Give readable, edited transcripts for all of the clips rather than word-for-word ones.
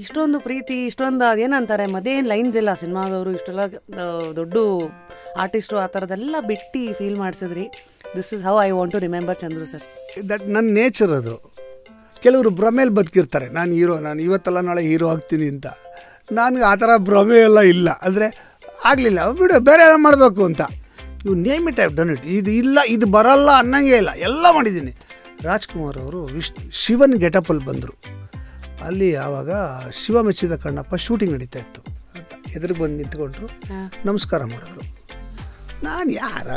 ಇಷ್ಟೊಂದು ಪ್ರೀತಿ, ಇಷ್ಟೊಂದು ಅದೇನಂತಾರೆ ಮದೇನು ಲೈನ್ಸ್ ಇಲ್ಲ ಸಿನಿಮಾದವರು, ಇಷ್ಟೆಲ್ಲ ದೊಡ್ಡ ಆರ್ಟಿಸ್ಟು ಆ ಥರದ್ದೆಲ್ಲ ಬಿಟ್ಟು ಫೀಲ್ ಮಾಡಿಸಿದ್ರಿ. This is how I want to remember Chandru sir. That ನನ್ನ ನೇಚರ್ ಅದು. ಕೆಲವರು ಭ್ರಮೇಲಿ ಬದುಕಿರ್ತಾರೆ, ನಾನು ಹೀರೋ, ನಾನು ಇವತ್ತೆಲ್ಲ ನಾಳೆ ಹೀರೋ ಆಗ್ತೀನಿ ಅಂತ. ನನಗೆ ಆ ಥರ ಭ್ರಮೆ ಎಲ್ಲ ಇಲ್ಲ. ಅಂದರೆ ಆಗಲಿಲ್ಲ ಬಿಡು, ಬೇರೆ ಎಲ್ಲ ಮಾಡಬೇಕು ಅಂತ. ಇವು name it, have done it. ಇದು ಇಲ್ಲ, ಇದು ಬರಲ್ಲ ಅನ್ನಂಗೆ ಇಲ್ಲ, ಎಲ್ಲ ಮಾಡಿದ್ದೀನಿ. ರಾಜ್ಕುಮಾರ್ ಅವರು ಶಿವನ್ ಗೆಟಪಲ್ಲಿ ಬಂದರು. ಅಲ್ಲಿ ಆವಾಗ ಶಿವ ಮೆಚ್ಚಿದ ಕಣ್ಣಪ್ಪ ಶೂಟಿಂಗ್ ನಡೀತಾ ಇತ್ತು ಅಂತ ಎದುರು ಬಂದು ನಿಂತ್ಕೊಂಡ್ರು, ನಮಸ್ಕಾರ ಮಾಡಿದ್ರು. ನಾನು ಯಾರ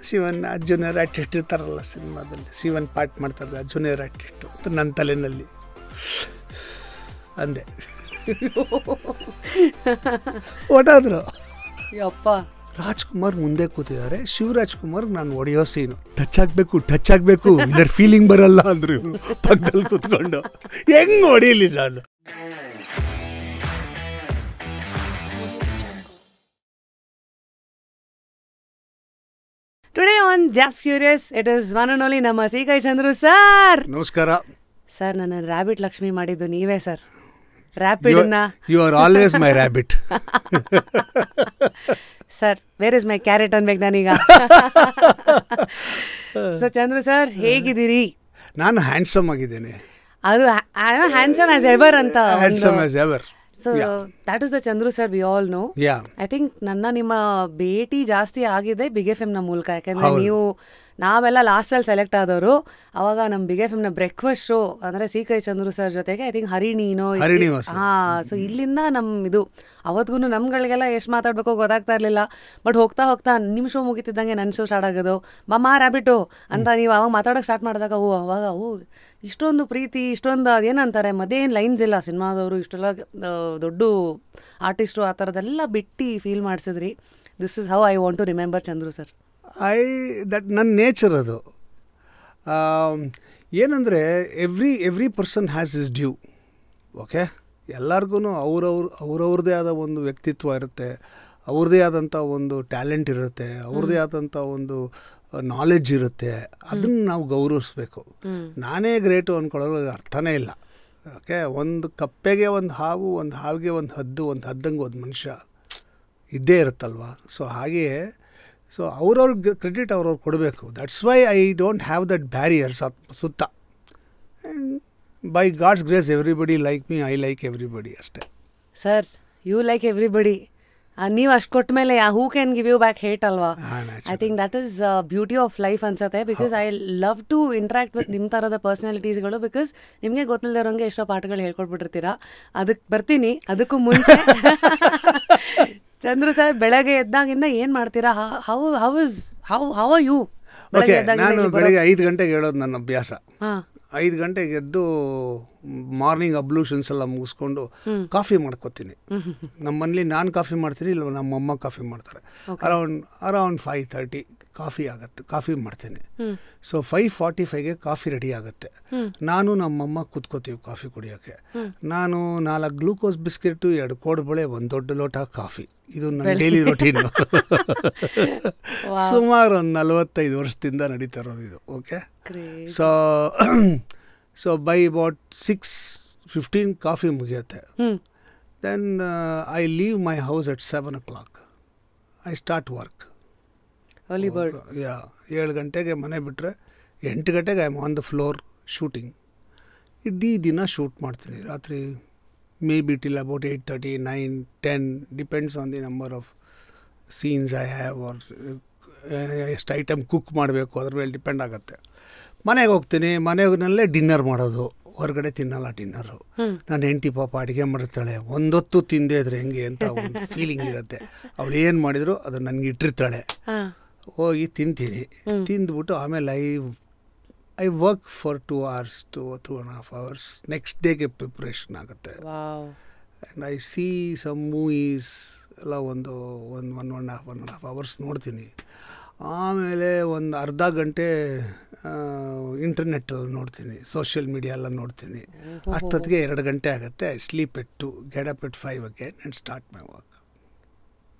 ಶಿವನ್ ಜೂನಿಯರ್ ಆರ್ಟಿಸ್ಟ್ ಇರ್ತಾರಲ್ಲ ಸಿನಿಮಾದಲ್ಲಿ, ಶಿವನ್ ಪಾರ್ಟ್ ಮಾಡ್ತಾರೆ ಜೂನಿಯರ್ ಆರ್ಟಿಸ್ಟು ಅಂತ ನನ್ನ ತಲೆಯಲ್ಲಿ ಅಂದೆ. ಹೊಟ್ಟಾದ್ರು. ಯಪ್ಪ, ರಾಜ್ಕುಮಾರ್ ಮುಂದೆ ಕೂತಿದ್ದಾರೆ, ಶಿವರಾಜ್ಕುಮಾರ್ ನಾನು ಹೊಡೆಯೋ ಸೀನು ಟಚ್ ಆಗಬೇಕು ಇದರ ಫೀಲಿಂಗ್ ಬರಲ್ಲ ಅಂದರು ಇವರು ಪಕ್ಕದಲ್ಲಿ ಕೂತ್ಕೊಂಡು. ಹೆಂಗೆ ಹೊಡೀಲಿ ನಾನು? Today on just curious it is one and only ನಮ್ಮ ಸಿ ಕೈ ಚಂದ್ರು ಸರ್. ನಮಸ್ಕಾರ ಸರ್. ನನ್ನ ರ್ಯಾಬಿಟ್ ಲಕ್ಷ್ಮಿ ಮಾಡಿದ್ದು ನೀವೇ sir. Rapid you are always my rabbit. Sir, where is my carrot ಅನ್ಬೇಕು ನಾನೀಗ. ಸೊ ಚಂದ್ರು ಸರ್, ಹೇಗಿದ್ದೀರಿ? ನಾನು ಹ್ಯಾಂಡ್ಸಮ್ ಆಗಿದ್ದೇನೆ. ಅದು ಹ್ಯಾಂಡ್ಸಮ್ ಆಸ್ ಎವರ್ ಅಂತ. Handsome as ever. So that is the Chandru sir we all know. I think ನಿಮ್ಮ ಭೇಟಿ ಜಾಸ್ತಿ ಆಗಿದೆ ಬಿಗ್ ಎಫ್ ಎಮ್ನ ಮೂಲಕ. ಯಾಕಂದ್ರೆ ನಾವೆಲ್ಲ ಲಾಸ್ಟಲ್ಲಿ ಸೆಲೆಕ್ಟ್ ಆದವರು. ಅವಾಗ ನಮ್ಮ ಬಿಗ್ ಎಫ್ ಎಮ್ನ ಬ್ರೇಕ್ಫಾಸ್ಟ್ ಶೋ ಅಂದರೆ ಸಿ ಕೈ ಚಂದ್ರು ಸರ್ ಜೊತೆಗೆ ಐ ಥಿಂಕ್ ಹರಿಣಿನೋ. ಸೊ ಇಲ್ಲಿಂದ ಇದು ಅವತ್ತಿಗೂ ನಮ್ಗಳಿಗೆಲ್ಲ ಎಷ್ಟು ಮಾತಾಡಬೇಕೋ ಗೊತ್ತಾಗ್ತಾ ಇರಲಿಲ್ಲ. ಬಟ್ ಹೋಗ್ತಾ ನಿಮ್ಮ ಶೋ ಮುಗಿತಿದ್ದಂಗೆ ನನ್ನ ಶೋ ಸ್ಟಾರ್ಟ್ ಆಗೋದು, ಮಮ್ಮ ರ್ಯಾಬಿಟು ಅಂತ ನೀವು ಅವಾಗ ಮಾತಾಡೋಕೆ ಸ್ಟಾರ್ಟ್ ಮಾಡಿದಾಗ ಅವಾಗ ಇಷ್ಟೊಂದು ಪ್ರೀತಿ, ಇಷ್ಟೊಂದು ಅದೇನಂತಾರೆ ಮದೇನು ಲೈನ್ಸ್ ಇಲ್ಲ ಸಿನಿಮಾದವರು, ಇಷ್ಟೆಲ್ಲ ದೊಡ್ಡ ಆರ್ಟಿಸ್ಟು ಆ ಥರದ್ದೆಲ್ಲ ಬಿಟ್ಟು ಫೀಲ್ ಮಾಡಿಸಿದ್ರಿ. This is how I want to remember Chandru sir. That ನನ್ನ ನೇಚರ್ ಅದು. ಏನಂದರೆ every person has his due. Okay, ಎಲ್ಲರಿಗೂ ಅವ್ರವ್ರದ್ದೇ ಆದ ಒಂದು ವ್ಯಕ್ತಿತ್ವ ಇರುತ್ತೆ, ಅವ್ರದ್ದೇ ಆದಂಥ ಒಂದು ಟ್ಯಾಲೆಂಟ್ ಇರುತ್ತೆ, ಅವ್ರದ್ದೇ ಆದಂಥ ಒಂದು ನಾಲೆಡ್ಜ್ ಇರುತ್ತೆ. ಅದನ್ನು ನಾವು ಗೌರವಿಸ್ಬೇಕು. ನಾನೇ ಗ್ರೇಟು ಅಂದ್ಕೊಳ್ಳೋದು ಅರ್ಥನೇ ಇಲ್ಲ. ಓಕೆ, ಒಂದು ಕಪ್ಪೆಗೆ ಒಂದು ಹಾವು, ಒಂದು ಹಾವಿಗೆ ಒಂದು ಹದ್ದು, ಒಂದು ಹದ್ದಂಗೆ ಒಂದು ಮನುಷ್ಯ ಇದ್ದೇ ಇರುತ್ತಲ್ವ. ಸೊ ಹಾಗೆಯೇ ಅವ್ರವ್ರ ಕ್ರೆಡಿಟ್ ಅವ್ರವ್ರು ಕೊಡಬೇಕು. That's why I don't have that barriers ಸುತ್ತ. And by God's grace everybody like me, I like everybody ಅಷ್ಟೇ. Sir, you like everybody. ನೀವು ಅಷ್ಟು ಕೊಟ್ಟ ಮೇಲೆ who can give you back hate ಅಲ್ವಾ? I think that is beauty of life ಅನ್ಸುತ್ತೆ. Because I love to interact with ನಿಮ್ಮ ಥರದ ಪರ್ಸನಾಲಿಟೀಸ್ಗಳು. Because ನಿಮಗೆ ಗೊತ್ತಿಲ್ಲದಿರೋಂಗೆ ಎಷ್ಟೋ ಪಾಠಗಳು ಹೇಳ್ಕೊಟ್ಬಿಟ್ಟಿರ್ತೀರಾ. ಅದಕ್ಕೆ ಬರ್ತೀನಿ. ಅದಕ್ಕೂ ಮುಂಚೆ ಚಂದ್ರು ಸರ್, ಬೆಳಗ್ಗೆ ಎದ್ದಾಗಿಂದ ಏನು ಮಾಡ್ತೀರಾ? How are you? ನಾನು ಬೆಳಗ್ಗೆ 5 ಗಂಟೆಗೆ ಹೇಳೋದು ನನ್ನ ಅಭ್ಯಾಸ. 5 ಗಂಟೆಗೆ ಎದ್ದು ಮಾರ್ನಿಂಗ್ ಅಬ್ಲೂಷನ್ಸ್ ಎಲ್ಲ ಮುಗಿಸ್ಕೊಂಡು ಕಾಫಿ ಮಾಡ್ಕೋತೀನಿ. ನಮ್ಮಲ್ಲಿ ನಾನು ಕಾಫಿ ಮಾಡ್ತೀನಿ, ಇಲ್ಲ ನಮ್ಮಮ್ಮ ಕಾಫಿ ಮಾಡ್ತಾರೆ. ಅರೌಂಡ್ 5:30 ಕಾಫಿ ಆಗುತ್ತೆ, ಕಾಫಿ ಮಾಡ್ತೀನಿ. ಸೊ 5:45ಗೆ ಕಾಫಿ ರೆಡಿ ಆಗುತ್ತೆ. ನಾನು ನಮ್ಮಮ್ಮ ಕೂತ್ಕೋತೀವಿ ಕಾಫಿ ಕುಡಿಯೋಕ್ಕೆ. ನಾನು 4 ಗ್ಲೂಕೋಸ್ ಬಿಸ್ಕೆಟು, 2 ಕೋಡುಬಳೆ, 1 ದೊಡ್ಡ ಲೋಟ ಕಾಫಿ. ಇದು ನನ್ನ ಡೈಲಿ ರೊಟೀನು. ಸುಮಾರು ಒಂದು 45 ವರ್ಷದಿಂದ ನಡೀತಾ ಇರೋದು ಇದು. Okay, so by about 6:15 coffee ಮುಗಿಯುತ್ತೆ. Then I leave my house at 7 o'clock. I start work. 7 ಗಂಟೆಗೆ ಮನೆ ಬಿಟ್ಟರೆ 8 ಗಂಟೆಗೆ I am on the floor shooting. ಇಡೀ ದಿನ ಶೂಟ್ ಮಾಡ್ತೀನಿ. ರಾತ್ರಿ maybe till about 8:30, 9, 10 depends on the number of scenes I have. Or ಎಷ್ಟು ಐಟಮ್ ಕುಕ್ ಮಾಡಬೇಕು ಅದ್ರ ಮೇಲೆ ಡಿಪೆಂಡ್ ಆಗುತ್ತೆ. ಮನೆಗೆ ಹೋಗ್ತೀನಿ, ಮನೆಯಲ್ಲೇ ಡಿನ್ನರ್ ಮಾಡೋದು, ಹೊರಗಡೆ ತಿನ್ನಲ್ಲ ಡಿನ್ನರು. ನಾನು ಹೆಂಡತಿ ಪಾಪ ಅಡುಗೆ ಮಾಡಿರ್ತಾಳೆ, ಒಂದೊತ್ತು ತಿಂದೇ ಇದ್ರೆ ಹೆಂಗೆ ಅಂತ ಒಂದು ಫೀಲಿಂಗ್ ಇರುತ್ತೆ. ಅವಳು ಏನು ಮಾಡಿದ್ರು ಅದು ನನಗೆ ಇಟ್ಟಿರ್ತಾಳೆ. ಹೋಗಿ ತಿಂತೀನಿ. ತಿಂದ್ಬಿಟ್ಟು ಆಮೇಲೆ I work for 2 hours, 2.5 hours. Next ಡೇಗೆ ಪ್ರಿಪ್ರೇಷನ್ ಆಗುತ್ತೆ. And I see some movies ಎಲ್ಲ ಒಂದು 1.5 hours ನೋಡ್ತೀನಿ. ಆಮೇಲೆ ಒಂದು ಅರ್ಧ ಗಂಟೆ ಇಂಟರ್ನೆಟ್ಟಲ್ಲಿ ನೋಡ್ತೀನಿ, ಸೋಷಿಯಲ್ ಮೀಡಿಯಾ ಎಲ್ಲ ನೋಡ್ತೀನಿ. ಅಷ್ಟೊತ್ತಿಗೆ 2 ಗಂಟೆ ಆಗುತ್ತೆ. I sleep at 2, get up at 5 again and start my work.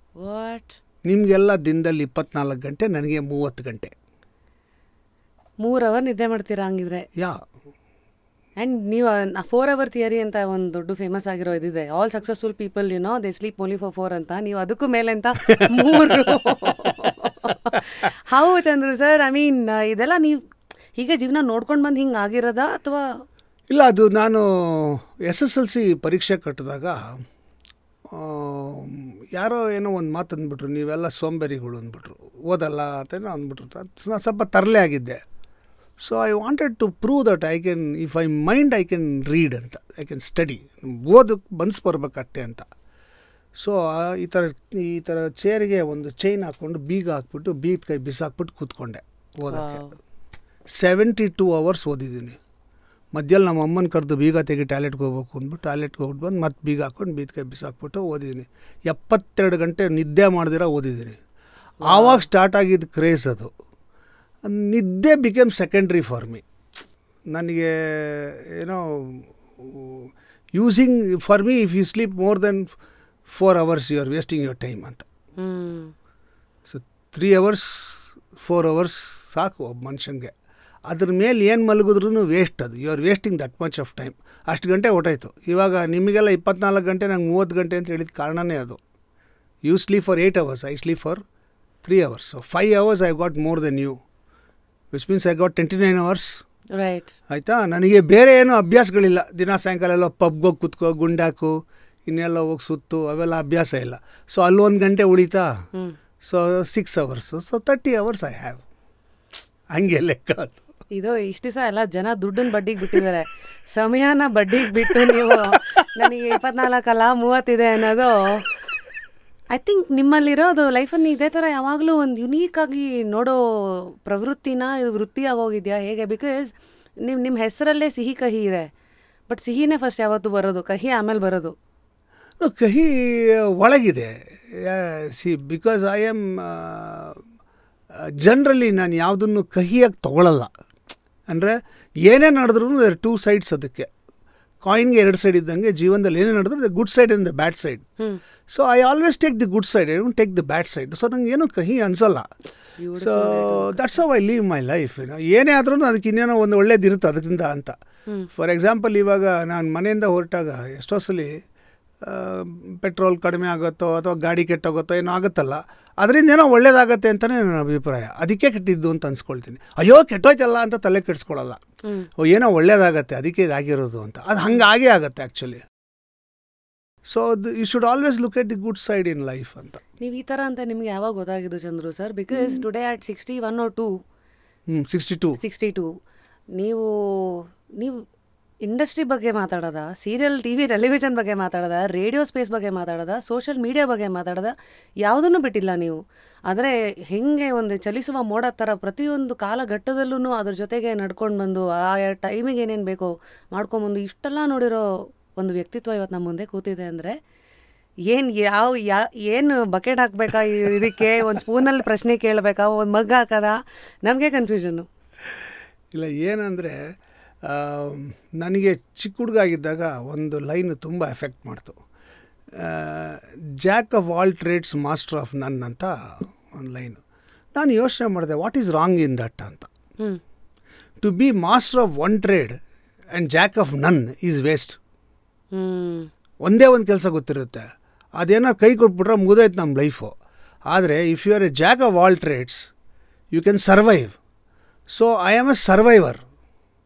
ನಿಮಗೆಲ್ಲ ದಿನದಲ್ಲಿ 24 ಗಂಟೆ, ನನಗೆ 30 ಗಂಟೆ. 3 hour ನಿದ್ದೆ ಮಾಡ್ತೀರಾ ಹಂಗಿದ್ರೆ? ಆ್ಯಂಡ್ ನೀವು 4 hour ಥಿಯರಿ ಅಂತ ಒಂದು ದೊಡ್ಡ ಫೇಮಸ್ ಆಗಿರೋ ಇದಿದೆ, all successful people they sleep only for 4 ಅಂತ. ನೀವು ಅದಕ್ಕೂ ಮೇಲೆ ಅಂತ 3. How Chandru sir, I mean ಇದೆಲ್ಲ ನೀವು ಹೀಗೆ ಜೀವನ ನೋಡ್ಕೊಂಡು ಬಂದು ಹಿಂಗೆ ಆಗಿರೋದಾ ಅಥವಾ? ಇಲ್ಲ, ಅದು ನಾನು SSLC ಪರೀಕ್ಷೆ ಕಟ್ಟಿದಾಗ ಯಾರೋ ಏನೋ ಒಂದು ಮಾತು ಅಂದ್ಬಿಟ್ರು, ನೀವೆಲ್ಲ ಸೋಂಬೇರಿಗಳು ಅಂದ್ಬಿಟ್ರು, ಓದಲ್ಲ ಅಂತೇನೋ ಅಂದ್ಬಿಟ್ರು. ನಾನು ಸ್ವಲ್ಪ ತರಲೆ ಆಗಿದ್ದೆ. So I wanted to prove that I can, if I mind I can read ಅಂತ, ಐ ಕ್ಯಾನ್ ಸ್ಟಡಿ, ಓದಕ್ಕೆ ಮನ್ಸು ಬರ್ಬೇಕಟ್ಟೆ ಅಂತ. ಸೊ ಈ ಥರ ಚೇರಿಗೆ ಒಂದು ಚೈನ್ ಹಾಕ್ಕೊಂಡು ಬೀಗ ಹಾಕ್ಬಿಟ್ಟು ಬೀಗದ ಕೈ ಬಿಸಾಕ್ಬಿಟ್ಟು ಕೂತ್ಕೊಂಡೆ ಓದೋಕ್ಕೆ. 72 hours ಓದಿದ್ದೀನಿ. ಮಧ್ಯಲ್ಲಿ ನಮ್ಮ ಅಮ್ಮನ ಕರೆದು ಬೀಗ ತೆಗಿ ಟಾಯ್ಲೆಟ್ಗೆ ಹೋಗ್ಬೇಕು ಅಂದ್ಬಿಟ್ಟು ಟಾಯ್ಲೆಟ್ಗೆ ಹೋಗ್ಬಿಟ್ಟು ಬಂದು ಮತ್ತೆ ಬೀಗ ಹಾಕ್ಕೊಂಡು ಬೀದ ಕೈ ಬಿಸಾಕ್ಬಿಟ್ಟು ಓದಿದ್ದೀನಿ. 72 ಗಂಟೆ ನಿದ್ದೆ ಮಾಡ್ದಿರ ಓದಿದ್ದೀನಿ. ಆವಾಗ ಸ್ಟಾರ್ಟ್ ಆಗಿದ್ದು ಕ್ರೇಜ್ ಅದು. ನಿದ್ದೆ ಬಿಕೇಮ್ ಸೆಕೆಂಡ್ರಿ ಫಾರ್ ಮಿ. ನನಗೆ ಏನೋ using for me, if you sleep more then 4 hours you are wasting your time ಅಂತ. ಸೊ 3 hours 4 hours ಸಾಕು ಒಬ್ಬ ಮನುಷ್ಯನಿಗೆ. ಅದ್ರ ಮೇಲೆ ಏನು ಮಲಗಿದ್ರೂ ವೇಸ್ಟ್ ಅದು. You are wasting that much of time. ಅಷ್ಟು ಗಂಟೆ ಹೊಟ್ಟಾಯ್ತು. ಇವಾಗ ನಿಮಗೆಲ್ಲ 24 ಗಂಟೆ, ನಂಗೆ 30 ಗಂಟೆ ಅಂತ ಹೇಳಿದ ಕಾರಣನೇ ಅದು. You sleep for 8 hours, I sleep for 3 hours. So 5 hours I got more than you, which means I got 29 hours. Right, ಆಯಿತಾ. ನನಗೆ ಬೇರೆ ಏನೂ ಅಭ್ಯಾಸಗಳಿಲ್ಲ. ದಿನ ಸಾಯಂಕಾಲ ಎಲ್ಲ ಪಬ್ಗೋಗಿ ಕುತ್ಕೋ, ಗುಂಡಾಕು, ಇನ್ನೆಲ್ಲ ಹೋಗಿ ಸುತ್ತು, ಅವೆಲ್ಲ ಅಭ್ಯಾಸ ಇಲ್ಲ. ಸೊ ಅಲ್ಲೊಂದು ಗಂಟೆ ಉಳಿತಾ. So 6 hours. So 30 hours I have. ಹಂಗೆ ಲೆಕ್ಕ ಅದು. ಇದು ಇಷ್ಟು ದಿವಸ ಎಲ್ಲ ಜನ ದುಡ್ಡನ್ನ ಬಡ್ಡಿಗೆ ಬಿಟ್ಟಿದ್ದಾರೆ, ಸಮಯನ ಬಡ್ಡಿಗೆ ಬಿಟ್ಟು ನೀವು ನನಗೆ 24 ಅಲ್ಲ 30 ಅನ್ನೋದು. ಐ ಥಿಂಕ್ ನಿಮ್ಮಲ್ಲಿರೋದು ಲೈಫನ್ನು ಇದೇ ಥರ ಯಾವಾಗಲೂ ಒಂದು ಯುನೀಕಾಗಿ ನೋಡೋ ಪ್ರವೃತ್ತಿನ ಇದು ವೃತ್ತಿಯಾಗೋಗಿದೆಯಾ ಹೇಗೆ? ಬಿಕಾಸ್ ನಿಮ್ಮ ಹೆಸರಲ್ಲೇ ಸಿಹಿ ಕಹಿ ಇದೆ, ಬಟ್ ಸಿಹಿನೇ ಫಸ್ಟ್ ಯಾವತ್ತೂ ಬರೋದು, ಕಹಿ ಆಮೇಲೆ ಬರೋದು. ಕಹಿ ಒಳಗಿದೆ. ಬಿಕಾಸ್ ಐ ಆಮ್ ಜನರಲಿ ನಾನು ಯಾವುದನ್ನು ಕಹಿಯಾಗಿ ತೊಗೊಳ್ಳಲ್ಲ. ಅಂದರೆ ಏನೇ ನಡೆದ್ರೂ ದೇರ್ 2 sides ಅದಕ್ಕೆ. ಕಾಯಿನ್ಗೆ 2 ಸೈಡ್ ಇದ್ದಂಗೆ ಜೀವನದಲ್ಲಿ ಏನೇ ನಡೆದ್ರು the good side and the bad side. So I always take the good side, I don't take the bad side. So ನಂಗೆ ಏನೂ ಕಹಿ ಅನಿಸಲ್ಲ. So that's how I leave my life. ಏನೇ ಆದ್ರೂ ಅದಕ್ಕೆ ಇನ್ನೇನೋ ಒಂದು ಒಳ್ಳೇದಿರುತ್ತೆ ಅದರಿಂದ ಅಂತ. ಫಾರ್ ಎಕ್ಸಾಂಪಲ್, ಇವಾಗ ನಾನು ಮನೆಯಿಂದ ಹೊರಟಾಗ ಎಷ್ಟೋ ಸಲ ಪೆಟ್ರೋಲ್ ಕಡಿಮೆ ಆಗುತ್ತೋ ಅಥವಾ ಗಾಡಿ ಕೆಟ್ಟೋಗುತ್ತೋ ಏನೋ ಆಗುತ್ತಲ್ಲ, ಅದರಿಂದ ಏನೋ ಒಳ್ಳೇದಾಗತ್ತೆ ಅಂತಲೇ ನನ್ನ ಅಭಿಪ್ರಾಯ. ಅದಕ್ಕೆ ಕೆಟ್ಟಿದ್ದು ಅಂತ ಅನ್ಸ್ಕೊಳ್ತೀನಿ. ಅಯ್ಯೋ ಕೆಟ್ಟೋಯ್ತಲ್ಲ ಅಂತ ತಲೆ ಕೆಡಿಸ್ಕೊಳ್ಳಲ್ಲ. ಏನೋ ಒಳ್ಳೇದಾಗತ್ತೆ ಅದಕ್ಕೆ ಇದಾಗಿರೋದು ಅಂತ. ಅದು ಹಂಗಾಗೇ ಆಗುತ್ತೆ actually. So you should always look at the good side in life ಅಂತ. ನೀವು ಈ ಥರ ಅಂತ ನಿಮ್ಗೆ ಯಾವಾಗ ಗೊತ್ತಾಗಿದ್ದು Chandru sir? Because today at 61 or 62 ನೀವು ಇಂಡಸ್ಟ್ರಿ ಬಗ್ಗೆ ಮಾತಾಡೋದ, ಸೀರಿಯಲ್ TV ಟೆಲಿವಿಷನ್ ಬಗ್ಗೆ ಮಾತಾಡೋದ, ರೇಡಿಯೋ ಸ್ಪೇಸ್ ಬಗ್ಗೆ ಮಾತಾಡೋದ, ಸೋಷಿಯಲ್ ಮೀಡಿಯಾ ಬಗ್ಗೆ ಮಾತಾಡೋದ, ಯಾವುದನ್ನು ಬಿಟ್ಟಿಲ್ಲ ನೀವು. ಆದರೆ ಹೆಂಗೆ ಒಂದು ಚಲಿಸುವ ಮೋಡ ಥರ ಪ್ರತಿಯೊಂದು ಕಾಲಘಟ್ಟದಲ್ಲೂ ಅದ್ರ ಜೊತೆಗೆ ನಡ್ಕೊಂಡು ಬಂದು ಆ ಟೈಮಿಗೆ ಏನೇನು ಬೇಕೋ ಮಾಡ್ಕೊಂಬಂದು ಇಷ್ಟೆಲ್ಲ ನೋಡಿರೋ ಒಂದು ವ್ಯಕ್ತಿತ್ವ ಇವತ್ತು ನಮ್ಮ ಮುಂದೆ ಕೂತಿದೆ ಅಂದರೆ ಏನು ಬಕೆಟ್ ಹಾಕಬೇಕಾ ಇದಕ್ಕೆ, ಒಂದು ಸ್ಪೂನಲ್ಲಿ ಪ್ರಶ್ನೆ ಕೇಳಬೇಕಾ, ಒಂದು ಮಗ್ ಹಾಕೋದಾ, ನಮಗೆ ಕನ್ಫ್ಯೂಷನ್ನು. ಇಲ್ಲ, ಏನಂದರೆ ನನಗೆ ಚಿಕ್ಕ ಹುಡುಗ ಆಗಿದ್ದಾಗ ಒಂದು ಲೈನ್ ತುಂಬ ಎಫೆಕ್ಟ್ ಮಾಡ್ತು. Jack of all trades master of none ಅಂತ ಒಂದು ಲೈನು. ನಾನು ಯೋಚನೆ ಮಾಡಿದೆ, what is wrong in that ಅಂತ. To be master of one trade and jack of none is waste. ಒಂದೇ ಒಂದು ಕೆಲಸ ಗೊತ್ತಿರುತ್ತೆ, ಅದೇನೋ ಕೈ ಕೊಟ್ಬಿಟ್ರೆ ಮುಗಿದೋಯ್ತು ನಮ್ಮ ಲೈಫು. ಆದರೆ if you are a jack of all trades you can survive. So I am a survivor,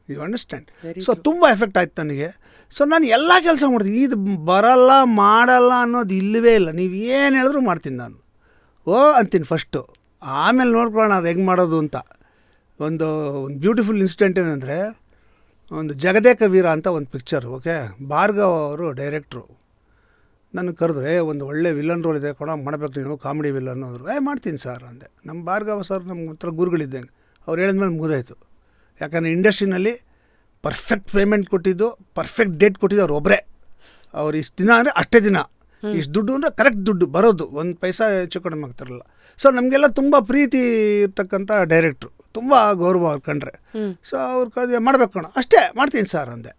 you understand. So ತುಂಬ ಎಫೆಕ್ಟ್ ಆಯ್ತು ನನಗೆ. ಸೊ ನಾನು ಎಲ್ಲ ಕೆಲಸ ಮಾಡ್ತೀನಿ. ಇದು ಬರಲ್ಲ ಮಾಡಲ್ಲ ಅನ್ನೋದು ಇಲ್ಲವೇ ಇಲ್ಲ. ನೀವು ಏನು ಹೇಳಿದ್ರು ಮಾಡ್ತೀನಿ ನಾನು. ಅಂತೀನಿ ಫಸ್ಟು, ಆಮೇಲೆ ನೋಡ್ಕೊಳ್ಳೋಣ ಅದು ಹೆಂಗೆ ಮಾಡೋದು ಅಂತ. ಒಂದು ಬ್ಯೂಟಿಫುಲ್ ಇನ್ಸಿಡೆಂಟ್ ಏನಂದರೆ, ಒಂದು ಜಗದೇಕ ವೀರ ಅಂತ ಒಂದು ಪಿಕ್ಚರ್, ಓಕೆ, ಭಾರ್ಗವ್ ಅವರು ಡೈರೆಕ್ಟ್ರು. ನನಗೆ ಕರೆದ್ರೆ ಒಂದು ಒಳ್ಳೆ ವಿಲನ್ ರೋಲ್ ಇದೆ ಕೊಡ, ಮಾಡಬೇಕು ನೀನು ಕಾಮಿಡಿ ವಿಲನ್ ಅಂದರು. ಮಾಡ್ತೀನಿ ಸರ್ ಅಂದೆ. ನಮ್ಮ ಭಾರ್ಗವ ಸರ್ ನಮ್ಮ ಹತ್ರ ಗುರುಗಳಿದ್ದಂಗೆ, ಅವ್ರು ಹೇಳಿದ್ಮೇಲೆ ಮುಗಿದಾಯಿತು. ಯಾಕಂದರೆ ಇಂಡಸ್ಟ್ರಿನಲ್ಲಿ ಪರ್ಫೆಕ್ಟ್ ಪೇಮೆಂಟ್ ಕೊಟ್ಟಿದ್ದು, ಪರ್ಫೆಕ್ಟ್ ಡೇಟ್ ಕೊಟ್ಟಿದ್ದು ಅವ್ರು ಒಬ್ಬರೇ. ಅವ್ರು ಇಷ್ಟು ದಿನ ಅಂದರೆ ಅಷ್ಟೇ ದಿನ, ಇಷ್ಟು ದುಡ್ಡು ಅಂದರೆ ಕರೆಕ್ಟ್ ದುಡ್ಡು ಬರೋದು, ಒಂದು ಪೈಸಾ ಹೆಚ್ಚು ಕಡಿಮೆ ಆಗ್ತಾರಲ್ಲ. ಸೊ ನಮಗೆಲ್ಲ ತುಂಬ ಪ್ರೀತಿ ಇರ್ತಕ್ಕಂಥ ಡೈರೆಕ್ಟ್ರು, ತುಂಬ ಗೌರವ ಅವ್ರು ಕಂಡ್ರೆ. ಸೊ ಅವ್ರು ಕಳೆದು ಮಾಡಬೇಕು ಕಣ, ಅಷ್ಟೇ ಮಾಡ್ತೀನಿ ಸರ್ ಅಂದೆ.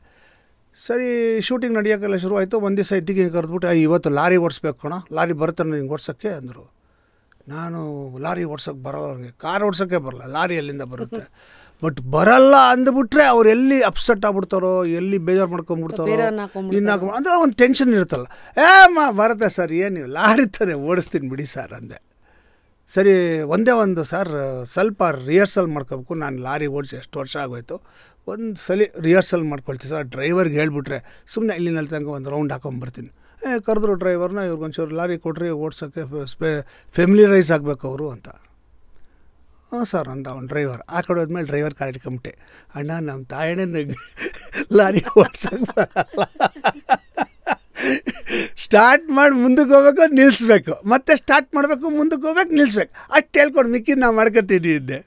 ಸರಿ, ಶೂಟಿಂಗ್ ನಡೆಯೋಕ್ಕೆಲ್ಲ ಶುರುವಾಯಿತು. ಒಂದು ದಿವಸ ಇದ್ದಿಗೆ ಕರೆದ್ಬಿಟ್ಟು, ಇವತ್ತು ಲಾರಿ ಓಡಿಸ್ಬೇಕು ಕಣ, ಲಾರಿ ಬರ್ತಾನೆ ನಿಂಗೆ ಓಡ್ಸೋಕ್ಕೆ ಅಂದರು. ನಾನು ಲಾರಿ ಓಡ್ಸೋಕ್ಕೆ ಬರೋಲ್ಲ, ನನಗೆ ಕಾರ್ ಓಡ್ಸೋಕ್ಕೆ ಬರಲ್ಲ, ಲಾರಿ ಎಲ್ಲಿಂದ ಬರುತ್ತೆ. ಬಟ್ ಬರಲ್ಲ ಅಂದ್ಬಿಟ್ರೆ ಅವ್ರು ಎಲ್ಲಿ ಅಪ್ಸೆಟ್ ಆಗ್ಬಿಡ್ತಾರೋ, ಎಲ್ಲಿ ಬೇಜಾರು ಮಾಡ್ಕೊಂಡ್ಬಿಡ್ತಾರೋ, ಅಂದರೆ ಒಂದು ಟೆನ್ಷನ್ ಇರುತ್ತಲ್ಲ. ಬರುತ್ತೆ ಸರ್, ಏನು ಲಾರಿ ತಾನೆ ಓಡಿಸ್ತೀನಿ ಬಿಡಿ ಸರ್ ಅಂದೆ. ಸರಿ, ಒಂದೇ ಒಂದು ಸರ್ ಸ್ವಲ್ಪ ರಿಹರ್ಸಲ್ ಮಾಡ್ಕೋಬೇಕು, ನಾನು ಲಾರಿ ಓಡಿಸಿ ಎಷ್ಟು ವರ್ಷ ಆಗೋಯ್ತು, ಒಂದು ಸಲ ರಿಹರ್ಸಲ್ ಮಾಡ್ಕೊಳ್ತೀವಿ ಸರ್, ಡ್ರೈವರ್ಗೆ ಹೇಳ್ಬಿಟ್ರೆ ಸುಮ್ಮನೆ ಇಲ್ಲಿನಲ್ಲಿ ತನಕ ಒಂದು ರೌಂಡ್ ಹಾಕೊಂಬರ್ತೀನಿ. ಕರೆದ್ರು ಡ್ರೈವರ್ನ, ಇವ್ರಿಗೊಂಚೂರು ಲಾರಿ ಕೊಡ್ರಿ ಓಡ್ಸೋಕ್ಕೆ, ಫೆಮಿಲಿಯರೈಸ್ ಆಗಬೇಕು ಅವರು ಅಂತ. ಹಾಂ ಸರ್ ಅಂದ ಅವ್ನು ಡ್ರೈವರ್. ಆ ಕಡೆ ಹೋದ್ಮೇಲೆ ಡ್ರೈವರ್ ಕಾಲಿಟ್ಕೊಂಬಿಟ್ಟೆ, ಅಣ್ಣ ನಮ್ಮ ತಾಯಣ್ಣ ಲಾರಿ ಓಡ್ಸೋಕ್ಕೆ ಬರಲ್ಲ, ಸ್ಟಾರ್ಟ್ ಮಾಡಿ ಮುಂದಕ್ಕೆ ಹೋಗ್ಬೇಕು, ನಿಲ್ಲಿಸ್ಬೇಕು, ಮತ್ತೆ ಸ್ಟಾರ್ಟ್ ಮಾಡಬೇಕು, ಮುಂದಕ್ಕೆ ಹೋಗ್ಬೇಕು, ನಿಲ್ಲಿಸ್ಬೇಕು, ಅಷ್ಟು ಹೇಳ್ಕೊಡು, ಮಿಕ್ಕಿದ್ದು ನಾವು ಮಾಡ್ಕೊತೀನಿ ಇದ್ದೆ.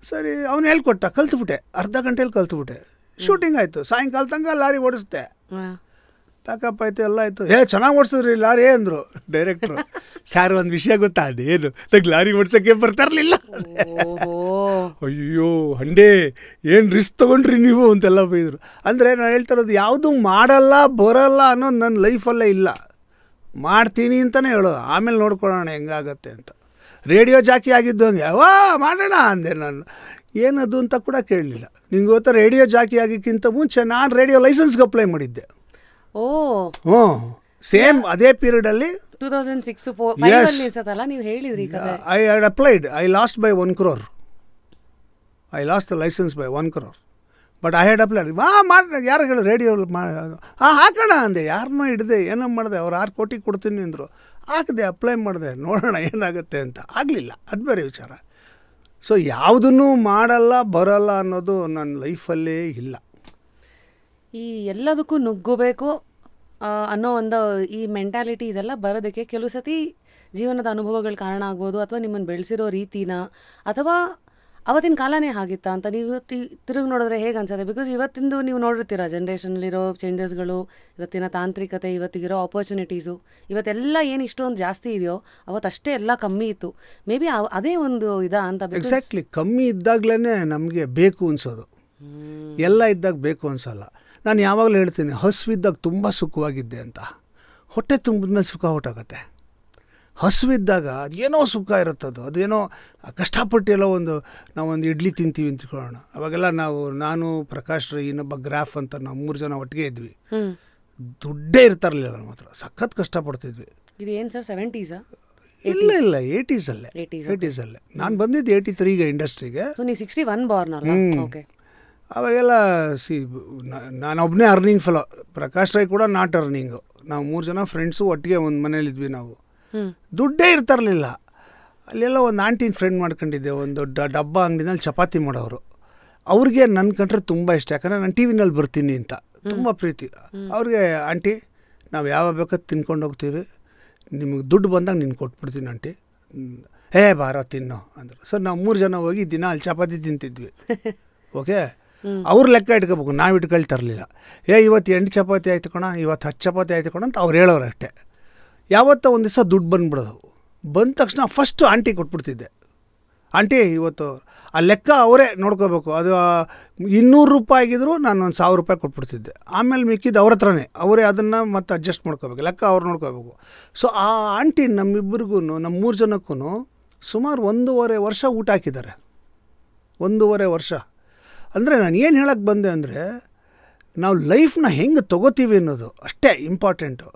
ಸರಿ, ಅವ್ನು ಹೇಳ್ಕೊಟ್ಟ, ಕಲ್ತ್ಬಿಟ್ಟೆ, ಅರ್ಧ ಗಂಟೆಯಲ್ಲಿ ಕಲ್ತ್ಬಿಟ್ಟೆ. ಶೂಟಿಂಗ್ ಆಯಿತು, ಸಾಯಂಕಾಲ ತನಕ ಲಾರಿ ಓಡಿಸ್ದೆ, ಪ್ಯಾಕಪ್ ಆಯಿತು, ಎಲ್ಲ ಆಯಿತು. ಚೆನ್ನಾಗಿ ಓಡಿಸಿದ್ರಿ ಲಾರಿ ಅಂದರು ಡೈರೆಕ್ಟ್ರು. ಸರ್ ಒಂದು ವಿಷಯ ಗೊತ್ತಾ, ಅದೇನು ನಂಗೆ ಲಾರಿ ಓಡ್ಸೋಕ್ಕೆ ಬರ್ತಾರಲಿಲ್ಲ. ಅಯ್ಯೋ ಹಂಡೆ, ಏನು ರಿಸ್ಕ್ ತೊಗೊಂಡ್ರಿ ನೀವು ಅಂತೆಲ್ಲ ಬೈದರು. ಅಂದರೆ ನಾನು ಹೇಳ್ತಾ ಇರೋದು, ಯಾವುದೂ ಮಾಡಲ್ಲ ಬರಲ್ಲ ಅನ್ನೋದು ನನ್ನ ಲೈಫಲ್ಲೇ ಇಲ್ಲ, ಮಾಡ್ತೀನಿ ಅಂತಲೇ ಹೇಳೋದು, ಆಮೇಲೆ ನೋಡ್ಕೊಳ್ಳೋಣ ಹೆಂಗಾಗತ್ತೆ ಅಂತ. ರೇಡಿಯೋ ಜಾಕಿ ಆಗಿದ್ದು ಹಂಗೆ ಮಾಡೋಣ ಅಂದೆ ನಾನು. ಏನದು ಅಂತ ಕೂಡ ಕೇಳಲಿಲ್ಲ. ನಿಂಗೆ ಗೊತ್ತಾ, ರೇಡಿಯೋ ಜಾಕಿ ಆಗಿಕ್ಕಿಂತ ಮುಂಚೆ ನಾನು ರೇಡಿಯೋ ಲೈಸೆನ್ಸ್ಗೆ ಅಪ್ಲೈ ಮಾಡಿದ್ದೆ. ಹ್ಞೂ, ಸೇಮ್ ಅದೇ ಪೀರಿಯಡಲ್ಲಿ 2006 ನೀವು ಹೇಳಿದ್ರಿ. I had applied, I lost by 1 crore. I lost the licence by 1 crore. But I had applied. ಮಾಡಿ ಯಾರು ಹೇಳಿ ರೇಡಿಯೋ ಹಾಕೋಣ ಅಂದೆ, ಯಾರನ್ನೂ ಹಿಡಿದೆ, ಏನೋ ಮಾಡಿದೆ. ಅವ್ರು 6 ಕೋಟಿ ಕೊಡ್ತೀನಿ ಅಂದರು, ಹಾಕಿದೆ, ಅಪ್ಲೈ ಮಾಡಿದೆ, ನೋಡೋಣ ಏನಾಗುತ್ತೆ ಅಂತ. ಆಗಲಿಲ್ಲ, ಅದು ಬೇರೆ ವಿಚಾರ. ಸೊ ಯಾವುದನ್ನೂ ಮಾಡಲ್ಲ ಬರಲ್ಲ ಅನ್ನೋದು ನನ್ನ ಲೈಫಲ್ಲೇ ಇಲ್ಲ. ಈ ಎಲ್ಲದಕ್ಕೂ ನುಗ್ಗಬೇಕು ಅನ್ನೋ ಒಂದು ಈ ಮೆಂಟಾಲಿಟಿ ಇದೆಲ್ಲ ಬರೋದಕ್ಕೆ ಕೆಲವು ಸತಿ ಜೀವನದ ಅನುಭವಗಳು ಕಾರಣ ಆಗ್ಬೋದು, ಅಥವಾ ನಿಮ್ಮನ್ನು ಬೆಳೆಸಿರೋ ರೀತಿನ, ಅಥವಾ ಅವತ್ತಿನ ಕಾಲನೇ ಆಗಿತ್ತಾ ಅಂತ ನೀವು ತಿರುಗಿ ನೋಡಿದ್ರೆ ಹೇಗೆ ಅನ್ಸುತ್ತೆ? ಬಿಕಾಸ್ ಇವತ್ತಿಂದು ನೀವು ನೋಡಿರ್ತೀರ ಜನ್ರೇಷನಲ್ಲಿರೋ ಚೇಂಜಸ್ಗಳು, ಇವತ್ತಿನ ತಾಂತ್ರಿಕತೆ, ಇವತ್ತಿಗಿರೋ ಆಪರ್ಚುನಿಟೀಸು, ಇವತ್ತೆಲ್ಲ ಏನು ಇಷ್ಟೊಂದು ಜಾಸ್ತಿ ಇದೆಯೋ ಅವತ್ತಷ್ಟೇ ಎಲ್ಲ ಕಮ್ಮಿ ಇತ್ತು. ಮೇ ಬಿ ಅದೇ ಒಂದು ಅಂತ. ಎಕ್ಸಾಕ್ಟ್ಲಿ, ಕಮ್ಮಿ ಇದ್ದಾಗಲೇ ನಮಗೆ ಬೇಕು ಅನ್ಸೋದು, ಎಲ್ಲ ಇದ್ದಾಗ ಬೇಕು ಅನ್ಸಲ್ಲ. ನಾನು ಯಾವಾಗಲೂ ಹೇಳ್ತೀನಿ, ಹಸುವಿದ್ದಾಗ ತುಂಬ ಸುಖವಾಗಿದ್ದೆ ಅಂತ. ಹೊಟ್ಟೆ ತುಂಬಿದ ಮೇಲೆ ಸುಖ ಹೊಟ್ಟಾಗತ್ತೆ. ಹಸುವಿದ್ದಾಗ ಅದೇನೋ ಸುಖ ಇರುತ್ತದು, ಅದೇನೋ ಕಷ್ಟಪಟ್ಟು ಎಲ್ಲೋ ನಾವೊಂದು ಇಡ್ಲಿ ತಿಂತೀವಿ ಅಂತ ತಿಳ್ಕೊಳ್ಳೋಣ. ಅವಾಗೆಲ್ಲ ನಾನು ಪ್ರಕಾಶ್ ರೈ, ಇನ್ನೊಬ್ಬ ಗ್ರಾಫ್ ಅಂತ ನಾವು 3 ಜನ ಒಟ್ಟಿಗೆ ಇದ್ವಿ. ದುಡ್ಡೇ ಇರ್ತಾರಲಿಲ್ಲ ನಮ್ಮ ಹತ್ರ, ಸಖತ್ ಕಷ್ಟಪಡ್ತಿದ್ವಿ. ಇದು ಏನು ಸರ್, 70s? ಇಲ್ಲ 80sಲ್ಲೇ. ನಾನು ಬಂದಿದ್ದು 83ಗೆ ಇಂಡಸ್ಟ್ರಿಗೆ. ನೀವು 61 ಬಾರ್ನ್ ಅಲ್ಲ? ಓಕೆ. ಅವಾಗೆಲ್ಲ ನಾನೊಬ್ಬನೇ ಅರ್ನಿಂಗ್ ಫೆಲೋ, ಪ್ರಕಾಶ್ ರೈ ಕೂಡ ನಾಟ್ ಅರ್ನಿಂಗು. ನಾವು 3 ಜನ ಫ್ರೆಂಡ್ಸು ಒಟ್ಟಿಗೆ ಒಂದು ಮನೇಲಿದ್ವಿ ನಾವು. ದುಡ್ಡೇ ಇರ್ತಾರಲಿಲ್ಲ. ಅಲ್ಲೆಲ್ಲ ಒಂದು ಆಂಟಿನ ಫ್ರೆಂಡ್ ಮಾಡ್ಕೊಂಡಿದ್ದೆ, ಒಂದು ದೊಡ್ಡ ಡಬ್ಬ ಅಂಗಡಿನಲ್ಲಿ ಚಪಾತಿ ಮಾಡೋರು. ಅವ್ರಿಗೆ ನನ್ನ ಕಂಡ್ರೆ ತುಂಬ ಇಷ್ಟ, ಯಾಕಂದರೆ ನಾನು ಟಿ ವಿನಲ್ಲಿ ಬರ್ತೀನಿ ಅಂತ ತುಂಬ ಪ್ರೀತಿ. ಅವ್ರಿಗೆ, ಆಂಟಿ ನಾವು ಯಾವಾಗ ಬೇಕಾದ ತಿನ್ಕೊಂಡು ಹೋಗ್ತೀವಿ, ನಿಮಗೆ ದುಡ್ಡು ಬಂದಾಗ ನೀನು ಕೊಟ್ಬಿಡ್ತೀನಿ ಆಂಟಿ. ಬಾರ ತಿನ್ನೋ ಅಂದರು. ಸರ್ ನಾವು 3 ಜನ ಹೋಗಿ ದಿನ ಅಲ್ಲಿ ಚಪಾತಿ ತಿಂತಿದ್ವಿ. ಓಕೆ, ಅವ್ರು ಲೆಕ್ಕ ಇಟ್ಕೋಬೇಕು, ನಾವು ಇಟ್ಕೊಳ್ತಾರಲಿಲ್ಲ. ಇವತ್ತು 8 ಚಪಾತಿ ಆಯ್ತು ಕಣ, ಇವತ್ತು 10 ಚಪಾತಿ ಆಯ್ತು ಕಣ ಅಂತ ಅವ್ರು ಹೇಳೋರು ಅಷ್ಟೇ. ಯಾವತ್ತೋ ಒಂದು ದಿವಸ ದುಡ್ಡು ಬಂದ್ಬಿಡೋದು. ಬಂದ ತಕ್ಷಣ ಫಸ್ಟು ಆಂಟಿ ಕೊಟ್ಬಿಡ್ತಿದ್ದೆ. ಆಂಟಿ ಇವತ್ತು ಆ ಲೆಕ್ಕ ಅವರೇ ನೋಡ್ಕೋಬೇಕು, ಅದು 200 ರೂಪಾಯಿ ಆಗಿದ್ರು ನಾನು ಒಂದು 1000 ರೂಪಾಯಿ ಕೊಟ್ಬಿಡ್ತಿದ್ದೆ. ಆಮೇಲೆ ಮಿಕ್ಕಿದ್ದು ಅವ್ರ ಹತ್ರನೇ, ಅವರೇ ಅದನ್ನು ಮತ್ತೆ ಅಡ್ಜಸ್ಟ್ ಮಾಡ್ಕೋಬೇಕು, ಲೆಕ್ಕ ಅವ್ರು ನೋಡ್ಕೋಬೇಕು. ಸೊ ಆ ಆಂಟಿ ನಮ್ಮಿಬ್ಬರಿಗೂ, ನಮ್ಮ 3 ಜನಕ್ಕೂ ಸುಮಾರು 1.5 ವರ್ಷ ಊಟ ಹಾಕಿದ್ದಾರೆ. 1.5 ವರ್ಷ. ಅಂದರೆ ನಾನು ಏನು ಹೇಳಕ್ಕೆ ಬಂದೆ ಅಂದರೆ, ನಾವು ಲೈಫ್ನ ಹೆಂಗೆ ತೊಗೋತೀವಿ ಅನ್ನೋದು ಅಷ್ಟೇ ಇಂಪಾರ್ಟೆಂಟು.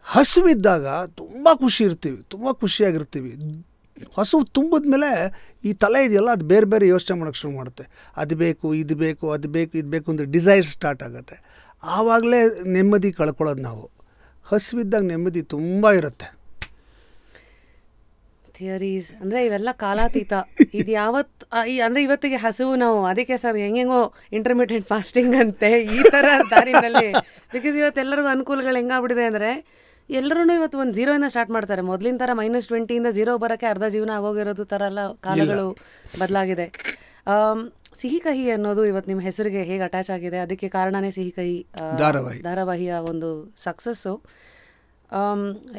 ಹಸುವಿದ್ದಾಗ ತುಂಬ ಖುಷಿ ಇರ್ತೀವಿ, ತುಂಬ ಖುಷಿಯಾಗಿರ್ತೀವಿ. ಹಸು ತುಂಬಿದ ಮೇಲೆ ಈ ತಲೆ ಇದೆಯಲ್ಲ, ಅದು ಬೇರೆ ಬೇರೆ ಯೋಚನೆ ಮಾಡೋಕ್ಕೆ ಶುರು ಮಾಡುತ್ತೆ. ಅದು ಬೇಕು, ಇದು ಬೇಕು, ಅದು ಬೇಕು, ಇದು ಬೇಕು ಅಂದರೆ ಡಿಸೈರ್ ಸ್ಟಾರ್ಟ್ ಆಗುತ್ತೆ. ಆವಾಗಲೇ ನೆಮ್ಮದಿ ಕಳ್ಕೊಳ್ಳೋದು ನಾವು. ಹಸುವಿದ್ದಾಗ ನೆಮ್ಮದಿ ತುಂಬ ಇರುತ್ತೆ. ಥಿಯರೀಸ್ ಅಂದರೆ ಇವೆಲ್ಲ ಕಾಲಾತೀತ. ಇದು ಯಾವತ್ತು ಅಂದರೆ ಇವತ್ತಿಗೆ ಹಸುವು ನಾವು ಅದಕ್ಕೆ ಸರ್ ಹೆಂಗೆಂಗೋ ಇಂಟರ್ಮಿಟೆಂಟ್ ಫಾಸ್ಟಿಂಗ್ ಅಂತೆ ಈ ಥರ ದಾರಿನಲ್ಲಿ. ಬಿಕಾಸ್ ಇವತ್ತೆಲ್ಲರಿಗೂ ಅನುಕೂಲಗಳು ಹೆಂಗಾಗ್ಬಿಟ್ಟಿದೆ ಅಂದರೆ ಎಲ್ಲರೂ ಇವತ್ತು ಒಂದು 0ಇಂದ ಸ್ಟಾರ್ಟ್ ಮಾಡ್ತಾರೆ. ಮೊದಲಿನ ಥರ -20ಇಂದ 0 ಬರೋಕ್ಕೆ ಅರ್ಧ ಜೀವನ ಆಗೋಗಿರೋದು ಥರ ಎಲ್ಲ ಕಾಲಗಳು ಬದಲಾಗಿದೆ. ಸಿಹಿ ಕಹಿ ಅನ್ನೋದು ಇವತ್ತು ನಿಮ್ಮ ಹೆಸರಿಗೆ ಹೇಗೆ ಅಟ್ಯಾಚ್ ಆಗಿದೆ, ಅದಕ್ಕೆ ಕಾರಣನೇ ಸಿಹಿ ಕಹಿ ಧಾರಾವಾಹಿಯ ಒಂದು ಸಕ್ಸಸ್ಸು.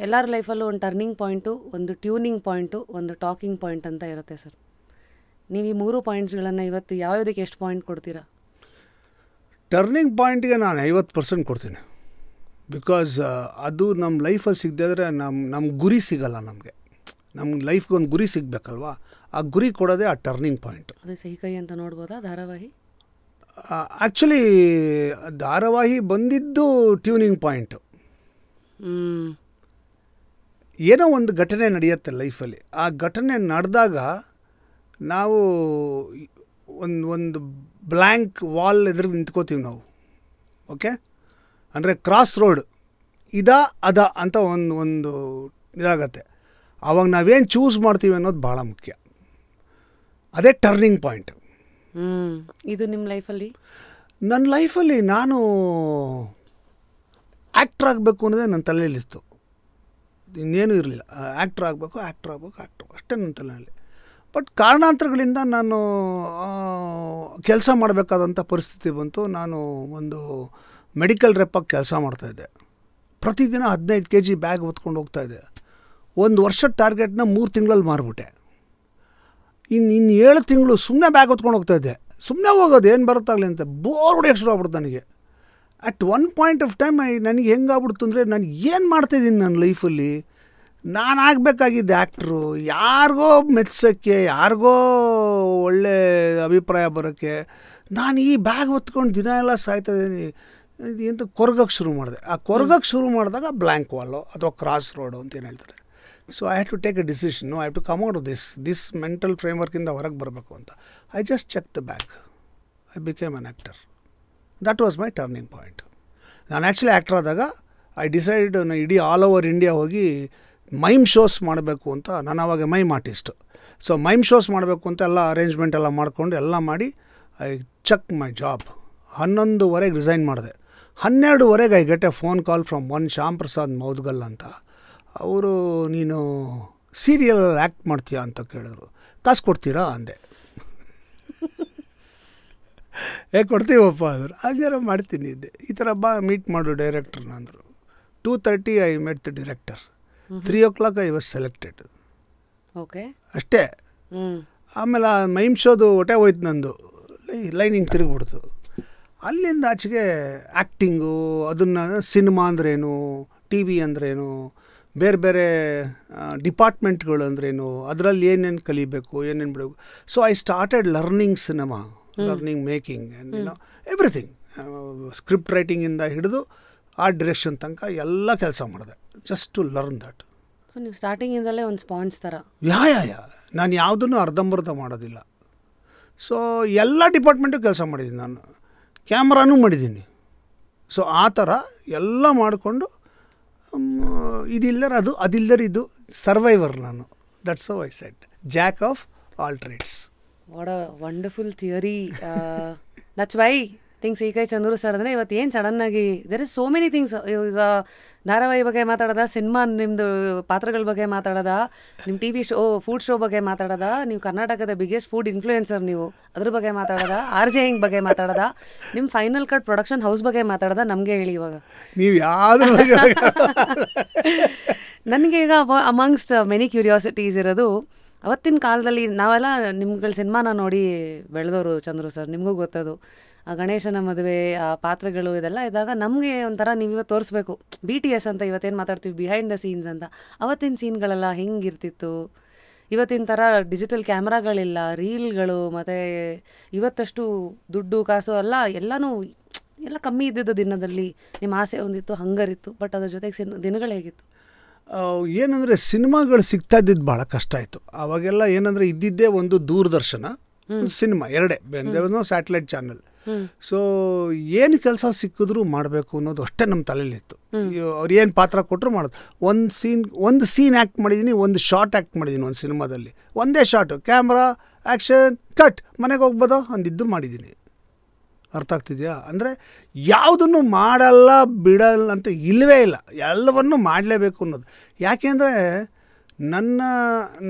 ಎಲ್ಲರ ಲೈಫಲ್ಲೂ ಒಂದು ಟರ್ನಿಂಗ್ ಪಾಯಿಂಟು, ಒಂದು ಟ್ಯೂನಿಂಗ್ ಪಾಯಿಂಟು, ಒಂದು ಟಾಕಿಂಗ್ ಪಾಯಿಂಟ್ ಅಂತ ಇರುತ್ತೆ ಸರ್. ನೀವು ಈ 3 ಪಾಯಿಂಟ್ಸ್ಗಳನ್ನು ಇವತ್ತು ಯಾವುದಕ್ಕೆ ಎಷ್ಟು ಪಾಯಿಂಟ್ ಕೊಡ್ತೀರಾ? ಟರ್ನಿಂಗ್ ಪಾಯಿಂಟ್ಗೆ ನಾನು 50% ಕೊಡ್ತೀನಿ. ಬಿಕಾಸ್ ಅದು ನಮ್ಮ ಲೈಫಲ್ಲಿ ಸಿಗದೇ ಇದ್ದರೆ ನಮ್ಮ ಗುರಿ ಸಿಗಲ್ಲ ನಮಗೆ. ನಮ್ಗೆ ಲೈಫ್ಗೆ ಒಂದು ಗುರಿ ಸಿಗಬೇಕಲ್ವಾ, ಆ ಗುರಿ ಕೊಡೋದೇ ಆ ಟರ್ನಿಂಗ್ ಪಾಯಿಂಟ್. ಅದು ಸಹಿ ಕೈ ಅಂತ ನೋಡ್ಬೋದಾ ಧಾರಾವಾಹಿ? ಆ್ಯಕ್ಚುಲಿ ಧಾರಾವಾಹಿ ಬಂದಿದ್ದು ಟ್ಯೂನಿಂಗ್ ಪಾಯಿಂಟು. ಏನೋ ಒಂದು ಘಟನೆ ನಡೆಯುತ್ತೆ ಲೈಫಲ್ಲಿ, ಆ ಘಟನೆ ನಡೆದಾಗ ನಾವು ಒಂದು ಬ್ಲ್ಯಾಂಕ್ ವಾಲ್ ಎದುರು ನಿಂತ್ಕೋತೀವಿ ನಾವು. ಓಕೆ, ಅಂದರೆ ಕ್ರಾಸ್ ರೋಡ್ ಅದ ಅಂತ ಒಂದು ಇದಾಗತ್ತೆ. ಆವಾಗ ನಾವೇನು ಚೂಸ್ ಮಾಡ್ತೀವಿ ಅನ್ನೋದು ಭಾಳ ಮುಖ್ಯ. ಅದೇ ಟರ್ನಿಂಗ್ ಪಾಯಿಂಟ್. ಇದು ನಿಮ್ಮ ಲೈಫಲ್ಲಿ? ನನ್ನ ಲೈಫಲ್ಲಿ ನಾನು ಆ್ಯಕ್ಟ್ರ್ ಆಗಬೇಕು ಅನ್ನೋದೇ ನನ್ನ ತಲೆಯಲ್ಲಿತ್ತು, ಇನ್ನೇನೂ ಇರಲಿಲ್ಲ. ಆ್ಯಕ್ಟ್ರ್ ಆಗಬೇಕು ಅಷ್ಟೇ ನನ್ನ ತಲೆಯಲ್ಲಿ. ಬಟ್ ಕಾರಣಾಂತರಗಳಿಂದ ನಾನು ಕೆಲಸ ಮಾಡಬೇಕಾದಂಥ ಪರಿಸ್ಥಿತಿ ಬಂತು. ನಾನು ಒಂದು ಮೆಡಿಕಲ್ ರೆಪ್ಪಾಗಿ ಕೆಲಸ ಮಾಡ್ತಾಯಿದ್ದೆ. ಪ್ರತಿದಿನ 15 kg ಬ್ಯಾಗ್ ಹೊತ್ಕೊಂಡು ಹೋಗ್ತಾಯಿದ್ದೆ. 1 ವರ್ಷದ ಟಾರ್ಗೆಟ್ನ 3 ತಿಂಗಳಲ್ಲಿ ಮಾರಿಬಿಟ್ಟೆ. ಇನ್ನು 7 ತಿಂಗಳು ಸುಮ್ಮನೆ ಬ್ಯಾಗ್ ಹೊತ್ಕೊಂಡು ಹೋಗ್ತಾಯಿದ್ದೆ. ಸುಮ್ಮನೆ ಹೋಗೋದು ಏನು ಬರುತ್ತಾಗಲಿ ಅಂತ ಬೋರ್ ಹೊಡೆಯೋಕ್ಕೆ ಶುರು ಆಗ್ಬಿಡ್ತು ನನಗೆ. At one point of time ನನಗೆ ಹೆಂಗಾಗ್ಬಿಡ್ತು ಅಂದರೆ, ನಾನು ಏನು ಮಾಡ್ತಾಯಿದ್ದೀನಿ ನನ್ನ ಲೈಫಲ್ಲಿ? ನಾನು ಆಗಬೇಕಾಗಿದ್ದೆ ಆ್ಯಕ್ಟ್ರು, ಯಾರಿಗೋ ಮೆಚ್ಚೋಕ್ಕೆ, ಯಾರಿಗೋ ಒಳ್ಳೆ ಅಭಿಪ್ರಾಯ ಬರೋಕ್ಕೆ. ನಾನು ಈ ಬ್ಯಾಗ್ ಹೊತ್ಕೊಂಡು ದಿನ ಎಲ್ಲ ಸಾಯ್ತಾಯಿದ್ದೀನಿ ಅಂತ ಕೊರಗಕ್ಕೆ ಶುರು ಮಾಡಿದೆ. ಆ ಕೊರಗಕ್ಕೆ ಶುರು ಮಾಡಿದಾಗ ಬ್ಲ್ಯಾಂಕ್ ವಾಲು ಅಥವಾ ಕ್ರಾಸ್ ರೋಡು ಅಂತ ಏನು ಹೇಳ್ತಾರೆ. So I have to take a decision, I have to come out of this mental ಫ್ರೇಮ್ವರ್ಕಿಂದ ಹೊರಗೆ ಬರಬೇಕು ಅಂತ. I just check the bag, I became an actor. That was my turning point. ನಾನು actually actor ಆದಾಗ I decide ಇಡೀ all over India ಹೋಗಿ mime shows ಮಾಡಬೇಕು ಅಂತ. ನಾನು ಆವಾಗ mime artist. So mime shows ಮಾಡಬೇಕು ಅಂತ ಎಲ್ಲ ಅರೇಂಜ್ಮೆಂಟ್ ಎಲ್ಲ ಮಾಡಿಕೊಂಡು ಎಲ್ಲ ಮಾಡಿ I check my job. 11:30 resign ಮಾಡಿದೆ. 12:30 I get a phone call from one Shyam Prasad Moudgal ಅಂತ. ಅವರು ನೀನು ಸೀರಿಯಲ್ ಆ್ಯಕ್ಟ್ ಮಾಡ್ತೀಯಾ ಅಂತ ಕೇಳಿದ್ರು. ಕಾಸು ಕೊಡ್ತೀರಾ ಅಂದೆ. ಕೊಡ್ತೀವಪ್ಪ ಅಂದರು. ಹಾಗಾರ ಮಾಡ್ತೀನಿ ಇದ್ದೆ. ಈ ಥರ ಬಾ ಮೀಟ್ ಮಾಡು ಡೈರೆಕ್ಟರ್ನ ಅಂದರು. 2:30 I met the director. 3 o'clock I was selected. Okay, ಅಷ್ಟೇ. ಆಮೇಲೆ ಆ ಮೈಮ್ ಶೋದು ಹೊಟ್ಟೆ ಹೋಯ್ತು ನಂದು. ಲೈನಿಂಗ್ ತಿರುಗಿಬಿಡ್ತು. ಅಲ್ಲಿಂದ ಆಚೆಗೆ ಆ್ಯಕ್ಟಿಂಗು, ಅದನ್ನು ಸಿನಿಮಾ ಅಂದ್ರೇನು, ಟಿ ವಿ ಅಂದ್ರೇನು, ಬೇರೆ ಬೇರೆ ಡಿಪಾರ್ಟ್ಮೆಂಟ್ಗಳು ಅಂದ್ರೇನು, ಅದರಲ್ಲಿ ಏನೇನು ಕಲಿಬೇಕು, ಏನೇನು ಬಿಡಬೇಕು. So I started learning cinema, learning making and everything. Script ರೈಟಿಂಗಿಂದ ಹಿಡಿದು ಆರ್ಟ್ ಡೈರೆಕ್ಷನ್ ತನಕ ಎಲ್ಲ ಕೆಲಸ ಮಾಡಿದೆ, just to learn that. So ನೀವು ಸ್ಟಾರ್ಟಿಂಗಿಂದಲೇ ಒಂದು ಸ್ಪಾಂಜ್ ಥರ? ಯಾ ನಾನು ಯಾವುದನ್ನು ಅರ್ಧಂಬರ್ಧ ಮಾಡೋದಿಲ್ಲ. ಸೊ ಎಲ್ಲ ಡಿಪಾರ್ಟ್ಮೆಂಟು ಕೆಲಸ ಮಾಡಿದ್ದೀನಿ ನಾನು. ಕ್ಯಾಮ್ರಾನೂ ಮಾಡಿದ್ದೀನಿ. ಸೊ ಆ ಥರ ಎಲ್ಲ ಮಾಡಿಕೊಂಡು ಇದಿಲ್ಲರ ಅದು, ಅದಿಲ್ಲರ ಇದು, ಸರ್ವೈವರ್ ನಾನು. That's how I said jack of all trades. What a wonderful theory. That's why things ಈ ಕೈ ಚಂದ್ರು ಸರ್ ಅಂದರೆ ಇವತ್ತು ಏನು ಸಡನ್ನಾಗಿ there is so many things. ಈಗ ಧಾರಾವಾಹಿ ಬಗ್ಗೆ ಮಾತಾಡೋದ, ಸಿನಿಮಾ ನಿಮ್ಮದು ಪಾತ್ರಗಳ ಬಗ್ಗೆ ಮಾತಾಡೋದ, ನಿಮ್ಮ T V show food show ಬಗ್ಗೆ ಮಾತಾಡೋದ, ನೀವು ಕರ್ನಾಟಕದ ಬಿಗ್ಗೆಸ್ಟ್ ಫುಡ್ ಇನ್ಫ್ಲೂಯೆನ್ಸರ್ ನೀವು, ಅದ್ರ ಬಗ್ಗೆ ಮಾತಾಡೋದ, RJing ಬಗ್ಗೆ ಮಾತಾಡೋದ, ನಿಮ್ಮ ಫೈನಲ್ ಕಟ್ ಪ್ರೊಡಕ್ಷನ್ ಹೌಸ್ ಬಗ್ಗೆ ಮಾತಾಡೋದ, ನಮಗೆ ಹೇಳಿ ಇವಾಗ. ನೀವು ಯಾವ್ದ್ರ ಬಗ್ಗೆ? ನನಗೆ ಈಗ ಅಮಂಗ್ಸ್ಟ್ ಮೆನಿ ಕ್ಯೂರಿಯಾಸಿಟೀಸ್ ಇರೋದು, ಅವತ್ತಿನ ಕಾಲದಲ್ಲಿ ನಾವೆಲ್ಲ ನಿಮ್ಗಳ ಸಿನಿಮಾನ ನೋಡಿ ಬೆಳೆದವರು ಚಂದ್ರು ಸರ್, ನಿಮಗೂ ಗೊತ್ತದು. ಆ ಗಣೇಶನ ಮದುವೆ, ಆ ಪಾತ್ರಗಳು ಇದೆಲ್ಲ ಇದ್ದಾಗ ನಮಗೆ ಒಂಥರ ನೀವು ಇವತ್ತು ತೋರಿಸ್ಬೇಕು. BTS ಅಂತ ಇವತ್ತೇನು ಮಾತಾಡ್ತೀವಿ, ಬಿಹೈಂಡ್ ದ ಸೀನ್ಸ್ ಅಂತ. ಅವತ್ತಿನ ಸೀನ್ಗಳೆಲ್ಲ ಹೆಂಗಿರ್ತಿತ್ತು? ಇವತ್ತಿನ ಥರ ಡಿಜಿಟಲ್ ಕ್ಯಾಮ್ರಾಗಳಿಲ್ಲ, ರೀಲ್ಗಳು, ಮತ್ತು ಇವತ್ತಷ್ಟು ದುಡ್ಡು ಕಾಸು ಎಲ್ಲನೂ ಕಮ್ಮಿ ಇದ್ದಿದ್ದು ದಿನದಲ್ಲಿ. ನಿಮ್ಮ ಆಸೆ ಒಂದಿತ್ತು, ಹಂಗರಿತ್ತು, ಬಟ್ ಅದ್ರ ಜೊತೆಗೆ ದಿನಗಳು ಹೇಗಿತ್ತು? ಏನಂದರೆ ಸಿನಿಮಾಗಳು ಸಿಗ್ತಾ ಇದ್ದಿದ್ದು ಭಾಳ ಕಷ್ಟ ಆಯಿತು. ಆವಾಗೆಲ್ಲ ಏನಂದರೆ ಇದ್ದಿದ್ದೇ ಒಂದು ದೂರದರ್ಶನ, ಒಂದು ಸಿನಿಮಾ, ಎರಡೇ, ಬೇರೆ ಸ್ಯಾಟಲೈಟ್ ಚಾನಲ್. ಸೊ ಏನು ಕೆಲಸ ಸಿಕ್ಕಿದ್ರೂ ಮಾಡಬೇಕು ಅನ್ನೋದು ಅಷ್ಟೇ ನಮ್ಮ ತಲೆಯಲ್ಲಿತ್ತು. ಅವ್ರು ಏನು ಪಾತ್ರ ಕೊಟ್ಟರು ಮಾಡೋದು. ಒಂದು ಸೀನ್ ಆ್ಯಕ್ಟ್ ಮಾಡಿದ್ದೀನಿ, ಒಂದು ಶಾರ್ಟ್ ಆ್ಯಕ್ಟ್ ಮಾಡಿದ್ದೀನಿ ಒಂದು ಸಿನಿಮಾದಲ್ಲಿ. ಒಂದೇ ಶಾರ್ಟು, ಕ್ಯಾಮ್ರಾ, ಆ್ಯಕ್ಷನ್, ಕಟ್, ಮನೆಗೆ ಹೋಗ್ಬೋದೋ ಅಂದಿದ್ದು ಮಾಡಿದ್ದೀನಿ. ಅರ್ಥ ಆಗ್ತಿದೆಯಾ? ಅಂದರೆ ಯಾವುದನ್ನು ಮಾಡಲ್ಲ ಬಿಡಲ್ಲ ಅಂತ ಇಲ್ಲವೇ ಇಲ್ಲ, ಎಲ್ಲವನ್ನೂ ಮಾಡಲೇಬೇಕು ಅನ್ನೋದು. ಯಾಕೆಂದರೆ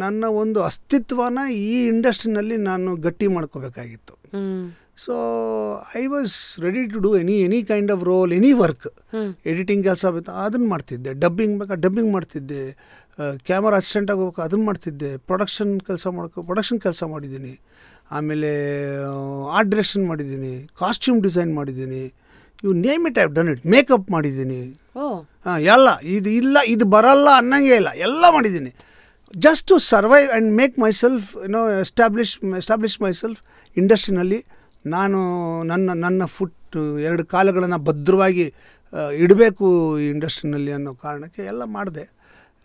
ನನ್ನ ಒಂದು ಅಸ್ತಿತ್ವನ ಈ ಇಂಡಸ್ಟ್ರಿನಲ್ಲಿ ನಾನು ಗಟ್ಟಿ ಮಾಡ್ಕೋಬೇಕಾಗಿತ್ತು. So I was ready to do any kind of role, any work. Editing ಕೆಲಸ ಬೇಕು ಅದನ್ನು ಮಾಡ್ತಿದ್ದೆ, ಡಬ್ಬಿಂಗ್ ಬೇಕಾ ಡಬ್ಬಿಂಗ್ ಮಾಡ್ತಿದ್ದೆ, ಕ್ಯಾಮರಾ ಅಸಿಸ್ಟೆಂಟ್ ಆಗೋಬೇಕು ಅದನ್ನು ಮಾಡ್ತಿದ್ದೆ, ಪ್ರೊಡಕ್ಷನ್ ಕೆಲಸ ಮಾಡಿದ್ದೀನಿ. ಆಮೇಲೆ ಆರ್ಟ್ ಡೈರೆಕ್ಷನ್ ಮಾಡಿದ್ದೀನಿ, ಕಾಸ್ಟ್ಯೂಮ್ ಡಿಸೈನ್ ಮಾಡಿದ್ದೀನಿ, you name it, I have done it. Makeup ಮಾಡಿದ್ದೀನಿ, ಎಲ್ಲ. ಇದು ಬರಲ್ಲ ಅನ್ನಂಗೆ ಇಲ್ಲ, ಎಲ್ಲ ಮಾಡಿದ್ದೀನಿ. Just to survive and make myself establish myself ಇಂಡಸ್ಟ್ರಿನಲ್ಲಿ. ನಾನು ನನ್ನ ಫುಟ್ 2 ಕಾಲುಗಳನ್ನು ಭದ್ರವಾಗಿ ಇಡಬೇಕು ಈ ಇಂಡಸ್ಟ್ರಿನಲ್ಲಿ ಅನ್ನೋ ಕಾರಣಕ್ಕೆ ಎಲ್ಲ ಮಾಡಿದೆ.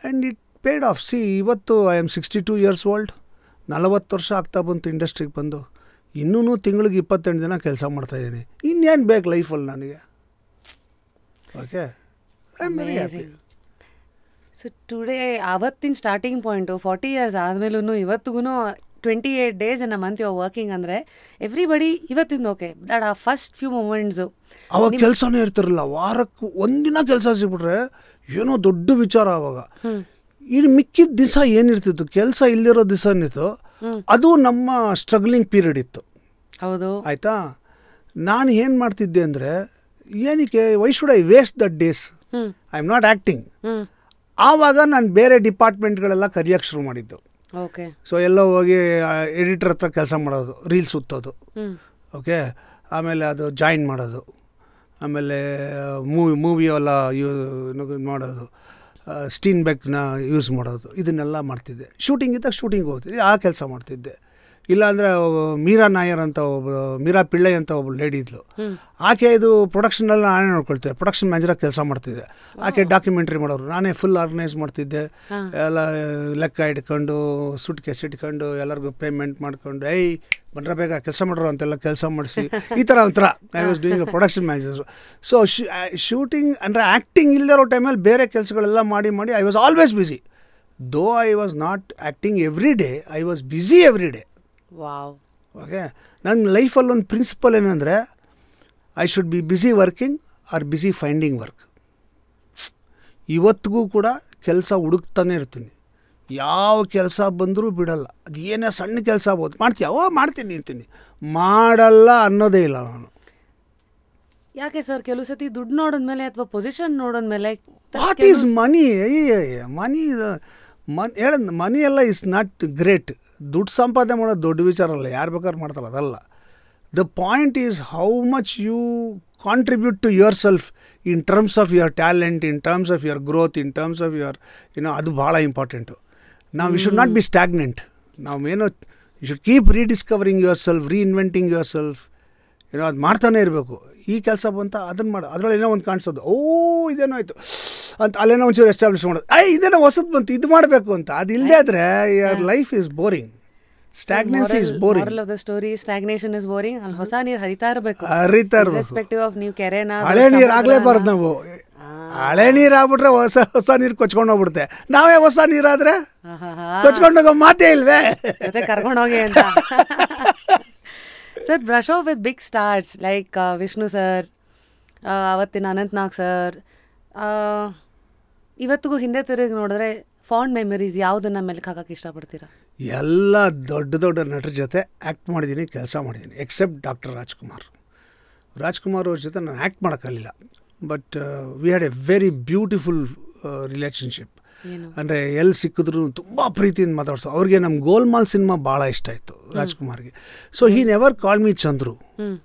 And it paid of. ಇವತ್ತು ಐ ಆಮ್ 62 years old. 40 ವರ್ಷ ಆಗ್ತಾ ಬಂತು ಇಂಡಸ್ಟ್ರಿಗೆ ಬಂದು. ಇನ್ನೂ ತಿಂಗಳಿಗೆ 28 ದಿನ ಕೆಲಸ ಮಾಡ್ತಾಯಿದ್ದೀನಿ. ಇನ್ನೇನು ಬೇಕು ಲೈಫಲ್ಲಿ ನನಗೆ? Okay, I am very happy. So today ಅವತ್ತಿನ ಸ್ಟಾರ್ಟಿಂಗ್ ಪಾಯಿಂಟು 40 years ಆದಮೇಲೂ ಇವತ್ತಿಗೂ 28 days in a month you are working ಅಂದರೆ ಎವ್ರಿಬಡಿ ಇವತ್ತಿಂದ ಓಕೆ ದಟ್ ಆ ಫಸ್ಟ್ ಫ್ಯೂ ಮೂಮೆಂಟ್ಸು ಅವಾಗ ಕೆಲಸನೇ ಇರ್ತಿರಲಿಲ್ಲ. ವಾರಕ್ಕೆ ಒಂದಿನ ಕೆಲಸ ಸಿಗ್ಬಿಟ್ರೆ ಏನೋ ದೊಡ್ಡ ವಿಚಾರ. ಅವಾಗ ಇನ್ನು ಮಿಕ್ಕಿದ ದಿವಸ ಏನಿರ್ತಿತ್ತು, ಕೆಲಸ ಇಲ್ಲಿರೋ ದಿವಸ ಏನಿತ್ತು, ಅದು ನಮ್ಮ ಸ್ಟ್ರಗ್ಲಿಂಗ್ ಪೀರಿಯಡ್ ಇತ್ತು. ಹೌದು, ಆಯಿತಾ. ನಾನು ಏನು ಮಾಡ್ತಿದ್ದೆ ಅಂದರೆ, ಏನಕ್ಕೆ Y should I waste that days, I am not acting. ಆವಾಗ ನಾನು ಬೇರೆ ಡಿಪಾರ್ಟ್ಮೆಂಟ್ಗಳೆಲ್ಲ ಕರಿಯೋಕ್ಕೆ ಶುರು ಮಾಡಿದ್ದು. ಓಕೆ. ಸೊ ಎಲ್ಲೋ ಹೋಗಿ ಎಡಿಟರ್ ಹತ್ರ ಕೆಲಸ ಮಾಡೋದು, ರೀಲ್ಸ್ ಸುತ್ತೋದು, ಓಕೆ, ಆಮೇಲೆ ಅದು ಜಾಯಿನ್ ಮಾಡೋದು, ಆಮೇಲೆ ಮೂವಿ ಎಲ್ಲ ಮಾಡೋದು, ಸ್ಟೀನ್ ಬೆಕ್ನ ಯೂಸ್ ಮಾಡೋದು, ಇದನ್ನೆಲ್ಲ ಮಾಡ್ತಿದ್ದೆ. ಶೂಟಿಂಗ್ ಇದ್ದಾಗ ಶೂಟಿಂಗ್ ಹೋಗ್ತಿದ್ದೆ, ಆ ಕೆಲಸ ಮಾಡ್ತಿದ್ದೆ. ಇಲ್ಲಾಂದರೆ ಮೀರಾ ನಾಯರ್ ಅಂತ ಮೀರಾ ಪಿಳ್ಳೈ ಅಂತ ಒಬ್ಬ ಲೇಡಿ ಇದ್ಲು. ಆಕೆ ಇದು ಪ್ರೊಡಕ್ಷನಲ್ಲಿ ನಾನೇ ನೋಡ್ಕೊಳ್ತಿದ್ದೆ, ಪ್ರೊಡಕ್ಷನ್ ಮ್ಯಾನೇಜರಾಗಿ ಕೆಲಸ ಮಾಡ್ತಿದ್ದೆ. ಆಕೆ ಡಾಕ್ಯುಮೆಂಟ್ರಿ ಮಾಡೋರು, ನಾನೇ ಫುಲ್ ಆರ್ಗನೈಸ್ ಮಾಡ್ತಿದ್ದೆ. ಎಲ್ಲ ಲೆಕ್ಕ ಇಟ್ಕೊಂಡು, ಸುಟ್ ಕೇಸ್ ಇಟ್ಕೊಂಡು, ಎಲ್ಲರಿಗೂ ಪೇಮೆಂಟ್ ಮಾಡ್ಕೊಂಡು, ಬಂದ್ರೆ ಬೇಗ ಕೆಲಸ ಮಾಡೋರು ಅಂತೆಲ್ಲ ಕೆಲಸ ಮಾಡಿಸಿ, ಈ ಥರ ಒಂಥರ I was doing a production manager. So shooting ಅಂದರೆ ಆ್ಯಕ್ಟಿಂಗ್ ಇಲ್ಲದಿರೋ ಟೈಮಲ್ಲಿ ಬೇರೆ ಕೆಲಸಗಳೆಲ್ಲ ಮಾಡಿ I was always busy. Though I was not acting every day, I was busy every day. Wow. Okay, ನನ್ನ ಲೈಫಲ್ಲಿ ಒಂದು ಪ್ರಿನ್ಸಿಪಲ್ ಏನಂದರೆ, I should be busy working or busy finding work. ಇವತ್ತಿಗೂ ಕೂಡ ಕೆಲಸ ಹುಡುಕ್ತಾನೆ ಇರ್ತೀನಿ. ಯಾವ ಕೆಲಸ ಬಂದರೂ ಬಿಡಲ್ಲ. ಅದು ಏನೇ ಸಣ್ಣ ಕೆಲಸ ಆಗ್ಬೋದು, ಮಾಡ್ತೀನಿ ಅಂತೀನಿ, ಮಾಡಲ್ಲ ಅನ್ನೋದೇ ಇಲ್ಲ ನಾನು. ಯಾಕೆ ಸರ್? ಕೆಲವು ಸತಿ ದುಡ್ಡು ನೋಡಿದ್ಮೇಲೆ ಅಥವಾ ಪೊಸಿಷನ್ ನೋಡಿದ್ಮೇಲೆ ವಾಟ್ ಈಸ್ ಮನಿ? ಮನಿ ಎಲ್ಲ ಇಸ್ ನಾಟ್ ಗ್ರೇಟ್. ದುಡ್ಡು ಸಂಪಾದನೆ ಮಾಡೋದು ದೊಡ್ಡ ವಿಚಾರ ಅಲ್ಲ, ಯಾರು ಬೇಕಾದ್ರೂ ಮಾಡ್ತಾರಲ್ಲ, ಅದಲ್ಲ. The point is how much you contribute to yourself in terms of your talent, in terms of your growth, in terms of your ಅದು ಭಾಳ ಇಂಪಾರ್ಟೆಂಟು. ನಾವು you should not be stagnant. ನಾವೇನೋ you should keep rediscovering yourself, reinventing yourself. ಅದು ಮಾಡ್ತಾನೆ ಇರಬೇಕು. ಈ ಕೆಲಸ ಬಂತ ಅದನ್ನು ಮಾಡು, ಅದರಲ್ಲಿ ಏನೋ ಒಂದು ಕಾಣಿಸೋದು, ಇದೇನೋ ಆಯಿತು ಅಂತ ಅಲ್ಲೇನೋ ಒಂಚೂರು ಎಸ್ಟಾಬ್ಲಿಷ್ ಮಾಡೋದು, ಇದೇನೋ ಹೊಸದು ಬಂತು, ಇದು ಮಾಡಬೇಕು ಅಂತ. ಅದು ಇಲ್ಲದೇ ಆದರೆ your life is boring. Stagnancy is boring. moral of the story, stagnation is boring. ಅಲ್ಲಿ ಹೊಸ ನೀರು ಹರಿತಾ ಇರಬೇಕು. ರೆಸ್ಪೆಕ್ಟಿವ್ ಆಫ್ ನೀವು ಕೆರೆನ ಹಳೆ ನೀರು ಆಗಲೇಬಾರ್ದು. ನಾವು ಹಳೆ ನೀರು ಆಗ್ಬಿಟ್ರೆ ಹೊಸ ನೀರು ಕೊಚ್ಕೊಂಡು ಹೋಗ್ಬಿಡುತ್ತೆ. ನಾವೇ ಹೊಸ ನೀರಾದರೆ ಕೊಚ್ಕೊಂಡೋಗೋ ಮಾತೇ ಇಲ್ವೇ, ಜೊತೆ ಕರ್ಕೊಂಡೋಗಿ ಅಂತ. Sir, brush off with big stars like Vishnu sir, ಅವತ್ತಿನ ಅನಂತ್ ನಾಗ್ ಸರ್, ಇವತ್ತಿಗೂ ಹಿಂದೆ ತಿರುಗಿ ನೋಡಿದ್ರೆ ಫಾಂಡ್ ಮೆಮರೀಸ್ ಯಾವುದನ್ನ ಮೆಲ್ಕ್ ಹಾಕಕ್ಕೆ ಇಷ್ಟಪಡ್ತೀರಾ? ಎಲ್ಲ ದೊಡ್ಡ ದೊಡ್ಡ ನಟರ ಜೊತೆ ಆ್ಯಕ್ಟ್ ಮಾಡಿದ್ದೀನಿ, ಕೆಲಸ ಮಾಡಿದ್ದೀನಿ, ಎಕ್ಸೆಪ್ಟ್ ಡಾಕ್ಟರ್ ರಾಜ್ಕುಮಾರ್ ಅವ್ರ ಜೊತೆ ನಾನು ಆ್ಯಕ್ಟ್ ಮಾಡೋಕ್ಕಲಿಲ್ಲ. But we had a very beautiful relationship. ಅಂದರೆ ಎಲ್ಲಿ ಸಿಕ್ಕಿದ್ರು ತುಂಬ ಪ್ರೀತಿಯಿಂದ ಮಾತಾಡ್ಸೋ. ಅವ್ರಿಗೆ ನಮ್ಮ ಗೋಲ್ಮಾಲ್ ಸಿನಿಮಾ ಭಾಳ ಇಷ್ಟ ಆಯಿತು ರಾಜ್ಕುಮಾರ್ಗೆ. So he never call me Chandru.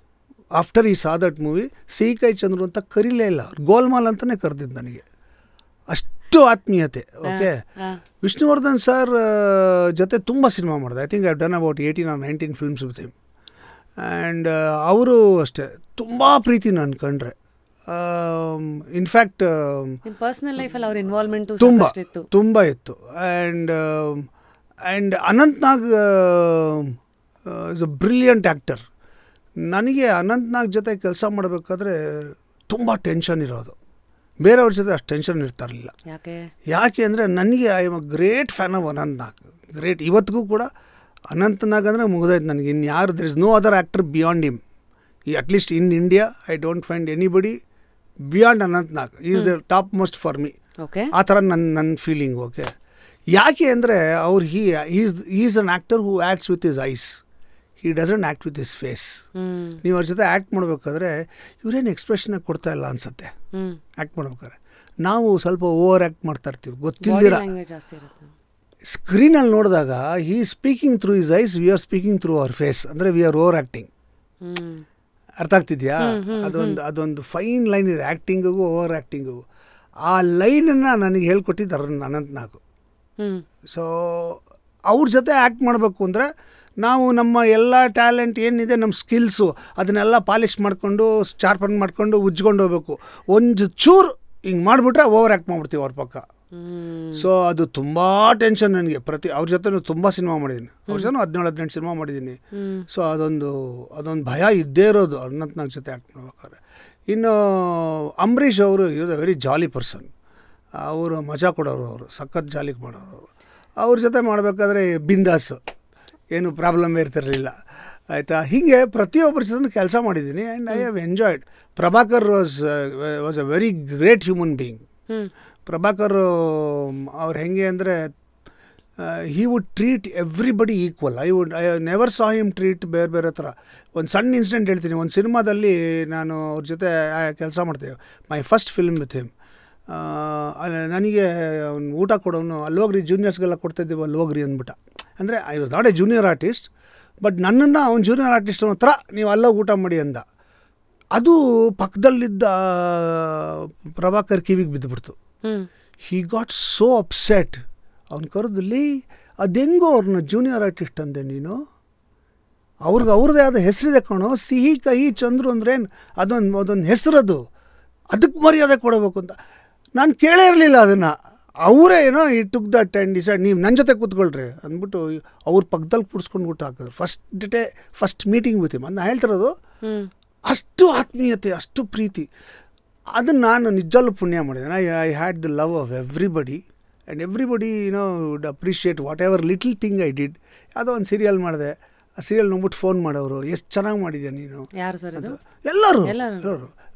After he saw that movie, Seekai Chandru ಅಂತ ಕರೀಲೇ ಇಲ್ಲ, ಗೋಲ್ಮಾಲ್ ಅಂತಲೇ ಕರೆದಿದ್ದು ನನಗೆ. ಅಷ್ಟು ಆತ್ಮೀಯತೆ. ಓಕೆ, ವಿಷ್ಣುವರ್ಧನ್ ಸರ್ ಜೊತೆ ತುಂಬ ಸಿನಿಮಾ ಮಾಡಿದೆ. I think I done about 18 or 19 films with him. And ಅವರು ಅಷ್ಟೇ ತುಂಬ ಪ್ರೀತಿ ನಾನು ಕಂಡ್ರೆ. ಇನ್ಫ್ಯಾಕ್ಟ್ ಪರ್ಸನಲ್ ಲೈಫಲ್ಲಿ ಅವ್ರ ಇನ್ವಾಲ್ವ್ಮೆಂಟು ತುಂಬ ಇತ್ತು. And Anant Nag is a brilliant actor. ನನಗೆ ಅನಂತ್ ನಾಗ್ ಜೊತೆ ಕೆಲಸ ಮಾಡಬೇಕಾದ್ರೆ ತುಂಬ ಟೆನ್ಷನ್ ಇರೋದು. ಬೇರೆಯವ್ರ ಜೊತೆ ಅಷ್ಟು ಟೆನ್ಷನ್ ಇರ್ತಾ ಇರಲಿಲ್ಲ. ಯಾಕೆ ಅಂದರೆ ನನಗೆ I am a great fan of Anant Nag. Great. ಇವತ್ತಿಗೂ ಕೂಡ ಅನಂತ್ ನಾಗ್ ಅಂದರೆ ಮುಗಿದೋಯ್ತು ನನಗೆ. ಇನ್ಯಾರು there is no other actor beyond him. At least in India I don't find anybody beyond Anant Nag. Is the top most for me. ಆ ಥರ ನನ್ನ ಫೀಲಿಂಗ್. ಓಕೆ, ಯಾಕೆ ಅಂದರೆ ಅವ್ರು is an actor who acts with his eyes, he doesn't act with his face. ನೀವು ಅವ್ರ ಜೊತೆ act ಮಾಡಬೇಕಾದ್ರೆ ಇವರೇನು ಎಕ್ಸ್ಪ್ರೆಷನ್ ಕೊಡ್ತಾ ಇಲ್ಲ ಅನ್ಸುತ್ತೆ ಆ್ಯಕ್ಟ್ ಮಾಡ್ಬೇಕಾದ್ರೆ. ನಾವು ಸ್ವಲ್ಪ ಓವರ್ ಆ್ಯಕ್ಟ್ ಮಾಡ್ತಾ ಇರ್ತೀವಿ ಗೊತ್ತಿಲ್ಲದಿರ. ಸ್ಕ್ರೀನಲ್ಲಿ ನೋಡಿದಾಗ he speaking through his eyes, we are speaking through our face. ಅಂದರೆ ವಿ ಆರ್ ಓವರ್ ಆ್ಯಕ್ಟಿಂಗ್. ಅರ್ಥ ಆಗ್ತಿದೆಯಾ? ಅದೊಂದು ಫೈನ್ ಲೈನ್ ಇದೆ ಆ್ಯಕ್ಟಿಂಗಿಗೂ ಓವರ್ ಆ್ಯಕ್ಟಿಂಗಿಗೂ. ಆ ಲೈನನ್ನು ನನಗೆ ಹೇಳ್ಕೊಟ್ಟಿದ್ದು ಅನಂತ್ ನಾಗ್. ಸೊ ಅವ್ರ ಜೊತೆ ಆ್ಯಕ್ಟ್ ಮಾಡಬೇಕು ಅಂದರೆ ನಾವು ನಮ್ಮ ಎಲ್ಲ ಟ್ಯಾಲೆಂಟ್ ಏನಿದೆ ನಮ್ಮ ಸ್ಕಿಲ್ಸು ಅದನ್ನೆಲ್ಲ ಪಾಲಿಷ್ ಮಾಡಿಕೊಂಡು ಶಾರ್ಪನ್ ಮಾಡಿಕೊಂಡು ಉಜ್ಕೊಂಡು ಹೋಗ್ಬೇಕು. ಒಂದು ಚೂರು ಹಿಂಗೆ ಮಾಡಿಬಿಟ್ರೆ ಓವರ್ ಆ್ಯಕ್ಟ್ ಮಾಡ್ಬಿಡ್ತೀವಿ ಅವ್ರ ಪಕ್ಕ. ಸೊ ಅದು ತುಂಬ ಟೆನ್ಷನ್ ನನಗೆ. ಅವ್ರ ಜೊತೆ ತುಂಬ ಸಿನಿಮಾ ಮಾಡಿದ್ದೀನಿ, ಅವ್ರ ಜೊತೆ 17-18 ಸಿನಿಮಾ ಮಾಡಿದ್ದೀನಿ. ಸೊ ಅದೊಂದು ಭಯ ಇದ್ದೇ ಇರೋದು ಅನಂತ್ನಾಗ್ ಜೊತೆ ಆ್ಯಕ್ಟ್ ಮಾಡ್ಬೇಕಾದ್ರೆ. ಇನ್ನು ಅಂಬರೀಷ್ ಅವರು is a very jolly person. ಅವರು ಮಜಾ ಕೊಡೋರು, ಅವರು ಸಖತ್ ಜಾಲಿ ಮಾಡೋರು. ಅವ್ರ ಜೊತೆ ಮಾಡಬೇಕಾದ್ರೆ ಬಿಂದಾಸ್, ಏನು ಪ್ರಾಬ್ಲಮ್ ಇರ್ತಿರಲಿಲ್ಲ ಆಯಿತಾ. ಹೀಗೆ ಪ್ರತಿಯೊಬ್ಬರ ಜೊತೆ ಕೆಲಸ ಮಾಡಿದ್ದೀನಿ and I have enjoyed. Prabhakar was a very great human being. Prabhakar ಅವ್ರು ಹೆಂಗೆ ಅಂದರೆ he would treat everybody equal. I never saw him treat ಬೇರೆ ಥರ. ಒಂದು ಸಣ್ಣ ಇನ್ಸಿಡೆಂಟ್ ಹೇಳ್ತೀನಿ. ಒಂದು ಸಿನಿಮಾದಲ್ಲಿ ನಾನು ಅವ್ರ ಜೊತೆ ಕೆಲಸ ಮಾಡ್ತೇವೆ, my first film with him. ನನಗೆ ಅವ್ನು ಊಟ ಕೊಡೋನು ಅಲ್ಲೋಗ್ರಿ ಜೂನಿಯರ್ಸ್ಗೆಲ್ಲ ಕೊಡ್ತಾಯಿದ್ದೀವಿ ಅಲ್ಲೋಗ್ರಿ ಅಂದ್ಬಿಟ್ಟ. ಅಂದರೆ I was not A junior artist, but ನನ್ನನ್ನು ಅವ್ನು ಜೂನಿಯರ್ ಆರ್ಟಿಸ್ಟ್ ಅನ್ನೋ ಥರ ನೀವು ಅಲ್ಲೋಗಿ ಊಟ ಮಾಡಿ ಅಂದ. ಅದು ಪಕ್ಕದಲ್ಲಿದ್ದ ಪ್ರಭಾಕರ್ ಕಿವಿಗೆ ಬಿದ್ದುಬಿಡ್ತು. He got so upset. ಅವ್ನು ಕರೆದಲ್ಲಿ ಅದೆಂಗೋ ಅವ್ರನ್ನ ಜೂನಿಯರ್ ಆರ್ಟಿಸ್ಟ್ ಅಂದೆ ನೀನು, ಅವ್ರದ್ದೇ ಆದ ಹೆಸರಿದೆ ಕಣೋ, ಸಿಹಿ ಕಹಿ ಚಂದ್ರು ಅಂದ್ರೇನು ಅದೊಂದು ಹೆಸರದು, ಅದಕ್ಕೆ ಮರ್ಯಾದೆ ಕೊಡಬೇಕು ಅಂತ. ನಾನು ಕೇಳೇ ಇರಲಿಲ್ಲ ಅದನ್ನು. ಅವರೇ ಏನೋ ಈ ಟುಕ್ ದಟ್ ಆ್ಯಂಡ್ ಡಿಸೈಡ್ ನೀವು ನನ್ನ ಜೊತೆ ಕೂತ್ಕೊಳ್ರಿ ಅಂದ್ಬಿಟ್ಟು ಅವ್ರ ಪಕ್ಕದಲ್ಲಿ ಕೂಡಿಸ್ಕೊಂಡು ಊಟ ಹಾಕಿದ್ರು. ಫಸ್ಟ್ ಮೀಟಿಂಗ್ ವಿತ್ ಹಿಮ್ ಅಂತ ಹೇಳ್ತಿರೋದು. ಅಷ್ಟು ಆತ್ಮೀಯತೆ, ಅಷ್ಟು ಪ್ರೀತಿ, ಅದನ್ನು ನಾನು ನಿಜಲ್ಲೂ ಪುಣ್ಯ ಮಾಡಿದ್ದೇನೆ. I had the love of everybody and everybody would appreciate what ever little thing I did. ಯಾವುದೋ ಒಂದು ಸೀರಿಯಲ್ ಮಾಡಿದೆ, ಆ ಸೀರಿಯಲ್ ನೋಡ್ಬಿಟ್ಟು ಫೋನ್ ಮಾಡೋರು, ಎಷ್ಟು ಚೆನ್ನಾಗಿ ಮಾಡಿದ್ಯಾ ನೀನು. ಎಲ್ಲರೂ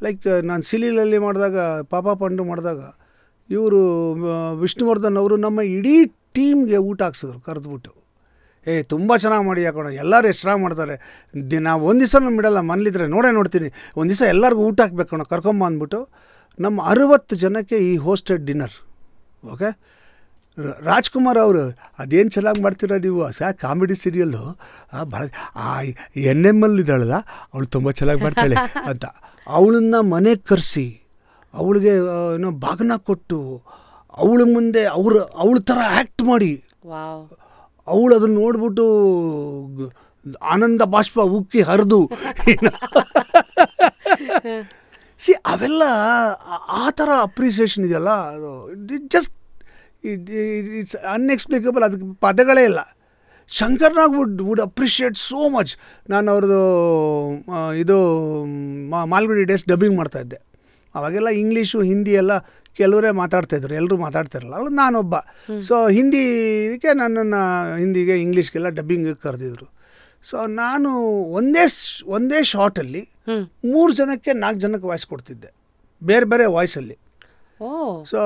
ಲೈಕ್ ನಾನು ಸಿಲಿಲಲ್ಲಿ ಮಾಡಿದಾಗ, ಪಾಪ ಪಂಡು ಮಾಡಿದಾಗ, ಇವರು ವಿಷ್ಣುವರ್ಧನ್ ಅವರು ನಮ್ಮ ಇಡೀ ಟೀಮ್ಗೆ ಊಟ ಹಾಕ್ಸಿದ್ರು ಕರೆದ್ಬಿಟ್ಟು. ತುಂಬ ಚೆನ್ನಾಗಿ ಮಾಡಿ ಹಾಕೋಣ, ಎಲ್ಲರೂ ಎಷ್ಟು ಚೆನ್ನಾಗಿ ಮಾಡ್ತಾರೆ, ನಾವು ಒಂದು ದಿವಸ ಬಿಡಲ್ಲ, ಮನೇಲಿದ್ರೆ ನೋಡ್ತೀನಿ, ಒಂದು ದಿವಸ ಎಲ್ಲರಿಗೂ ಊಟ ಹಾಕ್ಬೇಕಣ ಕರ್ಕೊಂಬ ಅಂದ್ಬಿಟ್ಟು ನಮ್ಮ 60 ಜನಕ್ಕೆ ಈ ಹೋಸ್ಟೆಡ್ ಡಿನ್ನರ್. ಓಕೆ, ರಾಜ್ಕುಮಾರ್ ಅವರು ಅದೇನು ಚೆನ್ನಾಗಿ ಮಾಡ್ತೀರ ನೀವು, ಕಾಮಿಡಿ ಸೀರಿಯಲ್ಲು ಭಾಳ NML ಇದ್ದಾಳಲ್ಲ ಅವಳು ತುಂಬ ಚೆನ್ನಾಗಿ ಮಾಡ್ತಾಳೆ ಅಂತ ಅವಳನ್ನ ಮನೆಗೆ ಕರೆಸಿ ಅವಳಿಗೆ ಏನೋ ಬಾಗಿನ ಕೊಟ್ಟು ಅವಳ ಮುಂದೆ ಅವಳ ಥರ ಆ್ಯಕ್ಟ್ ಮಾಡಿ ಅವಳು ಅದನ್ನು ನೋಡ್ಬಿಟ್ಟು ಆನಂದ ಬಾಷ್ಪ ಉಕ್ಕಿ ಹರಿದು ಅವೆಲ್ಲ ಆ ಥರ ಅಪ್ರಿಸಿಯೇಷನ್ ಇದೆಯಲ್ಲ, ಅದು ಇಟ್ಸ್ ಅನ್ಎಕ್ಸ್ಪ್ಲಿಕಬಲ್. ಅದಕ್ಕೆ ಪದಗಳೇ ಇಲ್ಲ. Shankar Nag would appreciate so much. ನಾನು ಅವ್ರದ್ದು ಇದು ಮಾಲ್ಗುಡಿ ಡೇಸ್ ಡಬ್ಬಿಂಗ್ ಮಾಡ್ತಾಯಿದ್ದೆ. ಅವಾಗೆಲ್ಲ ಇಂಗ್ಲೀಷು ಹಿಂದಿ ಎಲ್ಲ ಕೆಲವರೇ ಮಾತಾಡ್ತಾಯಿದ್ರು, ಎಲ್ಲರೂ ಮಾತಾಡ್ತಾಯಿರಲ್ಲ, ಅವ್ರು ನಾನೊಬ್ಬ. ಸೊ ಹಿಂದಿಗೆ ನನ್ನನ್ನು ಹಿಂದಿಗೆ ಇಂಗ್ಲೀಷ್ಗೆಲ್ಲ ಡಬ್ಬಿಂಗಿಗೆ ಕರೆದಿದ್ರು. ಸೊ ನಾನು ಒಂದೇ ಶಾರ್ಟಲ್ಲಿ 3 ಜನಕ್ಕೆ 4 ಜನಕ್ಕೆ ವಾಯ್ಸ್ ಕೊಡ್ತಿದ್ದೆ, ಬೇರೆ ಬೇರೆ ವಾಯ್ಸಲ್ಲಿ. ಸೊ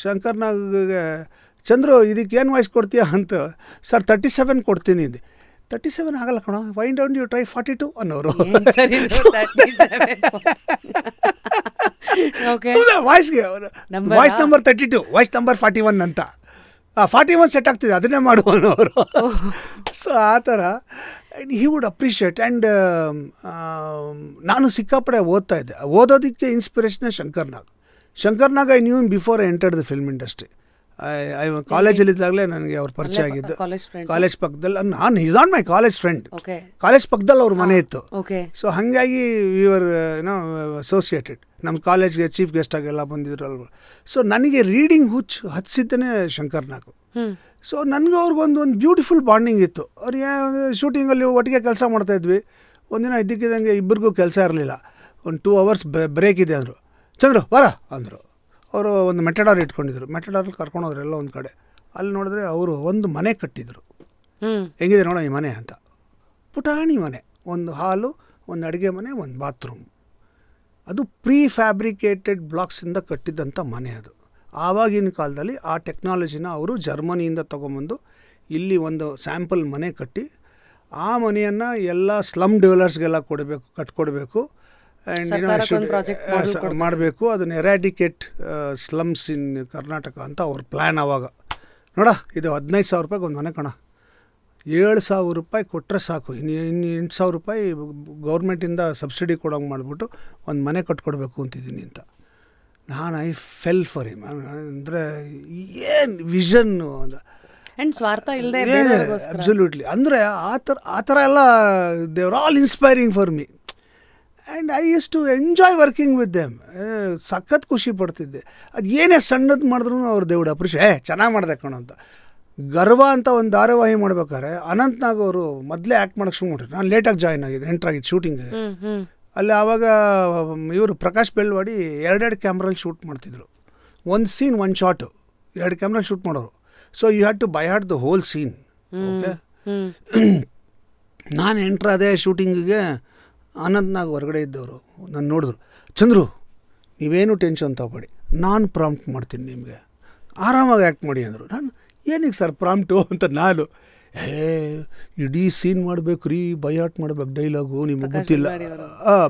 ಶಂಕರ್ನಾಗ್ಗೆ ಚಂದ್ರು ಇದಕ್ಕೇನು ವಾಯ್ಸ್ ಕೊಡ್ತೀಯಾ ಅಂತ, ಸರ್ 37 ಕೊಡ್ತೀನಿ ಅಂದೆ. 37 ಆಗಲ್ಲ ಕಣೋ, ವೈ ಡೋಂಟ್ ಯು ಟ್ರೈ 42 ಅನ್ನೋರು. ವಾಯ್ಸ್ಗೆ ವಾಯ್ಸ್ ನಂಬರ್ 32, ವಾಯ್ಸ್ ನಂಬರ್ 41 ಅಂತ. 41 ಸೆಟ್ ಆಗ್ತಿದೆ, ಅದನ್ನೇ ಮಾಡುವನವರು. ಸೊ ಆ ಥರ ಹಿ ವುಡ್ ಅಪ್ರಿಷಿಯೇಟ್. ಆ್ಯಂಡ್ ನಾನು ಸಿಕ್ಕಾಪಡೆ ಓದ್ತಾ ಇದ್ದೆ. ಓದೋದಕ್ಕೆ inspiration Shankar Nag I knew him before I entered the film industry. ಕಾಲೇಜಲ್ಲಿದ್ದಾಗಲೇ ನನಗೆ ಅವ್ರ ಪರಿಚಯ ಆಗಿದ್ದು. ಕಾಲೇಜ್ ಪಕ್ಕದಲ್ಲಿ is not my college friend, college ಪಕ್ಕದಲ್ಲಿ ಅವ್ರ ಮನೆ ಇತ್ತು. ಸೊ ಹಾಗಾಗಿ ವಿ ವರ್ ಅಸೋಸಿಯೇಟೆಡ್. ನಮ್ಮ ಕಾಲೇಜ್ಗೆ ಚೀಫ್ ಗೆಸ್ಟಾಗೆಲ್ಲ ಬಂದಿದ್ರು ಅಲ್ವ. ಸೊ ನನಗೆ ರೀಡಿಂಗ್ ಹುಚ್ಚು ಹಚ್ಚಿದ್ದೇನೆ ಶಂಕರ್ನಾಗ್. ಸೊ ನನಗೂ ಅವ್ರಿಗೊಂದು ಬ್ಯೂಟಿಫುಲ್ ಬಾಂಡಿಂಗ್ ಇತ್ತು. ಅವ್ರಿಗೆ ಶೂಟಿಂಗಲ್ಲಿ ಒಟ್ಟಿಗೆ ಕೆಲಸ ಮಾಡ್ತಾಯಿದ್ವಿ. ಒಂದಿನ ಇದ್ದಕ್ಕಿದ್ದಂಗೆ ಇಬ್ಬರಿಗೂ ಕೆಲಸ ಇರಲಿಲ್ಲ, ಒಂದು 2 hours ಬ್ರೇಕ್ ಇದೆ ಅಂದರು. ಚಂದ್ರು ಬರ ಅಂದರು. ಅವರು ಒಂದು ಮೆಟಡಾರ್ ಇಟ್ಕೊಂಡಿದ್ರು, ಮೆಟಡಾರಲ್ಲಿ ಕರ್ಕೊಂಡೋದ್ರು ಎಲ್ಲ ಒಂದು ಕಡೆ. ಅಲ್ಲಿ ನೋಡಿದ್ರೆ ಅವರು ಒಂದು ಮನೆ ಕಟ್ಟಿದ್ರು. ಹೆಂಗಿದೆ ನೋಡೋ ಈ ಮನೆ ಅಂತ. ಪುಟಾಣಿ ಮನೆ, ಒಂದು ಹಾಲು, ಒಂದು ಅಡುಗೆ ಮನೆ, ಒಂದು ಬಾತ್ರೂಮ್. ಅದು ಪ್ರೀ ಫ್ಯಾಬ್ರಿಕೇಟೆಡ್ ಬ್ಲಾಕ್ಸಿಂದ ಕಟ್ಟಿದ್ದಂಥ ಮನೆ ಅದು. ಆವಾಗಿನ ಕಾಲದಲ್ಲಿ ಆ ಟೆಕ್ನಾಲಜಿನ ಅವರು ಜರ್ಮನಿಯಿಂದ ತೊಗೊಂಬಂದು ಇಲ್ಲಿ ಒಂದು ಸ್ಯಾಂಪಲ್ ಮನೆ ಕಟ್ಟಿ ಆ ಮನೆಯನ್ನು ಎಲ್ಲ ಸ್ಲಮ್ ಡೆವಲರ್ಸ್ಗೆಲ್ಲ ಕಟ್ಕೊಡ್ಬೇಕು ಆ್ಯಂಡ್ ಮಾಡಬೇಕು. ಅದನ್ನು ಎರಾಡಿಕೇಟ್ ಸ್ಲಮ್ಸ್ ಇನ್ ಕರ್ನಾಟಕ ಅಂತ ಅವ್ರ ಪ್ಲ್ಯಾನ್. ಆವಾಗ ನೋಡ, ಇದು 15,000 ರೂಪಾಯಿಗೆ ಒಂದು ಮನೆ ಕಣ, 7,000 ರೂಪಾಯಿ ಕೊಟ್ಟರೆ ಸಾಕು, ಇನ್ನು 8,000 ರೂಪಾಯಿ ಗೌರ್ಮೆಂಟಿಂದ ಸಬ್ಸಿಡಿ ಕೊಡೋಂಗೆ ಮಾಡಿಬಿಟ್ಟು ಒಂದು ಮನೆ ಕಟ್ಕೊಡ್ಬೇಕು ಅಂತಿದ್ದೀನಿ ಅಂತ. ನಾನು ಐ ಫೆಲ್ ಫಾರ್ ಹಿಮ್. ಅಂದರೆ ಏನು ವಿಷನ್ನು ಅಂತ. ಅಂಡ್ ಸ್ವಾರ್ಥ ಇಲ್ಲದೆ ಅಬ್ಸಲ್ಯೂಟ್ಲಿ. ಅಂದರೆ ಆ ಥರ ಎಲ್ಲ they are all inspiring for me. And I use to enjoy working with them. ಸಖತ್ ಖುಷಿ ಪಡ್ತಿದ್ದೆ. ಅದು ಏನೇ ಸಣ್ಣದು ಮಾಡಿದ್ರು ಅವ್ರು ದೇವ್ಡು ಅಪ್ರಿಷಿಯೇಟ್ ಚೆನ್ನಾಗಿ ಮಾಡಿದೆ ಕಣೋ ಅಂತ. ಗರ್ವ ಅಂತ ಒಂದು ಧಾರಾವಾಹಿ ಮಾಡ್ಬೇಕಾದ್ರೆ ಅನಂತ್ನಾಗ್ ಅವರು ಮೊದಲೇ ಆ್ಯಕ್ಟ್ ಮಾಡೋಕ್ಕೆ ಶುರು ಮಾಡಿದ್ರು. ನಾನು ಲೇಟಾಗಿ ಜಾಯ್ನ್ ಆಗಿದ್ದೆ, ಎಂಟ್ರಾಗಿದ್ದು ಶೂಟಿಂಗ್ಗೆ. ಅಲ್ಲಿ ಆವಾಗ ಇವರು ಪ್ರಕಾಶ್ ಬೆಳ್ವಾಡಿ 2 ಕ್ಯಾಮ್ರಲ್ಲಿ ಶೂಟ್ ಮಾಡ್ತಿದ್ರು. ಒಂದು ಸೀನ್ 1 ಶಾಟು 2 ಕ್ಯಾಮ್ರಲ್ಲಿ ಶೂಟ್ ಮಾಡೋರು. So you had to by heart the whole scene. Okay, ನಾನು ಎಂಟ್ರಾದೆ ಶೂಟಿಂಗಿಗೆ. ಅನಂತ್ನಾಗ್ ಹೊರಗಡೆ ಇದ್ದವರು ನಾನು ನೋಡಿದ್ರು. ಚಂದ್ರು, ನೀವೇನು ಟೆನ್ಷನ್ ತಗೋಬೇಡಿ, ನಾನು ಪ್ರಾಂಪ್ಟ್ ಮಾಡ್ತೀನಿ, ನಿಮಗೆ ಆರಾಮಾಗಿ ಆ್ಯಕ್ಟ್ ಮಾಡಿ ಅಂದರು. ನಾನು ಏನಕ್ಕೆ ಸರ್ ಪ್ರಾಂಪ್ಟು ಅಂತ ನಾನು ಇಡೀ ಸೀನ್ ಮಾಡಬೇಕು ರೀ, ಬೈಹಾಟ್ ಮಾಡ್ಬೇಕು ಡೈಲಾಗು, ನಿಮಗೆ ಗೊತ್ತಿಲ್ಲ.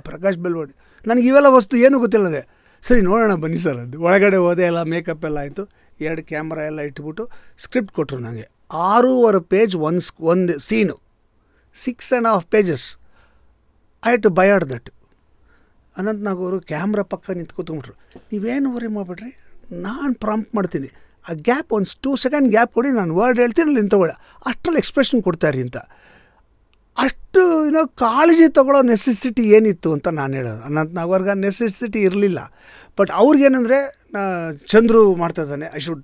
ಪ್ರಕಾಶ್ ಬೆಳ್ವಾಡಿ. ನನಗೆ ಇವೆಲ್ಲ ವಸ್ತು ಏನೂ ಗೊತ್ತಿಲ್ಲದೆ. ಸರಿ ನೋಡೋಣ ಬನ್ನಿ ಸರ್ ಅದು. ಒಳಗಡೆ ಹೋದೆ, ಎಲ್ಲ ಮೇಕಪ್ ಎಲ್ಲ ಆಯಿತು, 2 ಕ್ಯಾಮ್ರಾ ಎಲ್ಲ ಇಟ್ಬಿಟ್ಟು ಸ್ಕ್ರಿಪ್ಟ್ ಕೊಟ್ಟರು ನನಗೆ. 6.5 ಪೇಜ್ ಒಂದು scene, 6.5 pages. I had to by heart that. Anant Nag ಅವರು ಕ್ಯಾಮ್ರಾ ಪಕ್ಕ ನಿಂತು ಕೂತ್ಕೊಂಡ್ಬಿಟ್ರು. ನೀವೇನು ವರಿ ಮಾಡಿಬಿಡ್ರಿ, ನಾನು ಪ್ರಾಂಪ್ಟ್ ಮಾಡ್ತೀನಿ. ಆ ಗ್ಯಾಪ್ ಒಂದು 2 ಸೆಕೆಂಡ್ ಗ್ಯಾಪ್ ಕೊಡಿ, ನಾನು ವರ್ಡ್ ಹೇಳ್ತೀನಿ, ಅಲ್ಲಿ ತೊಗೊಳ್ಳಿ, ಅಷ್ಟರಲ್ಲಿ ಎಕ್ಸ್ಪ್ರೆಷನ್ ಕೊಡ್ತಾಯಿರಿ ಅಂತ. ಅಷ್ಟು ಕಾಳಜಿ ತೊಗೊಳ್ಳೋ ನೆಸೆಸಿಟಿ ಏನಿತ್ತು ಅಂತ ನಾನು ಹೇಳೋದು. ಅನಂತ್ನಾಗ್ ಅವ್ರಿಗೆ ನೆಸೆಸಿಟಿ ಇರಲಿಲ್ಲ. But ಅವ್ರಿಗೇನೆಂದರೆ Chandru ಮಾಡ್ತಾಯಿದ್ದಾನೆ, I should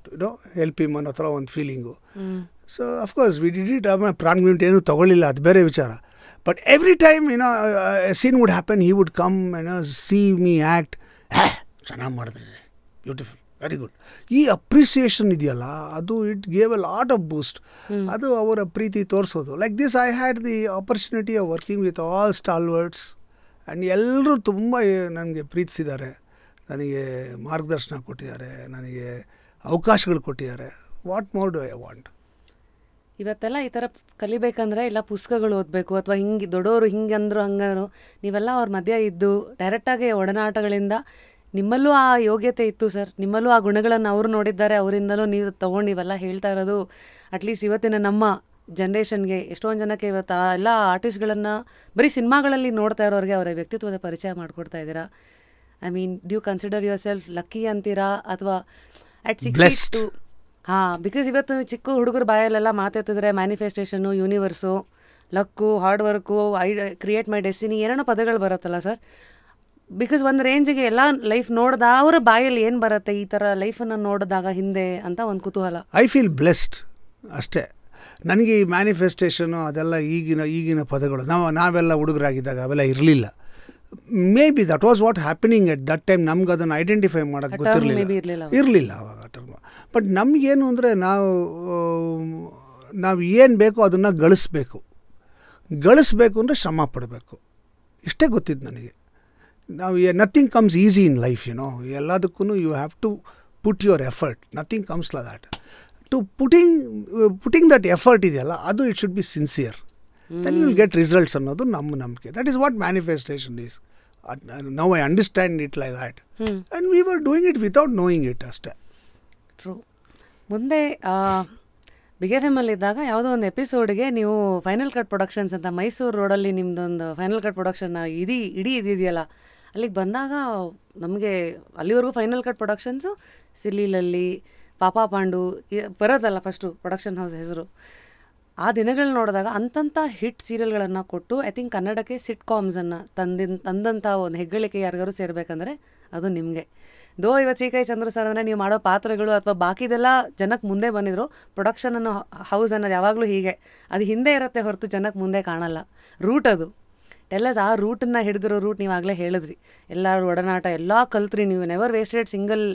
help him ಅನ್ನೋ ಥರ ಒಂದು feeling. So of course we did it. ಆಮೇಲೆ ಪ್ರಾಂಪ್ಟ್ ಏನೂ ತೊಗೊಳ್ಳಿಲ್ಲ, ಅದು ಬೇರೆ ವಿಚಾರ. But every time, a scene would happen, he would come, see me act. ಚೆನ್ನಾಗಿ ಮಾಡಿದ್ರಿ, ಬ್ಯೂಟಿಫುಲ್, ವೆರಿ ಗುಡ್. ಈ ಅಪ್ರಿಸಿಯೇಷನ್ ಇದೆಯಲ್ಲ, ಅದು it gave a lot of boost. ಅದು ಅವರ ಪ್ರೀತಿ ತೋರಿಸೋದು. Like this I had the opportunity of working with all stalwarts. And ಎಲ್ಲರೂ ತುಂಬ ನನಗೆ ಪ್ರೀತಿಸಿದ್ದಾರೆ, ನನಗೆ ಮಾರ್ಗದರ್ಶನ ಕೊಟ್ಟಿದ್ದಾರೆ, ನನಗೆ ಅವಕಾಶಗಳು ಕೊಟ್ಟಿದ್ದಾರೆ. What more do I want? ಇವತ್ತೆಲ್ಲ ಈ ಥರ ಕಲಿಬೇಕಂದ್ರೆ ಇಲ್ಲ ಪುಸ್ತಕಗಳು ಓದಬೇಕು, ಅಥವಾ ಹಿಂಗೆ ದೊಡ್ಡವರು ಹಿಂಗಂದ್ರು ಹಂಗಂದ್ರು. ನೀವೆಲ್ಲ ಅವ್ರ ಮಧ್ಯೆ ಇದ್ದು ಡೈರೆಕ್ಟಾಗಿ ಒಡನಾಟಗಳಿಂದ ನಿಮ್ಮಲ್ಲೂ ಆ ಯೋಗ್ಯತೆ ಇತ್ತು ಸರ್, ನಿಮ್ಮಲ್ಲೂ ಆ ಗುಣಗಳನ್ನು ಅವರು ನೋಡಿದ್ದಾರೆ, ಅವರಿಂದಲೂ ನೀವು ತೊಗೊಂಡು ಇವೆಲ್ಲ ಹೇಳ್ತಾ ಇರೋದು. ಅಟ್ಲೀಸ್ಟ್ ಇವತ್ತಿನ ನಮ್ಮ ಜನ್ರೇಷನ್ಗೆ ಎಷ್ಟೊಂದು ಜನಕ್ಕೆ ಇವತ್ತು ಆ ಎಲ್ಲ ಆರ್ಟಿಸ್ಟ್ಗಳನ್ನು ಬರೀ ಸಿನಿಮಾಗಳಲ್ಲಿ ನೋಡ್ತಾ ಇರೋರಿಗೆ ಅವರ ವ್ಯಕ್ತಿತ್ವದ ಪರಿಚಯ ಮಾಡಿಕೊಡ್ತಾ ಇದ್ದೀರಾ. I mean, do consider yourself lucky ಅಂತೀರಾ, ಅಥವಾ ಅಟ್ 62? ಬಿಕಾಸ್ ಇವತ್ತು ಚಿಕ್ಕ ಹುಡುಗರು ಬಾಯಲ್ಲೆಲ್ಲ ಮಾತಾಡ್ತಿದ್ರೆ manifestation, universe, luck, hard work, create my destiny, ಏನೇನೋ ಪದಗಳು ಬರುತ್ತಲ್ಲ ಸರ್. ಬಿಕಾಸ್ ಒಂದು ರೇಂಜಿಗೆ ಎಲ್ಲ ಲೈಫ್ ನೋಡ್ದ ಅವರ ಬಾಯಲ್ಲಿ ಏನು ಬರುತ್ತೆ ಈ ಥರ ಲೈಫನ್ನು ನೋಡಿದಾಗ ಹಿಂದೆ ಅಂತ ಒಂದು ಕುತೂಹಲ. ಐ ಫೀಲ್ ಬ್ಲೆಸ್ಡ್ ಅಷ್ಟೇ. ನನಗೆ ಈ ಮ್ಯಾನಿಫೆಸ್ಟೇಷನು ಅದೆಲ್ಲ ಈಗಿನ ಪದಗಳು. ನಾವೆಲ್ಲ ಹುಡುಗರಾಗಿದ್ದಾಗ ಅವೆಲ್ಲ ಇರಲಿಲ್ಲ. May be that was what happening at that time. ನಮ್ಗೆ ಅದನ್ನು ಐಡೆಂಟಿಫೈ ಮಾಡೋಕ್ಕೆ ಇರಲಿಲ್ಲ ಆವಾಗ ಟರ್ಮ್. ಬಟ್ ನಮಗೇನು ಅಂದರೆ ನಾವು ಏನು ಬೇಕೋ ಅದನ್ನು ಗಳಿಸ್ಬೇಕು ಅಂದರೆ ಶ್ರಮ ಪಡಬೇಕು, ಇಷ್ಟೇ ಗೊತ್ತಿದ್ದು ನನಗೆ. Nothing comes easy in life, ಎಲ್ಲದಕ್ಕೂ you have to put your effort. Nothing comes like that. To putting that effort ಇದೆಯಲ್ಲ, ಅದು it should be sincere. then you will get results ಅನ್ನೋದು ನಮ್ಮ ನಂಬಿಕೆ. That is what manifestation is. Now I understand it like that. And we were doing it without knowing it ಅಷ್ಟೇ. True. ಮುಂದೆ big F M ಅಲ್ಲಿ ಇದ್ದಾಗ ಯಾವುದೋ ಒಂದು ಎಪಿಸೋಡ್ಗೆ ನೀವು ಫೈನಲ್ ಕಟ್ ಪ್ರೊಡಕ್ಷನ್ಸ್ ಅಂತ ಮೈಸೂರು ರೋಡಲ್ಲಿ ನಿಮ್ಮದೊಂದು ಫೈನಲ್ ಕಟ್ ಪ್ರೊಡಕ್ಷನ್ ಇಡೀ ಇದೆಯಲ್ಲ, ಅಲ್ಲಿಗೆ ಬಂದಾಗ ನಮಗೆ ಅಲ್ಲಿವರೆಗೂ ಫೈನಲ್ ಕಟ್ ಪ್ರೊಡಕ್ಷನ್ಸು ಸಿಲ್ಲಿಲಲ್ಲಿ, ಪಾಪಾ ಪಾಂಡು ಬರೋದಲ್ಲ ಫಸ್ಟು ಪ್ರೊಡಕ್ಷನ್ ಹೌಸ್ ಹೆಸರು. ಆ ದಿನಗಳು ನೋಡಿದಾಗ ಅಂತಂಥ ಹಿಟ್ ಸೀರಿಯಲ್ಗಳನ್ನು ಕೊಟ್ಟು ಐ ಥಿಂಕ್ ಕನ್ನಡಕ್ಕೆ ಸಿಟ್ ಕಾಮ್ಸನ್ನು ತಂದಂಥ ಒಂದು ಹೆಗ್ಗಳಿಕೆ ಯಾರಿಗಾರು ಸೇರಬೇಕಂದ್ರೆ ಅದು ನಿಮಗೆ. ಇವತ್ತು ಸಿ ಕೈ ಚಂದ್ರು ಸರ್ ಅಂದರೆ ನೀವು ಮಾಡೋ ಪಾತ್ರಗಳು ಅಥವಾ ಬಾಕಿದೆಲ್ಲ ಜನಕ್ಕೆ ಮುಂದೆ ಬಂದಿದ್ರು. ಪ್ರೊಡಕ್ಷನ್ ಅನ್ನೋ ಹೌಸ್ ಅನ್ನೋದು ಯಾವಾಗಲೂ ಹೀಗೆ, ಅದು ಹಿಂದೆ ಇರುತ್ತೆ ಹೊರತು ಜನಕ್ಕೆ ಮುಂದೆ ಕಾಣಲ್ಲ. ರೂಟ್ ಅದು ಟೆಲ್ಲಸ್, ಆ ರೂಟನ್ನು ಹಿಡಿದಿರೋ ರೂಟ್ ನೀವು ಆಗಲೇ ಹೇಳಿದ್ರಿ. ಎಲ್ಲರೂ ಒಡನಾಟ ಎಲ್ಲ ಕಲ್ತ್ರಿ ನೀವು. ನೆವರ್ ವೇಸ್ಟೆಡ್ ಸಿಂಗಲ್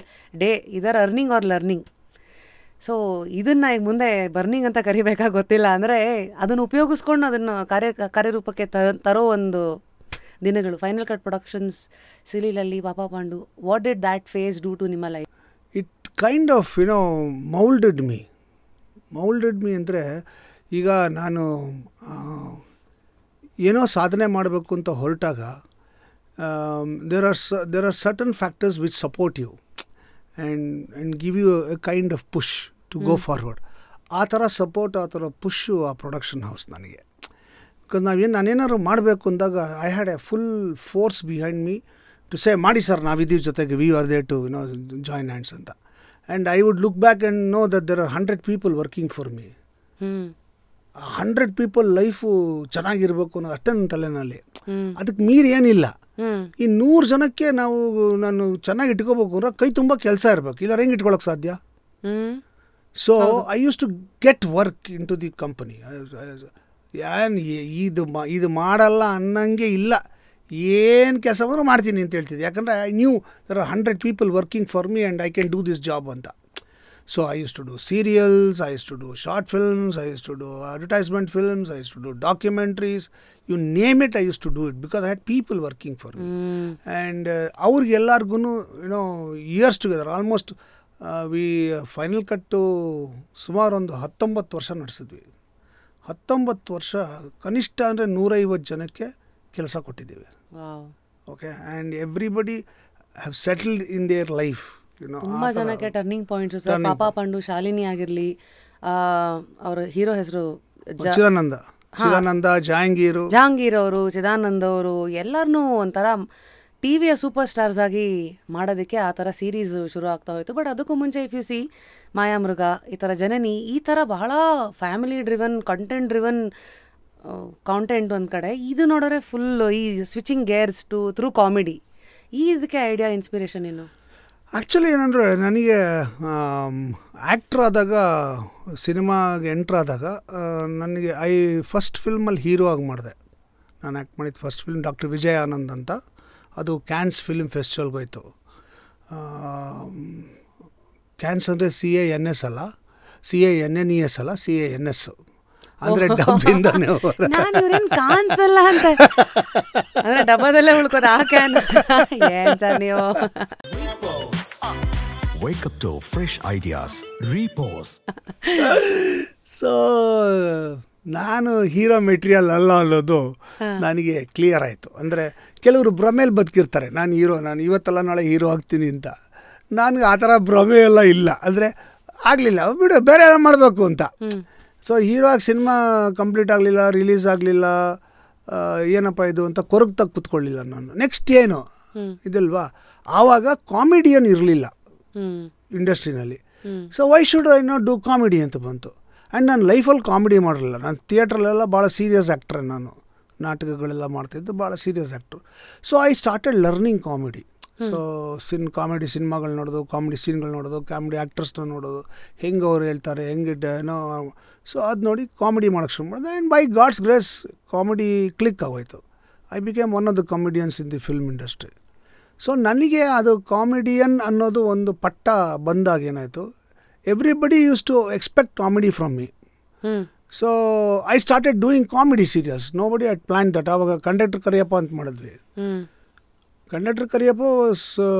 ಡೇ, ಇದರ್ ಅರ್ನಿಂಗ್ ಆರ್ ಲರ್ನಿಂಗ್. ಸೊ ಇದನ್ನು ಈಗ ಮುಂದೆ ಬರ್ನಿಂಗ್ ಅಂತ ಕರಿಬೇಕಾಗಿ ಗೊತ್ತಿಲ್ಲ, ಅಂದರೆ ಅದನ್ನು ಉಪಯೋಗಿಸ್ಕೊಂಡು ಅದನ್ನು ಕಾರ್ಯರೂಪಕ್ಕೆ ತರೋ ಒಂದು ದಿನಗಳು. ಫೈನಲ್ ಕಟ್ ಪ್ರೊಡಕ್ಷನ್ಸ್, ಸಿಲಿಲಲ್ಲಿ, Papa Pandu, what did that face do to ನಿಮ್ಮ life? It kind of moulded me ಅಂದರೆ, ಈಗ ನಾನು ಏನೋ ಸಾಧನೆ ಮಾಡಬೇಕು ಅಂತ ಹೊರಟಾಗ there are certain factors which support you and give you a kind of push to go forward. ಆ ಥರ ಸಪೋರ್ಟ್, ಆ ಥರ ಪುಷು ಆ ಪ್ರೊಡಕ್ಷನ್ ಹೌಸ್ ನನಗೆ. ಬಿಕಾಸ್ ನಾನೇನಾದ್ರು ಮಾಡಬೇಕು ಅಂದಾಗ I had a full force behind me to say ಮಾಡಿ ಸರ್ ನಾವಿದ್ದೀವಿ ಜೊತೆಗೆ, V are there to join hands ಅಂತ. And I would look back and know that there are 100 people working for me. 100 people life ಚೆನ್ನಾಗಿರ್ಬೇಕು ಅನ್ನೋ ಅಷ್ಟೇ ನನ್ನ ತಲೆನಲ್ಲಿ. ಅದಕ್ಕೆ ಮೀರಿ ಏನಿಲ್ಲ. ಈ 100 ಜನಕ್ಕೆ ನಾನು ಚೆನ್ನಾಗಿ ಇಟ್ಕೋಬೇಕು ಅಂದ್ರೆ ಕೈ ತುಂಬ ಕೆಲಸ ಇರಬೇಕು, ಇಲ್ಲ ಹೆಂಗೆ ಇಟ್ಕೊಳ್ಳೋಕೆ ಸಾಧ್ಯ? So I use to get work in to the company. ಇದು ಮಾಡಲ್ಲ ಅನ್ನಂಗೆ ಇಲ್ಲ, ಏನು ಕೆಲಸ ಬಂದರೂ ಮಾಡ್ತೀನಿ ಅಂತ ಹೇಳ್ತಿದ್ದೆ. ಯಾಕಂದರೆ I knew there are 100 people working for me and I can do this job ಅಂತ. So I used to do serials, I used to do short films, I used to do advertisement films, I used to do documentaries. You name it, I used to do it because I had people working for me. And ಅವ್ರಿಗೆ ಎಲ್ಲರಿಗೂ years together, almost we final cut to ಸುಮಾರು ಒಂದು 19 ವರ್ಷ ನಡೆಸಿದ್ವಿ. 19 ವರ್ಷ ಕನಿಷ್ಠ ಅಂದರೆ 150 ಜನಕ್ಕೆ ಕೆಲಸ ಕೊಟ್ಟಿದ್ದೀವಿ. Okay, and everybody have settled in their life. ತುಂಬಾ ಜನಕ್ಕೆ ಟರ್ನಿಂಗ್ ಪಾಯಿಂಟ್ಸ್ ಸರ್. ಪಾಪಾ ಪಂಡು, ಶಾಲಿನಿ ಆಗಿರಲಿ, ಅವರ ಹೀರೋ ಹೆಸರು ಚಿದಾನಂದ, ಜಹಾಂಗೀರ್ ಅವರು, ಚಿದಾನಂದ್ ಅವರು, ಎಲ್ಲರನ್ನೂ ಒಂಥರ ಟಿವಿಯ ಸೂಪರ್ ಸ್ಟಾರ್ಸ್ ಆಗಿ ಮಾಡೋದಕ್ಕೆ ಆ ಥರ ಸೀರೀಸ್ ಶುರು ಆಗ್ತಾ ಹೋಯಿತು. ಬಟ್ ಅದಕ್ಕೂ ಮುಂಚೆ ಇಫ್ ಯು ಸಿ ಮಾಯಾಮೃಗ, ಈ ಥರ ಜನನಿ, ಈ ಥರ ಬಹಳ family driven, content driven content ಒಂದು ಕಡೆ, ಇದು ನೋಡಿದ್ರೆ ಫುಲ್ ಈ switching gears to through comedy. ಇದಕ್ಕೆ ಐಡಿಯಾ, ಇನ್ಸ್ಪಿರೇಷನ್ ಏನು? ಆ್ಯಕ್ಚುಲಿ ಏನಂದರೆ ನನಗೆ ಆ್ಯಕ್ಟ್ರ್ ಆದಾಗ, ಸಿನಿಮಾಗೆ ಎಂಟ್ರಾದಾಗ ನನಗೆ ಫಸ್ಟ್ ಫಿಲ್ಮಲ್ಲಿ ಹೀರೋ ಆಗಿ ಮಾಡಿದೆ. ನಾನು ಆ್ಯಕ್ಟ್ ಮಾಡಿದ್ದು first film doctor Vijay Anand ಅಂತ. ಅದು ಕ್ಯಾನ್ಸ್ ಫಿಲ್ಮ್ ಫೆಸ್ಟಿವಲ್ಗೆ ಹೋಯ್ತು. ಕ್ಯಾನ್ಸ್ ಅಂದರೆ CANS ಅಲ್ಲ, CANNES ಅಲ್ಲ, CANS ಅಂದರೆ ಡಬ್ಬಿಂದಾನೆ ಕಾಣಿಸಲ್ಲ ಅಂತ, ಅಂದರೆ ಡಬ್ಬದಲ್ಲೇ ಉಳ್ಕೋದು ಆ ಕ್ಯಾನ್. ಏನು ಸರ್ ನೀವು? Wake up to fresh ideas. Repose. So ನಾನು ಹೀರೋ ಮೆಟೀರಿಯಲ್ ಅಲ್ಲ ಅನ್ನೋದು ನನಗೆ ಕ್ಲಿಯರ್ ಆಯಿತು. ಅಂದರೆ ಕೆಲವರು ಭ್ರಮೇಲಿ ಬದುಕಿರ್ತಾರೆ, ನಾನು ಹೀರೋ, ನಾನು ಇವತ್ತಲ್ಲ ನಾಳೆ ಹೀರೋ ಆಗ್ತೀನಿ ಅಂತ. ನನಗೆ ಆ ಥರ ಭ್ರಮೆ ಎಲ್ಲ ಇಲ್ಲ. ಅಂದರೆ ಆಗಲಿಲ್ಲ, ಬಿಡು ಬೇರೆ ಎಲ್ಲ ಮಾಡಬೇಕು ಅಂತ. ಸೊ ಹೀರೋ ಆಗಿ ಸಿನಿಮಾ ಕಂಪ್ಲೀಟ್ ಆಗಲಿಲ್ಲ, ರಿಲೀಸ್ ಆಗಲಿಲ್ಲ, ಏನಪ್ಪ ಇದು ಅಂತ ಕೊರಗ್ತಾಗ ಕೂತ್ಕೊಳ್ಳಿಲ್ಲ ನಾನು. ನೆಕ್ಸ್ಟ್ ಏನು ಇದಲ್ವಾ, ಆವಾಗ ಕಾಮಿಡಿಯನ್ ಇರಲಿಲ್ಲ ಇಂಡಸ್ಟ್ರಿನಲ್ಲಿ. So why should I not do comedy ಅಂತ ಬಂತು. ಆ್ಯಂಡ್ ನಾನು ಲೈಫಲ್ಲಿ ಕಾಮಿಡಿ ಮಾಡಿರಲಿಲ್ಲ. ನಾನು ಥಿಯೇಟ್ರಲ್ಲೆಲ್ಲ ಭಾಳ ಸೀರಿಯಸ್ ಆ್ಯಕ್ಟ್ರೆ, ನಾನು ನಾಟಕಗಳೆಲ್ಲ ಮಾಡ್ತಿದ್ದು ಭಾಳ serious actor. So I started learning comedy. So comedy ಸಿನಿಮಾಗಳು ನೋಡೋದು, ಕಾಮಿಡಿ ಸೀನ್ಗಳು ನೋಡೋದು, ಕಾಮಿಡಿ ಆ್ಯಕ್ಟರ್ಸ್ನ ನೋಡೋದು, ಹೆಂಗೆ ಅವ್ರು ಹೇಳ್ತಾರೆ, ಹೆಂಗೆ ಏನೋ. ಸೊ ಅದು ನೋಡಿ ಕಾಮಿಡಿ ಮಾಡೋಕ್ಕೆ ಶುರು ಮಾಡಿದೆ. And by God's grace comedy click ಆಗೋಯ್ತು. I became one of the comedians in the film industry. So ನನಗೆ ಅದು ಕಾಮಿಡಿಯನ್ ಅನ್ನೋದು ಒಂದು ಪಟ್ಟ ಬಂದಾಗ ಏನಾಯಿತು, everybody used to expect comedy from me. So I started doing comedy serious. Nobody at plan that. ಆವಾಗ conductor Kariyappa ಅಂತ ಮಾಡಿದ್ವಿ. Conductor Kariyappa was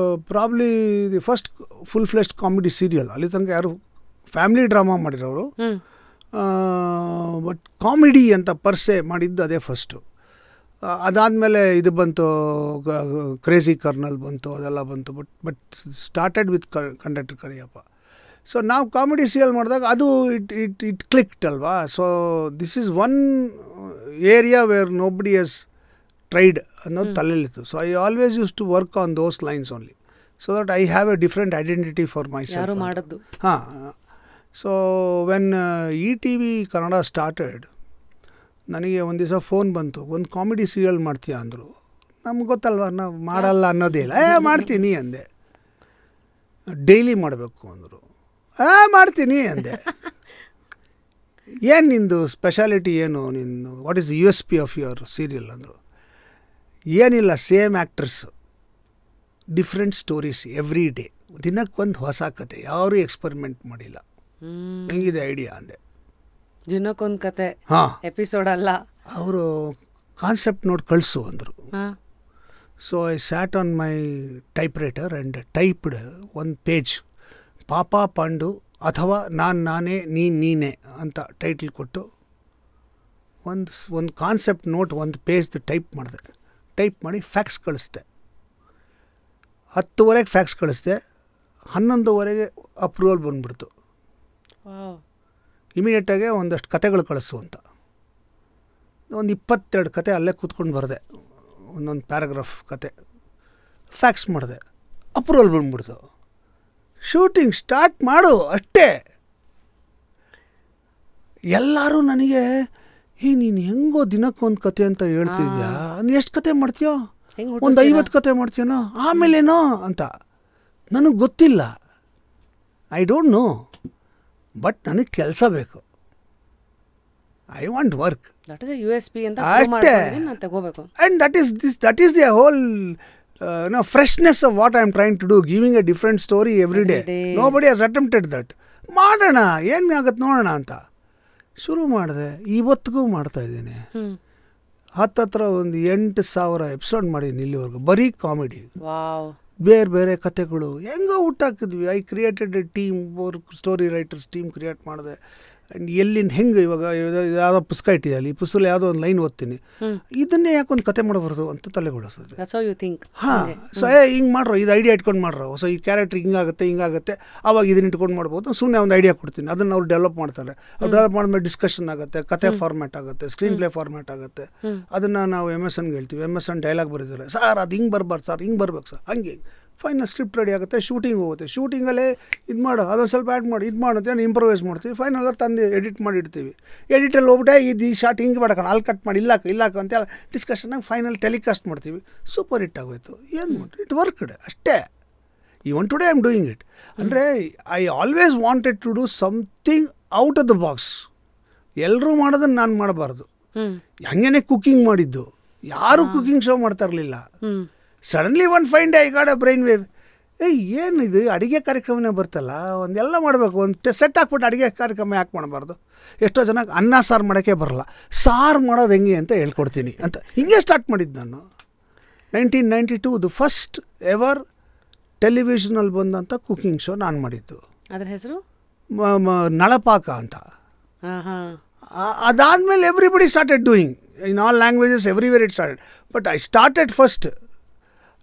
probably the first full fleshed comedy serial. ಅಲ್ಲಿ ತನಕ ಯಾರು ಫ್ಯಾಮಿಲಿ ಡ್ರಾಮಾ ಮಾಡಿರೋರು, ಬಟ್ ಕಾಮಿಡಿ ಅಂತ ಪರ್ಸೆ ಮಾಡಿದ್ದು ಅದೇ ಫಸ್ಟು. ಅದಾದಮೇಲೆ ಇದು ಬಂತು, ಕ್ರೇಜಿ ಕರ್ನಲ್ ಬಂತು, ಅದೆಲ್ಲ ಬಂತು. But started with conductor Kariyappa. So ನಾವು ಕಾಮಿಡಿ ಸೀರಿಯಲ್ ಮಾಡಿದಾಗ ಅದು ಇಟ್ ಕ್ಲಿಕ್ಡ್ ಅಲ್ವಾ. So this is one area where nobody has tried ಅನ್ನೋದು ತಲೆಯಲ್ಲಿತ್ತು. So I always used to work on those lines only, so that I have a different identity for myself. ಹಾಂ. So when ETV Kannada started, ನನಗೆ ಒಂದು ದಿವಸ phone ಬಂತು, ಒಂದು comedy serial ಮಾಡ್ತೀಯಾ ಅಂದರು. ನಮ್ಗೆ ಗೊತ್ತಲ್ವ, ನಾವು ಮಾಡಲ್ಲ ಅನ್ನೋದೇ ಇಲ್ಲ. ಮಾಡ್ತೀನಿ ಅಂದೆ. ಡೈಲಿ ಮಾಡಬೇಕು ಅಂದರು. ಮಾಡ್ತೀನಿ ಅಂದೆ. ಏನು ನಿಂದು ಸ್ಪೆಷಾಲಿಟಿ ಏನು, ನಿಂದು what is USP of your serial ಅಂದರು. ಏನಿಲ್ಲ, same actors, different stories every day, ದಿನಕ್ಕೊಂದು ಹೊಸ ಕತೆ, ಯಾರೂ ಎಕ್ಸ್ಪರಿಮೆಂಟ್ ಮಾಡಿಲ್ಲ. ಹೆಂಗಿದೆ ಐಡಿಯಾ ಅಂದೆ. ದಿನಕ್ಕೊಂದು ಕತೆ, ಎಪಿಸೋಡ್ ಅಲ್ಲ. ಅವರು ಕಾನ್ಸೆಪ್ಟ್ ನೋಡಿ ಕಳಿಸು ಅಂದರು. So I sat on my typewriter and typed ಒಂದು ಪೇಜ್, ಪಾಪಾ ಪಾಂಡು ಅಥವಾ ನಾನೇ ನೀನೇ ಅಂತ ಟೈಟ್ಲ್ ಕೊಟ್ಟು ಒಂದು ಕಾನ್ಸೆಪ್ಟ್ ನೋಟ್ ಒಂದು ಪೇಜ್ದು ಟೈಪ್ ಮಾಡಿದೆ. ಟೈಪ್ ಮಾಡಿ ಫ್ಯಾಕ್ಸ್ ಕಳಿಸ್ದೆ. 10:00 ಫ್ಯಾಕ್ಸ್ ಕಳಿಸ್ದೆ. 11:00 ಅಪ್ರೂವಲ್ ಬಂದ್ಬಿಡ್ತು. ಇಮಿಡಿಯೇಟಾಗೆ ಒಂದಷ್ಟು ಕತೆಗಳು ಕಳಿಸು ಅಂತ ಒಂದು 22 ಕತೆ ಅಲ್ಲೇ ಕೂತ್ಕೊಂಡು ಬರೆದೆ. ಒಂದೊಂದು ಪ್ಯಾರಾಗ್ರಾಫ್ ಕತೆ ಫ್ಯಾಕ್ಸ್ ಮಾಡಿದೆ. ಅಪ್ರೂವಲ್ ಬಂದ್ಬಿಡ್ತು. ಶೂಟಿಂಗ್ ಸ್ಟಾರ್ಟ್ ಮಾಡು ಅಷ್ಟೇ. ಎಲ್ಲರೂ ನನಗೆ ನೀನು ಹೆಂಗೋ ದಿನಕ್ಕೊಂದು ಕತೆ ಅಂತ ಹೇಳ್ತಿದ್ಯಾ, ನೀನು ಎಷ್ಟು ಕತೆ ಮಾಡ್ತೀಯೋ, ಒಂದು 50 ಕತೆ ಮಾಡ್ತೀಯನೋ, ಆಮೇಲೇನೋ ಅಂತ. ನನಗೆ ಗೊತ್ತಿಲ್ಲ, ಐ ಡೋಂಟ್ ನೋ, ಬಟ್ ನನಗೆ ಕೆಲಸ ಬೇಕು. I want work. That is a USP ಅಂತ ಪ್ರೂವ್ ಮಾಡ್ಕೊಂಡು ನಾನು ತಗೋಬೇಕು. And that is the whole freshness of what I am trying to do, giving a different story every day. Nobody has attempted that. ಮಾಡೋಣ, ಏನಾಗತ್ತೆ ನೋಡೋಣ ಅಂತ ಶುರು ಮಾಡಿದೆ. ಇವತ್ತಿಗೂ ಮಾಡ್ತಾ ಇದ್ದೀನಿ. ಹತ್ತತ್ರ ಒಂದು 8,000 ಎಪಿಸೋಡ್ ಮಾಡಿದ್ದೀನಿ ಇಲ್ಲಿವರೆಗೂ, ಬರೀ ಕಾಮಿಡಿ. ಬೇರೆ ಬೇರೆ ಕತೆಗಳು ಹೆಂಗೋ ಹುಟ್ಟಾಕಿದ್ವಿ. I created a team, story writers team create ಮಾಡಿದೆ. ಆ್ಯಂಡ್ ಎಲ್ಲಿಂದ ಹೆಂಗೆ ಇವಾಗ ಯಾವುದೋ ಪುಸ್ತಕ ಇಟ್ಟಿದೆ, ಈ ಪುಸ್ತಕ ಯಾವುದೋ ಒಂದು ಲೈನ್ ಓದ್ತೀನಿ, ಇದನ್ನೇ ಯಾಕೊಂದು ಕತೆ ಮಾಡಬಾರ್ದು ಅಂತ ತಲೆಗೊಳಿಸೋದು. ಹಾಂ, ಸೊ ಹಿಂಗೆ ಮಾಡ್ರೋ, ಇದು ಐಡಿಯಾ ಇಟ್ಕೊಂಡು ಮಾಡ್ರೋ, ಸೊ ಈ ಕ್ಯಾರೆಕ್ಟ್ರ್ ಹಿಂಗಾಗುತ್ತೆ, ಅವಾಗ ಇದನ್ನ ಇಟ್ಕೊಂಡು ಮಾಡ್ಬೋದು. ಸುಮ್ಮನೆ ಒಂದು ಐಡಿಯಾ ಕೊಡ್ತೀನಿ, ಅದನ್ನು ಅವ್ರು ಡೆವಲಪ್ ಮಾಡ್ತಾರೆ. ಅವ್ರು ಡೆವಲಪ್ ಮಾಡಿದ್ಮೇಲೆ ಡಿಸ್ಕಷನ್ ಆಗುತ್ತೆ, ಕತೆ ಫಾರ್ಮ್ಯಾಟ್ ಆಗುತ್ತೆ, ಸ್ಕ್ರೀನ್ ಪ್ಲೇ ಫಾರ್ಮ್ಯಾಟ್ ಆಗುತ್ತೆ. ಅದನ್ನು ನಾವು MSNಗೆ ಹೇಳ್ತೀವಿ, MSN ಡೈಲಾಗ್ ಬರೀತಾರೆ, ಸರ್ ಅದು ಹಿಂಗೆ ಬರಬಾರ್ದು ಸರ್, ಹಿಂಗೆ ಬರ್ಬೇಕು ಸರ್, ಹಂಗೆ ಫೈನಲ್ ಸ್ಕ್ರಿಪ್ಟ್ ರೆಡಿ ಆಗುತ್ತೆ. ಶೂಟಿಂಗ್ ಹೋಗುತ್ತೆ, ಶೂಟಿಂಗಲ್ಲೇ ಇದು ಮಾಡು, ಅದೊಂದು ಸ್ವಲ್ಪ ಆ್ಯಡ್ ಮಾಡಿ, ಇದು ಮಾಡುತ್ತೆ, ಇಂಪ್ರೂವೈಸ್ ಮಾಡ್ತೀವಿ. ಫೈನಲ್ ತಂದು ಎಡಿಟ್ ಮಾಡಿ ಇಡ್ತೀವಿ. ಎಡಿಟಲ್ಲಿ ಹೋಗ್ಬಿಟ್ಟೆ ಈ ಶಾರ್ಟ್ ಹಿಂಗೆ ಮಾಡೋಣ, ಅಲ್ಲಿ ಕಟ್ ಮಾಡಿ ಇಲ್ಲಾಕ ಅಂತೆಲ್ಲ ಡಿಸ್ಕಷನ್ನಾಗ ಫೈನಲ್ ಟೆಲಿಕಾಸ್ಟ್ ಮಾಡ್ತೀವಿ. ಸೂಪರ್ ಹಿಟ್ ಆಗೋಯ್ತು. ಏನು ಮಾಡಿ ಇಟ್ ವರ್ಕ್ಡ್ ಅಷ್ಟೇ. Even today I am doing it. ಅಂದರೆ I always wanted to do something out of the box. ಎಲ್ಲರೂ ಮಾಡೋದನ್ನು ನಾನು ಮಾಡಬಾರ್ದು. ಹಂಗೇನೆ ಕುಕ್ಕಿಂಗ್ ಮಾಡಿದ್ದು, ಯಾರೂ ಕುಕ್ಕಿಂಗ್ ಶೋ ಮಾಡ್ತಾ ಇರಲಿಲ್ಲ. Suddenly one fine day I got a brain wave, ಏನಿದು ಅಡುಗೆ ಕಾರ್ಯಕ್ರಮನೇ ಬರ್ತಲ್ಲ, ಒಂದೆಲ್ಲ ಮಾಡಬೇಕು, ಒಂದು ಸೆಟ್ ಹಾಕ್ಬಿಟ್ಟು ಅಡುಗೆ ಕಾರ್ಯಕ್ರಮ ಯಾಕೆ ಮಾಡಬಾರ್ದು. ಎಷ್ಟೋ ಜನಕ್ಕೆ ಅನ್ನ ಸಾರು ಮಾಡೋಕ್ಕೆ ಬರಲ್ಲ, ಸಾರು ಮಾಡೋದು ಹೆಂಗೆ ಅಂತ ಹೇಳ್ಕೊಡ್ತೀನಿ ಅಂತ ಹಿಂಗೆ ಸ್ಟಾರ್ಟ್ ಮಾಡಿದ್ದು ನಾನು. 1992 ದ ಫಸ್ಟ್ ಎವರ್ ಟೆಲಿವಿಷನಲ್ಲಿ ಬಂದಂಥ ಕುಕಿಂಗ್ ಶೋ ನಾನು ಮಾಡಿದ್ದು. ಅದರ ಹೆಸರು ನಳಪಾಕ ಅಂತ. ಅದಾದಮೇಲೆ everybody started doing in all languages, everywhere it started. But I started first,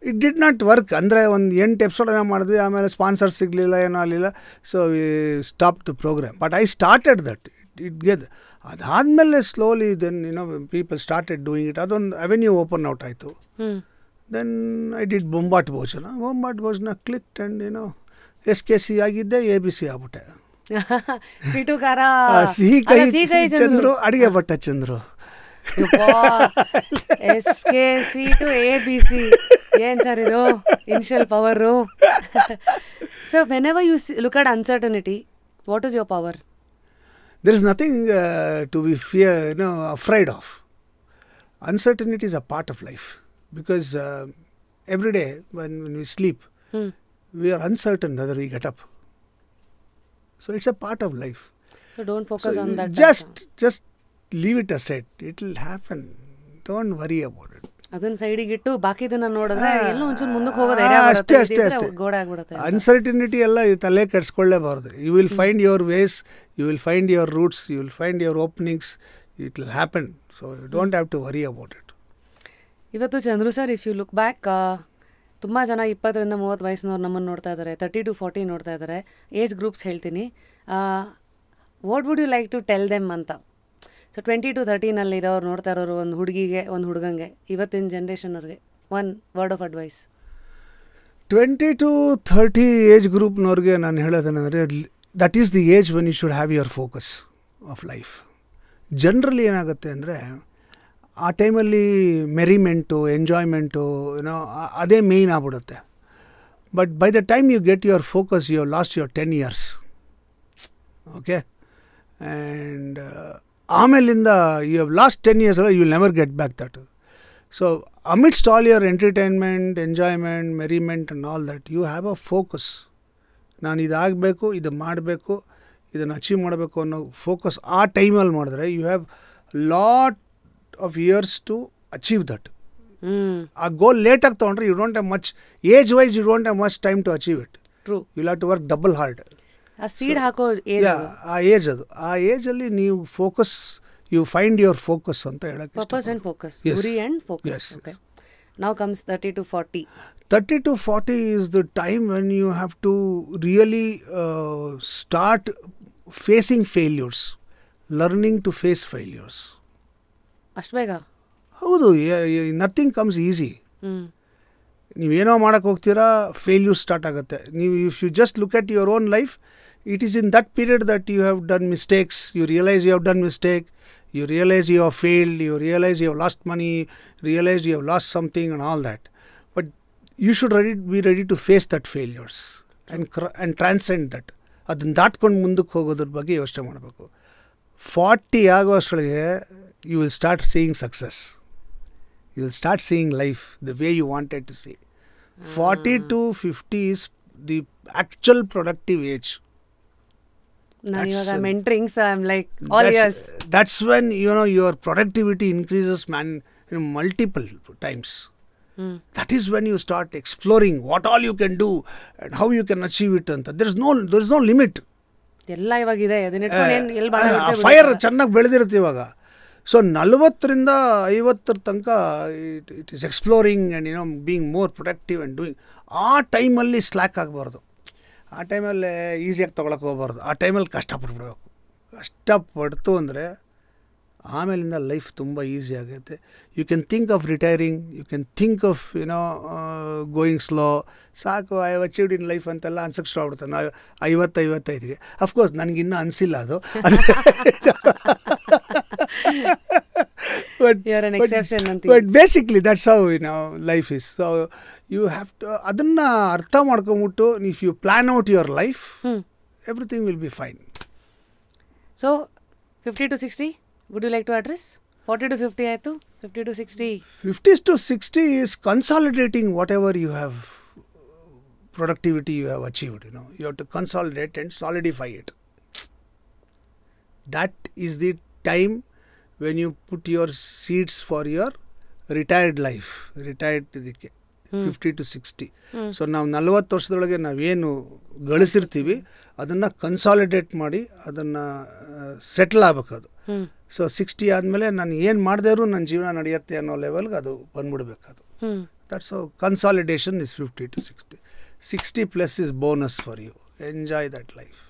it did not work. ಅಂದರೆ ಒಂದು 8 ಎಪಿಸೋಡ್ ಏನೋ ಮಾಡಿದ್ವಿ, ಆಮೇಲೆ ಸ್ಪಾನ್ಸರ್ ಸಿಗಲಿಲ್ಲ, ಏನೋ ಆಗಲಿಲ್ಲ, so we stop the program. But I started that, it ಗೆದ್. ಅದಾದಮೇಲೆ slowly then people started doing it. ಅದೊಂದು ಅವೆನ್ಯೂ ಓಪನ್ ಔಟ್ ಆಯಿತು. Then I did Bombat Bhojana clicked and SKC ಆಗಿದ್ದೆ, ABC ಆಗ್ಬಿಟ್ಟೆ. ಸಿಹಿ ಕಹಿ ಚಂದ್ರು, ಅಡುಗೆ ಭಟ್ಟ ಚಂದ್ರು. SKC to ABC. ಏನ್ ಸರ್ ಇದು initial power. So whenever you look at uncertainty, what is your power? There is nothing to be afraid of. Uncertainty is a part of life, because every day when we sleep, we are uncertain whether we get up. So it's a part of life. So don't focus on that. Just leave it aside. It will happen. Don't worry about it. ಅದನ್ನ ಸೈಡಿಗೆ ಇಟ್ಟು ಬಾಕಿದನ್ನ ನೋಡಿದ್ರೆ ಎಲ್ಲೋ ಒಂಚೂರು ಮುಂದಕ್ಕೆ ಹೋಗೋದು idea ಬರುತ್ತೆ. ಅಷ್ಟೇ ಗೋಡೆ ಆಗ್ಬಿಡುತ್ತೆ. ಅನ್ಸರ್ಟಿನಿಟಿ ಎಲ್ಲ ತಲೆ ಕೆಡಿಸ್ಕೊಳ್ಳೇಬಾರ್ದು. You will find your ways, you will find your roots, you will find your openings. It will happen. So you don't have to worry about it. ಇವತ್ತು Chandru sir, if you look back, ತುಂಬ ಜನ 20 ರಿಂದ 30 ವಯಸ್ಸಿನವ್ರು ನಮ್ಮನ್ನು ನೋಡ್ತಾ ಇದ್ದಾರೆ, 30 to 40 ನೋಡ್ತಾ ಇದ್ದಾರೆ. Age groups ಹೇಳ್ತೀನಿ. What would you like to tell them ಅಂತ? ಸೊ 20 to 30 ಇರೋರು ನೋಡ್ತಾ ಇರೋರು, ಒಂದು ಹುಡುಗಿಗೆ ಒಂದು ಹುಡುಗಂಗೆ, ಇವತ್ತಿನ ಜನ್ರೇಷನ್ನವ್ರಿಗೆ one word of advice. 20 to 30 age ಗ್ರೂಪ್ನವ್ರಿಗೆ ನಾನು ಹೇಳೋದೇನೆಂದರೆ, that is the age when you should have your focus of life. Generally ಏನಾಗುತ್ತೆ ಅಂದರೆ, ಆ ಟೈಮಲ್ಲಿ ಮೆರಿಮೆಂಟು, ಎಂಜಾಯ್ಮೆಂಟು ಅದೇ ಮೇಯ್ನ್ ಆಗ್ಬಿಡುತ್ತೆ. But by the time you get your focus, you have lost your 10 years. Okay, and ಆಮೇಲಿಂದ you have lost 10 years ಅಲ್ಲ, you will never get back that. So amidst all your entertainment, enjoyment, merriment and all that, you have a focus. ನಾನು ಇದಾಗಬೇಕು, ಇದು ಮಾಡಬೇಕು, ಇದನ್ನು achieve ಮಾಡಬೇಕು ಅನ್ನೋ focus ಆ ಟೈಮಲ್ಲಿ ಮಾಡಿದ್ರೆ, you have lot of years to achieve that. ಆ ಗೋಲ್ ಲೇಟಾಗಿ ತೊಗೊಂಡ್ರೆ you don't have much, age wise you don't have much time to achieve it. True. You will have to work double hard. ಆ seed ಹಾಕೋ ಆ age ಅದು. ಆ ಏಜಲ್ಲಿ ನೀವು focus, you find your focus ಅಂತ ಹೇಳಕ್ಕೆ. ಪರ್ಪಸ್ ಆ್ಯಂಡ್ ಫೋಕಸ್, ಗುರಿ and focus. Okay, now comes 30 to 40. 30 to 40 is the time when you have to really start facing failures, learning to face failures. ಅಷ್ಟು ಬೇಗ? ಹೌದು, ನಥಿಂಗ್ ಕಮ್ಸ್ ಈಸಿ. ನೀವೇನೋ ಮಾಡೋಕ್ಕೆ ಹೋಗ್ತೀರಾ, failure start ಆಗುತ್ತೆ. ನೀವು if you just look at your own life, It is in that period that you have done mistakes, you realize you have done mistake, you realize you have failed, you realize you have lost money, realize you have lost something and all that. But you should be ready to face that failures and transcend that. ಅದನ್ನು ದಾಟ್ಕೊಂಡು ಮುಂದಕ್ಕೆ ಹೋಗೋದ್ರ ಬಗ್ಗೆ ಯೋಚನೆ ಮಾಡಬೇಕು. 40 ಆಗೋಷ್ಟೊಳಗೆ you will start seeing success. You will start seeing life the way you wanted to see. 40 to 50 is the actual productive age. I'm entering, so I'm like, all yes. That's when, your productivity increases, multiple times. That is when you start exploring what all you can do and how you can achieve it. There is no limit. ಎಲ್ಲ ಇವಾಗಿದೆ. Fire ಚೆನ್ನಾಗಿ ಬೆಳೆದಿರುತ್ತೆ ಇವಾಗ. So 40ರಿಂದ 50 ತನಕ it is exploring and being more productive and doing. ಆ ಟೈಮಲ್ಲಿ slack ಆಗಬಾರ್ದು, ಆ ಟೈಮಲ್ಲಿ ಈಸಿಯಾಗಿ ತೊಗೊಳಕ್ಕೆ ಹೋಗ್ಬಾರ್ದು, ಆ ಟೈಮಲ್ಲಿ ಕಷ್ಟಪಟ್ಬಿಡ್ಬೇಕು. ಕಷ್ಟಪಡ್ತು ಅಂದರೆ ಆಮೇಲಿಂದ ಲೈಫ್ ತುಂಬ ಈಸಿ ಆಗುತ್ತೆ. You can think of retiring, you can think of going slow. ಸಾಕು, I have achieved in life ಅಂತೆಲ್ಲ ಅನ್ಸಕ್ಕೆ ಸ್ಟಾರ್ಟ್ ಆಗುತ್ತೆ. ನಾವು 55ಗೆ ಅಫ್ಕೋರ್ಸ್ ನನಗಿನ್ನೂ ಅನಿಸಿಲ್ಲ ಅದು. But basically that's how life is. So you have to ಅದನ್ನು ಅರ್ಥ ಮಾಡ್ಕೊಂಬಿಟ್ಟು if you plan out your life, everything will be fine. So 50 to 60 would you like to address? 40 to 50 ಆಯಿತು, 50 to 60. 50 to 60 is consolidating whatever you have, productivity you have achieved. You have to consolidate and solidify it. That is the time when you put your seeds for your retired life, retired ಇದಕ್ಕೆ 50 to 60. So ನಾವು 40 ವರ್ಷದೊಳಗೆ ನಾವೇನು ಗಳಿಸಿರ್ತೀವಿ ಅದನ್ನು consolidate ಮಾಡಿ ಅದನ್ನು settle ಆಗಬೇಕದು. So 60 ಆದಮೇಲೆ ನಾನು ಏನು ಮಾಡಿದ್ರು ನನ್ನ ಜೀವನ ನಡೆಯುತ್ತೆ ಅನ್ನೋ ಲೆವೆಲ್ಗೆ ಅದು ಬಂದ್ಬಿಡ್ಬೇಕದು. That's how consolidation is 50 to 60. 60 plus is bonus for you. Enjoy that life.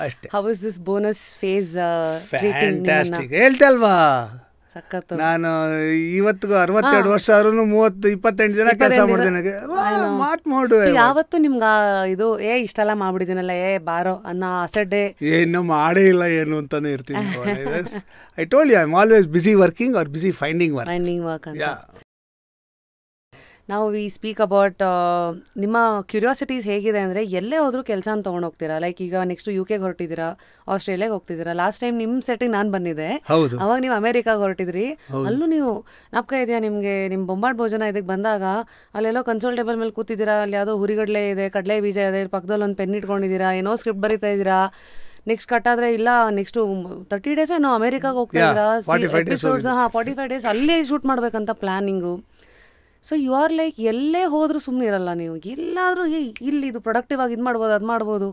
ಅಷ್ಟೇ. How is this bonus phase Fantastic. ಹೇಳ್ತಾ ಅಲ್ವಾ, ನಾನು ಇವತ್ತಿಗೂ 62 ವರ್ಷ ಆದ್ರೂ 28 ಜನ ಕೆಲಸ ಮಾಡಿದೆ. ಮಾಡು ಯಾವತ್ತು ನಿಮ್ಗೆ ಇದು ಇಷ್ಟೆಲ್ಲ ಮಾಡ್ಬಿಟ್ಟಿದ್ದೀನಲ್ಲ ಬಾರೋ ಅನ್ನೋ ಅಸಡ್ಡೆ ಏನು ಮಾಡೇ ಇಲ್ಲ ಏನು ಅಂತಾನೆ ಇರ್ತೀನಿ. I told you I am always busy working or busy finding work. ನಾವು ವಿ ಸ್ಪೀಕ್ ಅಬೌಟ್ ನಿಮ್ಮ ಕ್ಯೂರಿಯಾಸಿಟೀಸ್ ಹೇಗಿದೆ ಅಂದರೆ ಎಲ್ಲೇ ಹೋದರೂ ಕೆಲಸ ಅಂತ ತೊಗೊಂಡು ಹೋಗ್ತೀರಾ. ಲೈಕ್ ಈಗ ನೆಕ್ಸ್ಟ್ UK ಹೊರಟಿದ್ದೀರಾ, ಆಸ್ಟ್ರೇಲಿಯಾಗೆ ಹೋಗ್ತಿದ್ದೀರಾ. ಲಾಸ್ಟ್ ಟೈಮ್ ನಿಮ್ಮ ಸೆಟ್ಟಿಗೆ ನಾನು ಬಂದಿದ್ದೆ, ಅವಾಗ ನೀವು ಅಮೇರಿಕಾಗೆ ಹೊರಟಿದ್ರಿ. ಅಲ್ಲೂ ನೀವು ನಾಪಕ ಇದೆಯಾ ನಿಮಗೆ, ನಿಮ್ಮ ಬೊಂಬಾಟ್ ಭೋಜನ ಇದಕ್ಕೆ ಬಂದಾಗ ಅಲ್ಲೆಲ್ಲೋ ಕನ್ಸೋಲ್ ಟೇಬಲ್ ಮೇಲೆ ಕೂತಿದ್ದೀರಾ, ಅಲ್ಲಿ ಯಾವುದೋ ಹುರಿಗಡಲೆ ಇದೆ, ಕಡಲೆ ಬೀಜ ಇದೆ, ಪಕ್ಕದಲ್ಲಿ ಒಂದು ಪೆನ್ ಇಟ್ಕೊಂಡಿದ್ದೀರಾ, ಏನೋ ಸ್ಕ್ರಿಪ್ಟ್ ಬರೀತಾ ಇದ್ದೀರಾ. ನೆಕ್ಸ್ಟ್ ಕಟ್ಟಾದರೆ ಇಲ್ಲ ನೆಕ್ಸ್ಟ್ 30 days ಏನೋ ಅಮೇರಿಕಾಗೆ ಹೋಗ್ತಾ ಇದ್ದೀರಾ, ಎಪಿಸೋಡ್ಸ್ 45 days ಅಲ್ಲೇ ಶೂಟ್ ಮಾಡಬೇಕಂತ planning. So you are like ಎಲ್ಲೇ ಹೋದರೂ ಸುಮ್ಮನೆ ಇರಲ್ಲ ನೀವು, ಎಲ್ಲಾದರೂ ಇಲ್ಲಿ ಇದು ಪ್ರೊಡಕ್ಟಿವ್ ಆಗಿ ಇದು ಮಾಡ್ಬೋದು ಅದು ಮಾಡ್ಬೋದು.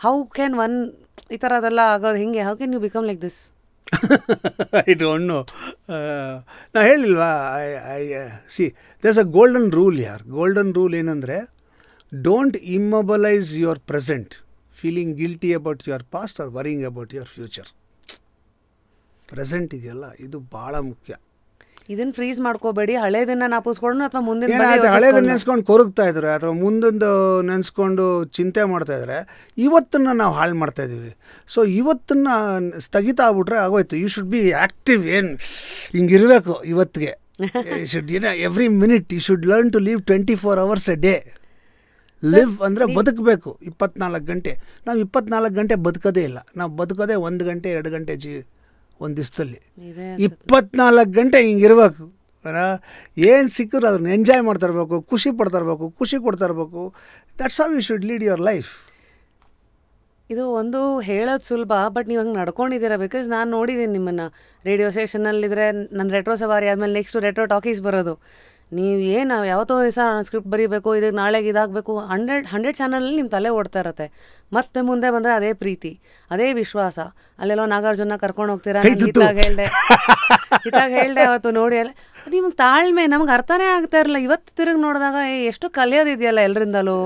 ಹೌ ಕ್ಯಾನ್ ಒನ್ ಈ ಥರದೆಲ್ಲ ಆಗೋದು ಹೆಂಗೆ? How can you become like this? I don't know. ನಾ ಹೇಳಿಲ್ವಾ, see there's a golden rule ಯಾರ್. ಗೋಲ್ಡನ್ ರೂಲ್ ಏನಂದರೆ, don't immobilise your present feeling guilty about your past or worrying about your future. Present ಇದೆಯಲ್ಲ ಇದು ಭಾಳ ಮುಖ್ಯ. ಇದನ್ನು freeze ಮಾಡ್ಕೋಬೇಡಿ, ಹಳೇದನ್ನ ನಾಪಿಸ್ಕೊಂಡು ಅಥವಾ ಮುಂದಿನ ಹಳೇದನ್ನ ನೆನೆಸ್ಕೊಂಡು ಕೊರಗ್ತಾ ಇದ್ರೆ ಅಥವಾ ಮುಂದೊಂದು ನೆನೆಸ್ಕೊಂಡು ಚಿಂತೆ ಮಾಡ್ತಾ ಇದ್ರೆ ಇವತ್ತನ್ನು ನಾವು ಹಾಳು ಮಾಡ್ತಾಯಿದ್ದೀವಿ. ಸೊ ಇವತ್ತನ್ನು ಸ್ಥಗಿತ ಆಗ್ಬಿಟ್ರೆ ಆಗೋಯ್ತು. You should be active. ಏನು ಹಿಂಗಿರಬೇಕು ಇವತ್ತಿಗೆ. You should every minute you should learn to leave 24 hours a day. Live ಅಂದರೆ ಬದುಕಬೇಕು 24 ಗಂಟೆ. ನಾವು 24 ಗಂಟೆ ಬದುಕೋದೇ ಇಲ್ಲ. ನಾವು ಬದುಕೋದೇ 1 ಗಂಟೆ 2 ಗಂಟೆ ಒಂದು ದಿವಸದಲ್ಲಿ. 24 ಗಂಟೆ ಹಿಂಗಿರ್ಬೇಕು. ಏನು ಸಿಕ್ಕಿದ್ರು ಅದನ್ನು ಎಂಜಾಯ್ ಮಾಡ್ತಾ ಇರಬೇಕು, ಖುಷಿ ಪಡ್ತಾ ಇರಬೇಕು, ಖುಷಿ ಕೊಡ್ತಾ ಇರಬೇಕು. That's how you should lead your life. ಇದು ಒಂದು ಹೇಳೋದು ಸುಲಭ, ಬಟ್ ನೀವು ಹಂಗೆ ನಡ್ಕೊಂಡಿದ್ದೀರಾ. ಬಿಕಾಸ್ ನಾನು ನೋಡಿದ್ದೀನಿ ನಿಮ್ಮನ್ನು ರೇಡಿಯೋ ಸ್ಟೇಷನಲ್ಲಿದ್ದರೆ, ನನ್ನ ರೆಟ್ರೋ ಸವಾರಿ ಆದಮೇಲೆ ನೆಕ್ಸ್ಟ್ ರೆಟ್ರೋ ಟಾಕೀಸ್ ಬರೋದು. ನೀವು ಏನು ಯಾವತ್ತೋ ದಿವಸ ಸ್ಕ್ರಿಪ್ಟ್ ಬರೀಬೇಕು, ಇದಕ್ಕೆ ನಾಳೆಗೆ ಇದಾಗಬೇಕು, 100 ಚಾನಲಲ್ಲಿ ನಿಮ್ಮ ತಲೆ ಓಡ್ತಾ ಇರುತ್ತೆ. ಮತ್ತೆ ಮುಂದೆ ಬಂದರೆ ಅದೇ ಪ್ರೀತಿ, ಅದೇ ವಿಶ್ವಾಸ. ಅಲ್ಲೆಲ್ಲೋ ನಾಗಾರ್ಜುನ ಕರ್ಕೊಂಡು ಹೋಗ್ತೀರಾ, ಇತ್ತಾಗ ಹೇಳ್ದೆ ಅವತ್ತು ನೋಡಿ. ಅಲ್ಲ ನಿಮ್ಗೆ ತಾಳ್ಮೆ ನಮ್ಗೆ ಅರ್ಥನೇ ಆಗ್ತಾ ಇರಲಿಲ್ಲ. ಇವತ್ತು ತಿರುಗಿ ನೋಡಿದಾಗ ಎಷ್ಟು ಕಲಿಯೋದಿದೆಯಲ್ಲ ಎಲ್ಲರಿಂದಲೂ.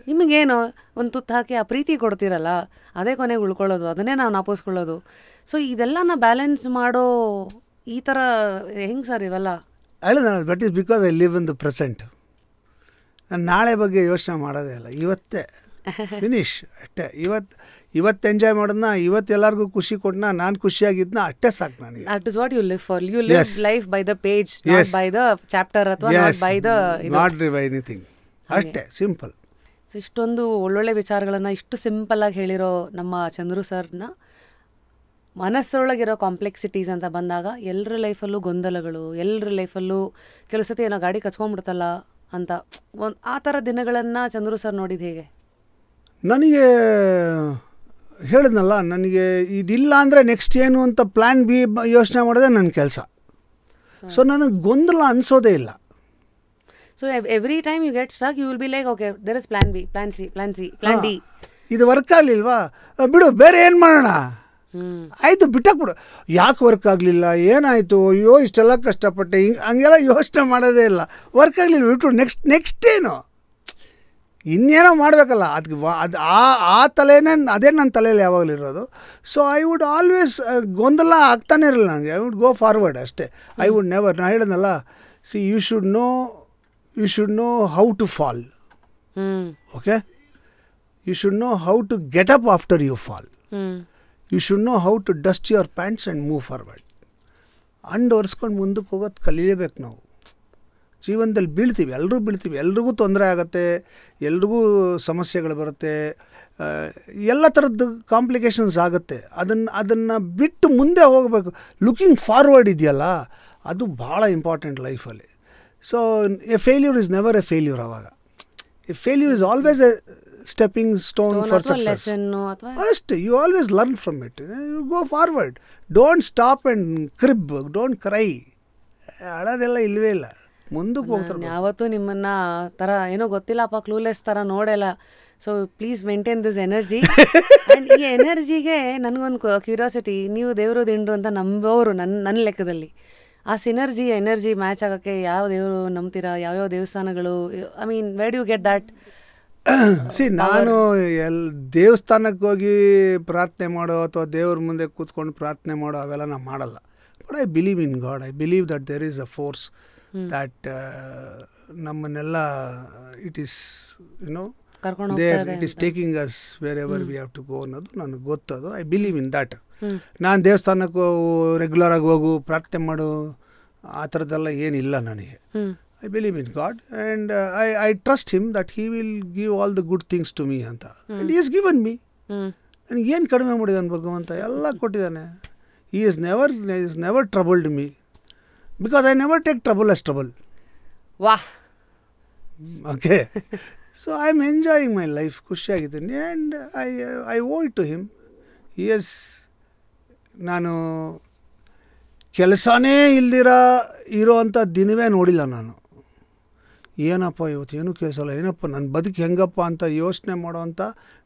ನಿಮಗೇನು ಒಂದು ತುತ್ತು ಹಾಕಿ ಆ ಪ್ರೀತಿ ಕೊಡ್ತೀರಲ್ಲ, ಅದೇ ಕೊನೆಗೆ ಉಳ್ಕೊಳ್ಳೋದು, ಅದನ್ನೇ ನಾವು ನಾಪಿಸ್ಕೊಳ್ಳೋದು. ಸೊ ಇದೆಲ್ಲ ಬ್ಯಾಲೆನ್ಸ್ ಮಾಡೋ ಈ ಥರ ಹೆಂಗೆ ಸರ್ ಇವೆಲ್ಲ? ಅಲ್ಲ, that is because I live in the present. ನಾನು ನಾಳೆ ಬಗ್ಗೆ ಯೋಚನೆ ಮಾಡೋದೇ ಇಲ್ಲ, ಇವತ್ತೇ. ಫಿನಿಶ್ ಅಷ್ಟೇ. ಇವತ್ತು ಎಂಜಾಯ್ ಮಾಡೋದನ್ನ, ಇವತ್ತು ಎಲ್ಲರಿಗೂ ಖುಷಿ ಕೊಟ್ಟನ, ನಾನು ಖುಷಿಯಾಗಿದ್ನ ಅಷ್ಟೇ ಸಾಕು ನನಗೆ. That is what you live for. You live life by the page, not by the chapter ಅಥವಾ not by the not by anything. ಅಷ್ಟೇ ಸಿಂಪಲ್. ಸೊ ಇಷ್ಟೊಂದು ಒಳ್ಳೊಳ್ಳೆ ವಿಚಾರಗಳನ್ನು ಇಷ್ಟು ಸಿಂಪಲ್ ಆಗಿ ಹೇಳಿರೋ ನಮ್ಮ ಚಂದ್ರು ಸರ್ನ ಮನಸ್ಸೊಳಗಿರೋ ಕಾಂಪ್ಲೆಕ್ಸಿಟೀಸ್ ಅಂತ ಬಂದಾಗ ಎಲ್ಲರ ಲೈಫಲ್ಲೂ ಗೊಂದಲಗಳು, ಎಲ್ಲರ ಲೈಫಲ್ಲೂ ಕೆಲವು ಸತಿ ಏನೋ ಗಾಡಿ ಕಚ್ಕೊಂಡ್ಬಿಡ್ತಲ್ಲ ಅಂತ ಆ ಥರ ದಿನಗಳನ್ನು ಚಂದ್ರು ಸರ್ ನೋಡಿದ್ದು ಹೇಗೆ? ನನಗೆ ಹೇಳಿದ್ನಲ್ಲ, ನನಗೆ ಇದಿಲ್ಲ ಅಂದರೆ ನೆಕ್ಸ್ಟ್ ಏನು ಅಂತ ಪ್ಲ್ಯಾನ್ ಬಿ ಯೋಚನೆ ಮಾಡೋದೇ ನನ್ನ ಕೆಲಸ. ಸೊ ನನಗೆ ಗೊಂದಲ ಅನಿಸೋದೇ ಇಲ್ಲ. So every time you get stuck you will be like okay there is plan B, plan C, plan C, plan D. ಇದು ವರ್ಕ್ ಆಗಲಿಲ್ವಾ, ಬಿಡು ಬೇರೆ ಏನು ಮಾಡೋಣ, ಆಯಿತು ಬಿಟ್ಟಾಕ್ಬಿಡು. ಯಾಕೆ ವರ್ಕ್ ಆಗಲಿಲ್ಲ, ಏನಾಯಿತು, ಅಯ್ಯೋ ಇಷ್ಟೆಲ್ಲ ಕಷ್ಟಪಟ್ಟೆ, ಹಂಗೆಲ್ಲ ಯೋಚನೆ ಮಾಡೋದೇ ಇಲ್ಲ. ವರ್ಕ್ ಆಗಲಿಲ್ಲ ಬಿಟ್ಟು ನೆಕ್ಸ್ಟ್ ಏನು, ಇನ್ನೇನೋ ಮಾಡಬೇಕಲ್ಲ. ಅದಕ್ಕೆ ಅದು ಆ ತಲೆನೇ, ಅದೇ ನನ್ನ ತಲೆಯಲ್ಲಿ ಯಾವಾಗಲೂ ಇರೋದು. ಸೊ ಐ ವುಡ್ ಆಲ್ವೇಸ್ ಗೊಂದಲ ಆಗ್ತಾನೆ ಇರಲಿಲ್ಲ ನನಗೆ. ಐ ವುಡ್ ಗೋ ಫಾರ್ವರ್ಡ್ ಅಷ್ಟೇ. ಐ ವುಡ್ ನೆವರ್, ನಾನು ಹೇಳಿದ್ನಲ್ಲ, see you should know how to fall. Okay, you should know how to get up after you fall. You should know how to dust your pants and move forward. And ಒರೆಸ್ಕೊಂಡು ಮುಂದಕ್ಕೆ ಹೋಗೋದು ಕಲೀಲೇಬೇಕು ನಾವು. ಜೀವನದಲ್ಲಿ ಬೀಳ್ತೀವಿ, ಎಲ್ಲರೂ ಬೀಳ್ತೀವಿ, ಎಲ್ರಿಗೂ ತೊಂದರೆ ಆಗುತ್ತೆ, ಎಲ್ರಿಗೂ ಸಮಸ್ಯೆಗಳು ಬರುತ್ತೆ, ಎಲ್ಲ ಥರದ್ದು ಕಾಂಪ್ಲಿಕೇಶನ್ಸ್ ಆಗುತ್ತೆ. ಅದನ್ನು ಬಿಟ್ಟು ಮುಂದೆ ಹೋಗಬೇಕು. ಲುಕಿಂಗ್ ಫಾರ್ವರ್ಡ್ ಇದೆಯಲ್ಲ, ಅದು ಭಾಳ ಇಂಪಾರ್ಟೆಂಟ್ ಲೈಫಲ್ಲಿ. So a failure is never a failure. ಆವಾಗ a failure is always a stepping stone for success. First, you always learn from it. You go forward. Don't stop and crib. Don't cry. ಅಳೋದೆಲ್ಲ ಇಲ್ಲವೇ ಇಲ್ಲ, ಮುಂದಕ್ಕೆ ಹೋಗ್ತಾರೆ. ಯಾವತ್ತೂ ನಿಮ್ಮನ್ನ ಥರ ಏನೋ ಗೊತ್ತಿಲ್ಲಪ್ಪ ಕ್ಲೂಲೆಸ್ ಥರ ನೋಡಲ್ಲ. So please maintain this energy. And ಈ ಎನರ್ಜಿಗೆ ನನಗೊಂದು ಕ್ಯೂರಿಯಾಸಿಟಿ, ನೀವು ದೇವರು ದಿಂಡ್ರು ಅಂತ ನಂಬೋರು ನನ್ನ ಲೆಕ್ಕದಲ್ಲಿ. ಆ ಸಿನರ್ಜಿ ಎನರ್ಜಿ ಮ್ಯಾಚ್ ಆಗೋಕ್ಕೆ ಯಾವ ದೇವರು ನಂಬ್ತೀರಾ, ಯಾವ್ಯಾವ ದೇವಸ್ಥಾನಗಳು, I mean where do you get that? ನಾನು ದೇವಸ್ಥಾನಕ್ಕೆ ಹೋಗಿ ಪ್ರಾರ್ಥನೆ ಮಾಡೋ ಅಥವಾ ದೇವ್ರ ಮುಂದೆ ಕೂತ್ಕೊಂಡು ಪ್ರಾರ್ಥನೆ ಮಾಡೋ ಅವೆಲ್ಲ ನಾನು ಮಾಡಲ್ಲ. But I believe in God. I believe that there is a force that ನಮ್ಮನ್ನೆಲ್ಲ it is it is taking us wherever we have to go ಅನ್ನೋದು ನನಗೆ ಗೊತ್ತದು. I believe in that. ನಾನು ದೇವಸ್ಥಾನಕ್ಕೆ ರೆಗ್ಯುಲರಾಗಿ ಹೋಗು ಪ್ರಾರ್ಥನೆ ಮಾಡು ಆ ಥರದ್ದೆಲ್ಲ ಏನಿಲ್ಲ ನನಗೆ. I believe in God and I trust him that he will give all the good things to me anta. And he has given me. ನನಗೆ ಏನು ಕಡಿಮೆ ಮಾಡಿದಾನೆ ಭಗವಂತ, ಎಲ್ಲ ಕೊಟ್ಟಿದ್ದಾನೆ. he has never troubled me because I never take trouble as trouble. Wow. Okay. So I am enjoying my life, ಖುಷಿಯಾಗಿದ್ದೀನಿ. And I owe it to him. he has, ನಾನು ಕೆಲಸನೇ ಇರೋ ಅಂಥ ದಿನವೇ ನೋಡಿಲ್ಲ ನಾನು. ಏನಪ್ಪ ಇವತ್ತು ಏನೂ ಕೆಲಸಲ್ಲ, ಏನಪ್ಪ ನನ್ನ ಬದುಕು ಹೆಂಗಪ್ಪ ಅಂತ ಯೋಚನೆ ಮಾಡೋವಂಥ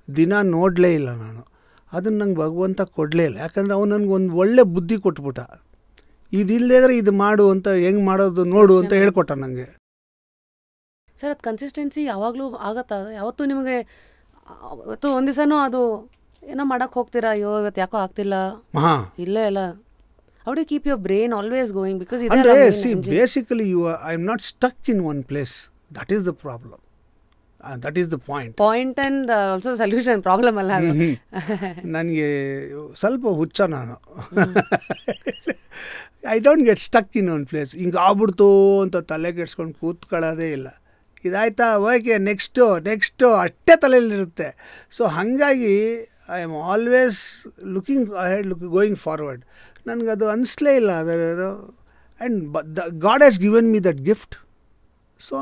ದಿನ ನೋಡಲೇ ಇಲ್ಲ ನಾನು. ಅದನ್ನು ನಂಗೆ ಭಗವಂತ ಕೊಡಲೇ ಇಲ್ಲ. ಯಾಕಂದರೆ ಅವ್ನು ನನಗೆ ಒಂದು ಒಳ್ಳೆ ಬುದ್ಧಿ ಕೊಟ್ಬಿಟ್ಟ. ಇದಿಲ್ಲದ್ರೆ ಇದು ಮಾಡು ಅಂತ, ಹೆಂಗೆ ಮಾಡೋದು ನೋಡು ಅಂತ ಹೇಳ್ಕೊಟ್ಟ ನನಗೆ. ಸರ್ ಅದು ಕನ್ಸಿಸ್ಟೆನ್ಸಿ ಯಾವಾಗಲೂ ಆಗತ್ತಾ? ಯಾವತ್ತೂ ನಿಮಗೆ ಇವತ್ತು ಒಂದು ದಿವಸನೂ ಅದು ಏನೋ ಮಾಡೋಕ್ಕೆ ಹೋಗ್ತೀರಾ, ಅಯ್ಯೋ ಇವತ್ತು ಯಾಕೋ ಆಗ್ತಿಲ್ಲ, ಇಲ್ಲೇ ಇಲ್ಲ. How do you keep your brain always going? Because basically I am not stuck in one place. That is the problem. That is the point. Point and also solution problem ಅಲ್ಲ. ನನಗೆ ಸ್ವಲ್ಪ ಹುಚ್ಚ ನಾನು. I don't get stuck in one place. ಹಿಂಗೆ ಆಗ್ಬಿಡ್ತು ಅಂತ ತಲೆ ಕೆಡ್ಸ್ಕೊಂಡು ಕೂತ್ಕೊಳ್ಳೋದೇ ಇಲ್ಲ. ಇದಾಯ್ತಾ, ಓಕೆ ನೆಕ್ಸ್ಟು ಅಷ್ಟೇ ತಲೆಯಲ್ಲಿರುತ್ತೆ. ಸೊ ಹಾಗಾಗಿ I am always looking ahead, going forward. ನನಗದು ಅನಿಸ್ಲೇ ಇಲ್ಲ ಅದರ. And God has given me that gift. So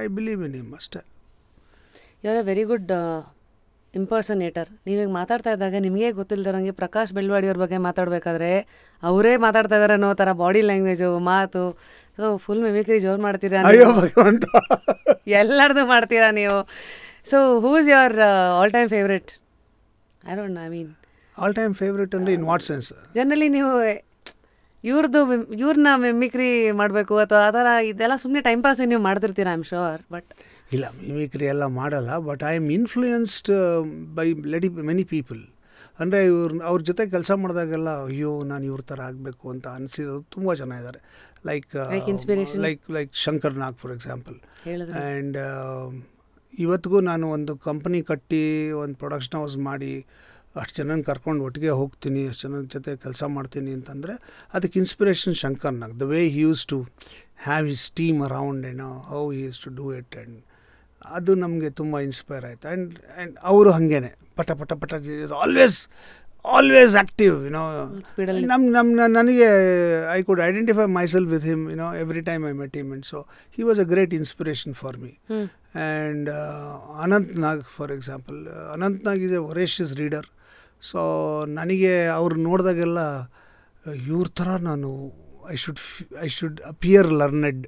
I believe in him ಅಷ್ಟೇ. You are a very good impersonator. ನೀವೀಗ ಮಾತಾಡ್ತಾ ಇದ್ದಾಗ ನಿಮಗೆ ಗೊತ್ತಿಲ್ಲದಂಗೆ ಪ್ರಕಾಶ್ ಬೆಳ್ವಾಡಿಯವ್ರ ಬಗ್ಗೆ ಮಾತಾಡಬೇಕಾದ್ರೆ ಅವರೇ ಮಾತಾಡ್ತಾ ಇದ್ದಾರೆ ಅನ್ನೋ ಥರ ಬಾಡಿ ಲ್ಯಾಂಗ್ವೇಜು, ಮಾತು. ಸೊ ಫುಲ್ ಮಿಮಿಕ್ರಿ ಜೋರು ಮಾಡ್ತೀರಾ, ಎಲ್ಲರದು ಮಾಡ್ತೀರಾ ನೀವು. So who is your all time favourite? I don't no, I mean all time favourite ಅಂದರೆ ಇನ್ ವಾಟ್ ಸೆನ್ಸ್? ಜನರಲಿ ನೀವು ಇವ್ರನ್ನ ಮಿಮಿಕ್ರಿ ಮಾಡಬೇಕು ಅಥವಾ ಆ ಥರ ಇದೆಲ್ಲ ಸುಮ್ಮನೆ ಟೈಮ್ ಪಾಸ್ ನೀವು ಮಾಡ್ತಿರ್ತೀರ, ಐ ಆಮ್ ಶೋರ್. ಬಟ್ ಇಲ್ಲ, ಮಿಮಿಕ್ರಿ ಎಲ್ಲ ಮಾಡಲ್ಲ. But I am influenced by many people. ಅಂದರೆ ಅವ್ರ ಜೊತೆ ಕೆಲಸ ಮಾಡಿದಾಗೆಲ್ಲ ಅಯ್ಯೋ ನಾನು ಇವ್ರ ಥರ ಆಗಬೇಕು ಅಂತ ಅನಿಸಿದ್ರು ತುಂಬ ಜನ ಇದ್ದಾರೆ. Like Shankar Nag for example. And ಇವತ್ತಿಗೂ ನಾನು ಒಂದು ಕಂಪ್ನಿ ಕಟ್ಟಿ ಒಂದು ಪ್ರೊಡಕ್ಷನ್ ಹೌಸ್ ಮಾಡಿ ಅಷ್ಟು ಜನನ ಕರ್ಕೊಂಡು ಒಟ್ಟಿಗೆ ಹೋಗ್ತೀನಿ, ಅಷ್ಟು ಜನ ಜೊತೆ ಕೆಲಸ ಮಾಡ್ತೀನಿ ಅಂತಂದರೆ ಅದಕ್ಕೆ inspiration Shankar Nag. The way he used to have his team around how he used to do it. And ಅದು ನಮಗೆ ತುಂಬ ಇನ್ಸ್ಪೈರ್ ಆಯಿತು. ಆ್ಯಂಡ್ ಅವರು ಹಾಗೇನೆ ಪಟ ಪಟ ಪಟ ಆಲ್ವೇಸ್ ಆ್ಯಕ್ಟಿವ್ ನನಗೆ I could identify myself with him every time I met him. And so he was a great inspiration for me. And Anant Nag for example, Anant Nag is a voracious reader. So ನನಗೆ ಅವ್ರು ನೋಡಿದಾಗೆಲ್ಲ ಇವ್ರ ಥರ ನಾನು I should appear learned,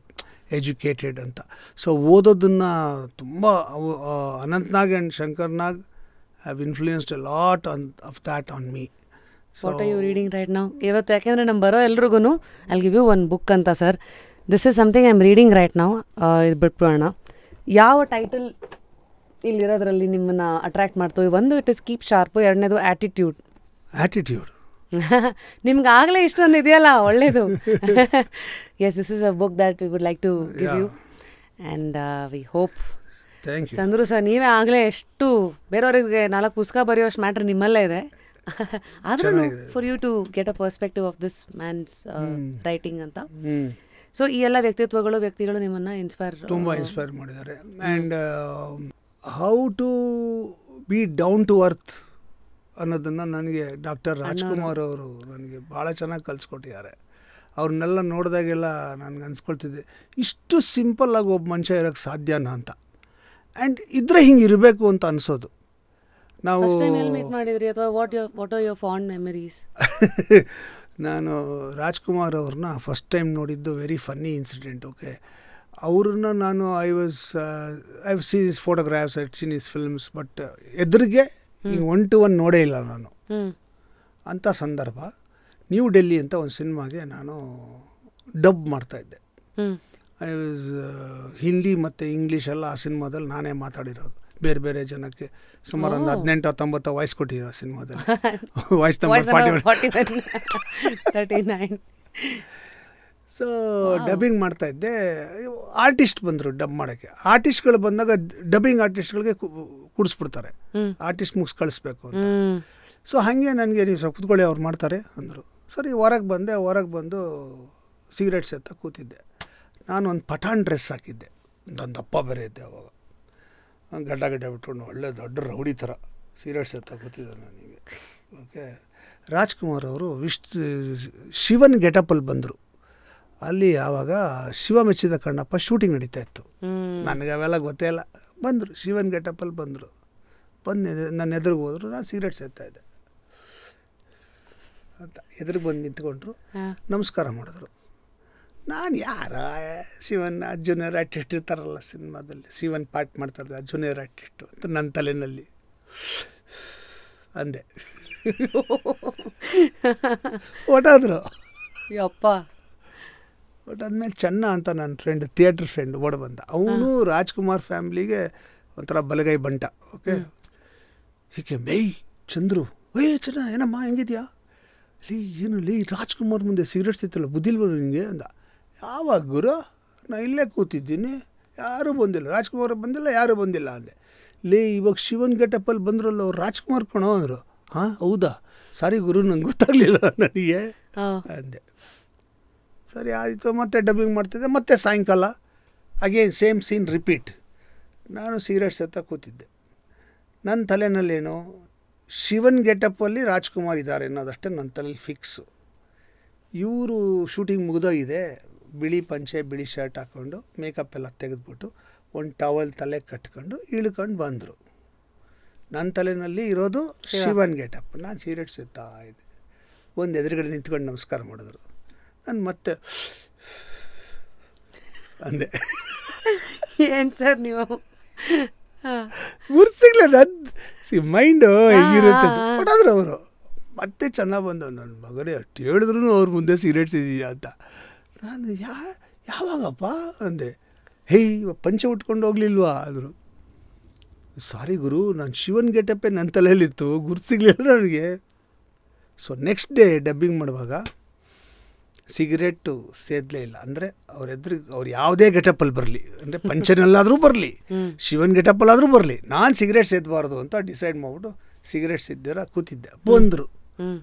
educated ಅಂತ. So ಓದೋದನ್ನು ತುಂಬ Anant Nag and Shankar Nag have influenced a lot of that on me. What are you reading right now? ಇವತ್ತು ಯಾಕೆಂದರೆ ನಮ್ಮ ಬರೋ ಎಲ್ರಿಗೂ I give you one book ಅಂತ sir. This is something I am reading right now. ಇದು ಬಿಟ್ಬಿಡೋಣ. ಯಾವ ಟೈಟಲ್ ಇಲ್ಲಿರೋದ್ರಲ್ಲಿ ನಿಮ್ಮನ್ನು ಅಟ್ರ್ಯಾಕ್ಟ್ ಮಾಡ್ತೀವಿ? ಒಂದು ಇಟ್ ಇಸ್ ಕೀಪ್ ಶಾರ್ಪು, ಎರಡನೇದು ಆ್ಯಟಿಟ್ಯೂಡ್. ನಿಮ್ಗೆ ಆಗಲೇ ಇಷ್ಟೊಂದು ಇದೆಯಲ್ಲ, ಒಳ್ಳೇದು. Yes, this is a book that we would like to give you and we hope. Chandru sir, ನೀವೇ ಆಗಲೇ ಎಷ್ಟು ಬೇರೆಯವ್ರಿಗೆ 4 ಪುಸ್ತಕ ಬರೆಯೋಷ್ಟು ಮ್ಯಾಟ್ರ್ ನಿಮ್ಮಲ್ಲೇ ಇದೆ. ಆದ್ರೂ for you to get a perspective of this man's writing ಅಂತ. ಸೊ ಈ ಎಲ್ಲ ವ್ಯಕ್ತಿಗಳು ನಿಮ್ಮನ್ನು ತುಂಬ ಇನ್ಸ್ಪೈರ್ ಮಾಡಿದ್ದಾರೆ. And how to be down to earth ಅನ್ನೋದನ್ನು ನನಗೆ ಡಾಕ್ಟರ್ ರಾಜ್ಕುಮಾರ್ ಅವರು ನನಗೆ ಭಾಳ ಚೆನ್ನಾಗಿ ಕಲಿಸ್ಕೊಟ್ಟಿದ್ದಾರೆ. ಅವ್ರನ್ನೆಲ್ಲ ನೋಡಿದಾಗೆಲ್ಲ ನನಗೆ ಅನ್ಸ್ಕೊಳ್ತಿದ್ದೆ, ಇಷ್ಟು ಸಿಂಪಲ್ಲಾಗಿ ಒಬ್ಬ ಮನುಷ್ಯ ಇರೋಕ್ಕೆ ಸಾಧ್ಯನಾ ಅಂತ. ಆ್ಯಂಡ್ ಇದ್ರೆ ಹಿಂಗೆ ಇರಬೇಕು ಅಂತ ಅನಿಸೋದು. ನಾವು ಮಾಡಿದ್ರಿ ಅಥವಾ what are your fond memories? ನಾನು ರಾಜ್ಕುಮಾರ್ ಅವ್ರನ್ನ ಫಸ್ಟ್ ಟೈಮ್ ನೋಡಿದ್ದು ವೆರಿ ಫನ್ನಿ ಇನ್ಸಿಡೆಂಟ್. ಓಕೆ, ಅವ್ರನ್ನ ನಾನು I have seen his photographs, I seen his films, but ಎದುರಿಗೆ ಈಗ 1-to-1 ನೋಡೇ ಇಲ್ಲ ನಾನು. ಅಂಥ ಸಂದರ್ಭ ನ್ಯೂ ಡೆಲ್ಲಿ ಅಂತ ಒಂದು ಸಿನಿಮಾಗೆ ನಾನು ಡಬ್ ಮಾಡ್ತಾಯಿದ್ದೆ. ಐ ವಾಸ್ ಹಿಂದಿ ಮತ್ತು ಇಂಗ್ಲೀಷ್ ಎಲ್ಲ ಆ ಸಿನಿಮಾದಲ್ಲಿ ನಾನೇ ಮಾತಾಡಿರೋದು. ಬೇರೆ ಬೇರೆ ಜನಕ್ಕೆ ಸುಮಾರು ಒಂದು 18-19 ವಾಯ್ಸ್ ಕೊಟ್ಟಿದ್ದೆ ಆ ಸಿನಿಮಾದಲ್ಲಿ. Voice number 39. ಸೊ ಡಬ್ಬಿಂಗ್ ಮಾಡ್ತಾಯಿದ್ದೆ. ಆರ್ಟಿಸ್ಟ್ ಬಂದರು ಡಬ್ ಮಾಡೋಕ್ಕೆ. ಆರ್ಟಿಸ್ಟ್ಗಳು ಬಂದಾಗ ಡಬ್ಬಿಂಗ್ ಆರ್ಟಿಸ್ಟ್ಗಳಿಗೆ ಕೂಡಿಸ್ಬಿಡ್ತಾರೆ, ಆರ್ಟಿಸ್ಟ್ ಮುಗಿಸ್ ಕಳಿಸ್ಬೇಕು ಅಂತ. ಸೊ ಹಾಗೆ ನನಗೆ ನೀವು ಸ್ವಲ್ಪ ಕುತ್ಕೊಳ್ಳಿ ಅವ್ರು ಮಾಡ್ತಾರೆ ಅಂದರು. ಸರಿ, ಹೊರಗೆ ಬಂದು ಸಿಗರೇಟ್ಸ್ ಎತ್ತ ಕೂತಿದ್ದೆ. ನಾನು ಒಂದು ಪಠಾಣ್ ಡ್ರೆಸ್ ಹಾಕಿದ್ದೆ, ಒಂದು ದಪ್ಪ ಬೇರೆ ಇದ್ದೆ ಅವಾಗ. ಗಡ್ಡ ಬಿಟ್ಕೊಂಡು ಒಳ್ಳೆ ದೊಡ್ಡ ರೌಡಿ ಥರ ಸಿಗರೇಟ್ಸ್ ಎತ್ತ ಕೂತಿದ್ದೆ ನನಗೆ. ಓಕೆ, ರಾಜ್ಕುಮಾರ್ ಅವರು ಶಿವನ್ ಗೆಟಪಲ್ಲಿ ಬಂದರು. ಅಲ್ಲಿ ಆವಾಗ ಶಿವ ಮೆಚ್ಚಿದ ಕಣ್ಣಪ್ಪ ಶೂಟಿಂಗ್ ನಡೀತಾ ಇತ್ತು. ನನಗೆ ಅವೆಲ್ಲ ಗೊತ್ತೇ ಇಲ್ಲ. ಬಂದರು, ಶಿವನ್ ಗೆಟಪಲ್ಲಿ ಬಂದು ನನ್ನ ಎದುರಿಗೆ ಹೋದರು. ನಾನು ಸಿಗರೇಟ್ಸ್ ಎತ್ತಾಯಿದ್ದೆ ಅಂತ ಎದುರಿಗೆ ಬಂದು ನಿಂತ್ಕೊಂಡ್ರು, ನಮಸ್ಕಾರ ಮಾಡಿದ್ರು. ನಾನು ಯಾರ ಶಿವನ್ ಜೂನಿಯರ್ ಆರ್ಟಿಸ್ಟ್ ಇರ್ತಾರಲ್ಲ ಸಿನಿಮಾದಲ್ಲಿ, ಶಿವನ್ ಪಾರ್ಟ್ ಮಾಡ್ತಾರೆ ಜೂನಿಯರ್ ಆರ್ಟಿಸ್ಟು ಅಂತ ನನ್ನ ತಲೆಯಲ್ಲಿ ಅಂದೆ. ಓಟಾದ್ರು ಯಪ್ಪ. ಒಟ್ಟಾದ್ಮೇಲೆ ಚೆನ್ನ ಅಂತ ನನ್ನ ಫ್ರೆಂಡ್, ಥಿಯೇಟ್ರ್ ಫ್ರೆಂಡ್ ಓಡ್ ಬಂದ. ಅವನು ರಾಜ್ಕುಮಾರ್ ಫ್ಯಾಮ್ಲಿಗೆ ಒಂಥರ ಬಲಗೈ ಬಂಟ. ಓಕೆ, ಹೀಗೆ ಮೇಯ್ ಚಂದ್ರು, ಚೆನ್ನ ಏನಮ್ಮ ಹೆಂಗಿದ್ಯಾ? ಏನು ರಾಜ್ಕುಮಾರ್ ಮುಂದೆ ಸಿಗರೇಟ್ಸ್ ಇತ್ತಲ್ಲ, ಬುದ್ಧಿಲ್ವ ನಿನಗೆ ಅಂದ. ಯಾವಾಗ ಗುರು, ನಾನು ಇಲ್ಲೇ ಕೂತಿದ್ದೀನಿ, ಯಾರೂ ಬಂದಿಲ್ಲ, ರಾಜ್ಕುಮಾರ್ ಬಂದಿಲ್ಲ, ಯಾರೂ ಬಂದಿಲ್ಲ ಅಂದೆ. ಇವಾಗ ಶಿವನ್ ಗೆಟಪ್ಪಲ್ಲಿ ಬಂದ್ರಲ್ಲ ಅವ್ರು ರಾಜ್ಕುಮಾರ್ ಕಣೋ ಅಂದರು. ಹಾಂ ಹೌದಾ, ಸಾರಿ ಗುರು, ನಂಗೆ ಗೊತ್ತಾಗಲಿಲ್ಲ ನನಗೆ ಅಂದೆ. ಸರಿ ಆಯಿತು, ಮತ್ತೆ ಡಬ್ಬಿಂಗ್ ಮಾಡ್ತಿದ್ದೆ. ಮತ್ತೆ ಸಾಯಂಕಾಲ ಅಗೇನ್ ಸೇಮ್ ಸೀನ್ ರಿಪೀಟ್. ನಾನು ಸಿಗರೇಟ್ಸ್ ಎತ್ತ ಕೂತಿದ್ದೆ. ನನ್ನ ತಲೆನಲ್ಲೇನು, ಶಿವನ್ ಗೆಟಪ್ಪಲ್ಲಿ ರಾಜ್ಕುಮಾರ್ ಇದ್ದಾರೆ ಅನ್ನೋದಷ್ಟೇ ನನ್ನ ತಲೆಯಲ್ಲಿ ಫಿಕ್ಸು. ಇವರು ಶೂಟಿಂಗ್ ಮುಗಿದೋಗಿದೆ, ಬಿಳಿ ಪಂಚೆ ಬಿಳಿ ಶರ್ಟ್ ಹಾಕ್ಕೊಂಡು ಮೇಕಪ್ ಎಲ್ಲ ತೆಗೆದ್ಬಿಟ್ಟು ಒಂದು ಟವಲ್ ತಲೆ ಕಟ್ಕೊಂಡು ಇಳ್ಕೊಂಡು ಬಂದರು. ನನ್ನ ತಲೆಯಲ್ಲಿ ಇರೋದು ಶಿವನ್ ಗೆಟಪ್. ನಾನು ಸಿಗರೇಟ್ಸ್ ಎತ್ತಾ ಇದ್ದೆ. ಒಂದು ಎದುರುಗಡೆ ನಿಂತ್ಕೊಂಡು ನಮಸ್ಕಾರ ಮಾಡಿದ್ರು. ನಾನು ಮತ್ತೆ ಅಂದೆ, ಏನು ಸರ್ ನೀವು ಗುರ್ಸಿಗ್ಲದ ಮೈಂಡು ಹೆಂಗಿರುತ್ತೆ. ಕೊಟ್ಟಾದ್ರು ಅವರು ಮತ್ತೆ ಚೆನ್ನಾಗಿ ಬಂದವು. ನನ್ನ ಮಗನೇ ಅಷ್ಟು ಹೇಳಿದ್ರು ಅವ್ರ ಮುಂದೆ ಸಿಗರೇಟ್ಸ್ ಇದೆಯಾ ಅಂತ. ನಾನು ಯಾವಾಗಪ್ಪ ಅಂದೆ. ಪಂಚೆ ಉಟ್ಕೊಂಡು ಹೋಗ್ಲಿಲ್ವಾ ಅಂದರು. ಸಾರಿ ಗುರು, ನಾನು ಶಿವನ್ ಗೆಟಪ್ಪೇ ನನ್ನ ತಲೆಯಲ್ಲಿತ್ತು, ಗುರ್ಸಿಗ್ಲಿಲ್ಲ ನನಗೆ. ಸೊ ನೆಕ್ಸ್ಟ್ ಡೇ ಡಬ್ಬಿಂಗ್ ಮಾಡುವಾಗ ಸಿಗರೇಟು ಸೇದಲೇ ಇಲ್ಲ. ಅಂದರೆ ಅವ್ರು ಯಾವುದೇ ಗೆಟಪ್ಪಲ್ಲಿ ಬರಲಿ, ಅಂದರೆ ಪಂಚನಲ್ಲಾದರೂ ಬರಲಿ, ಶಿವನ್ ಗೆಟಪ್ಪಲ್ಲಾದರೂ ಬರಲಿ, ನಾನು ಸಿಗರೇಟ್ ಸೇದಬಾರ್ದು ಅಂತ ಡಿಸೈಡ್ ಮಾಡಿಬಿಟ್ಟು ಸಿಗರೇಟ್ ಸೇದಿರ ಕೂತಿದ್ದೆ. ಬಂದರು,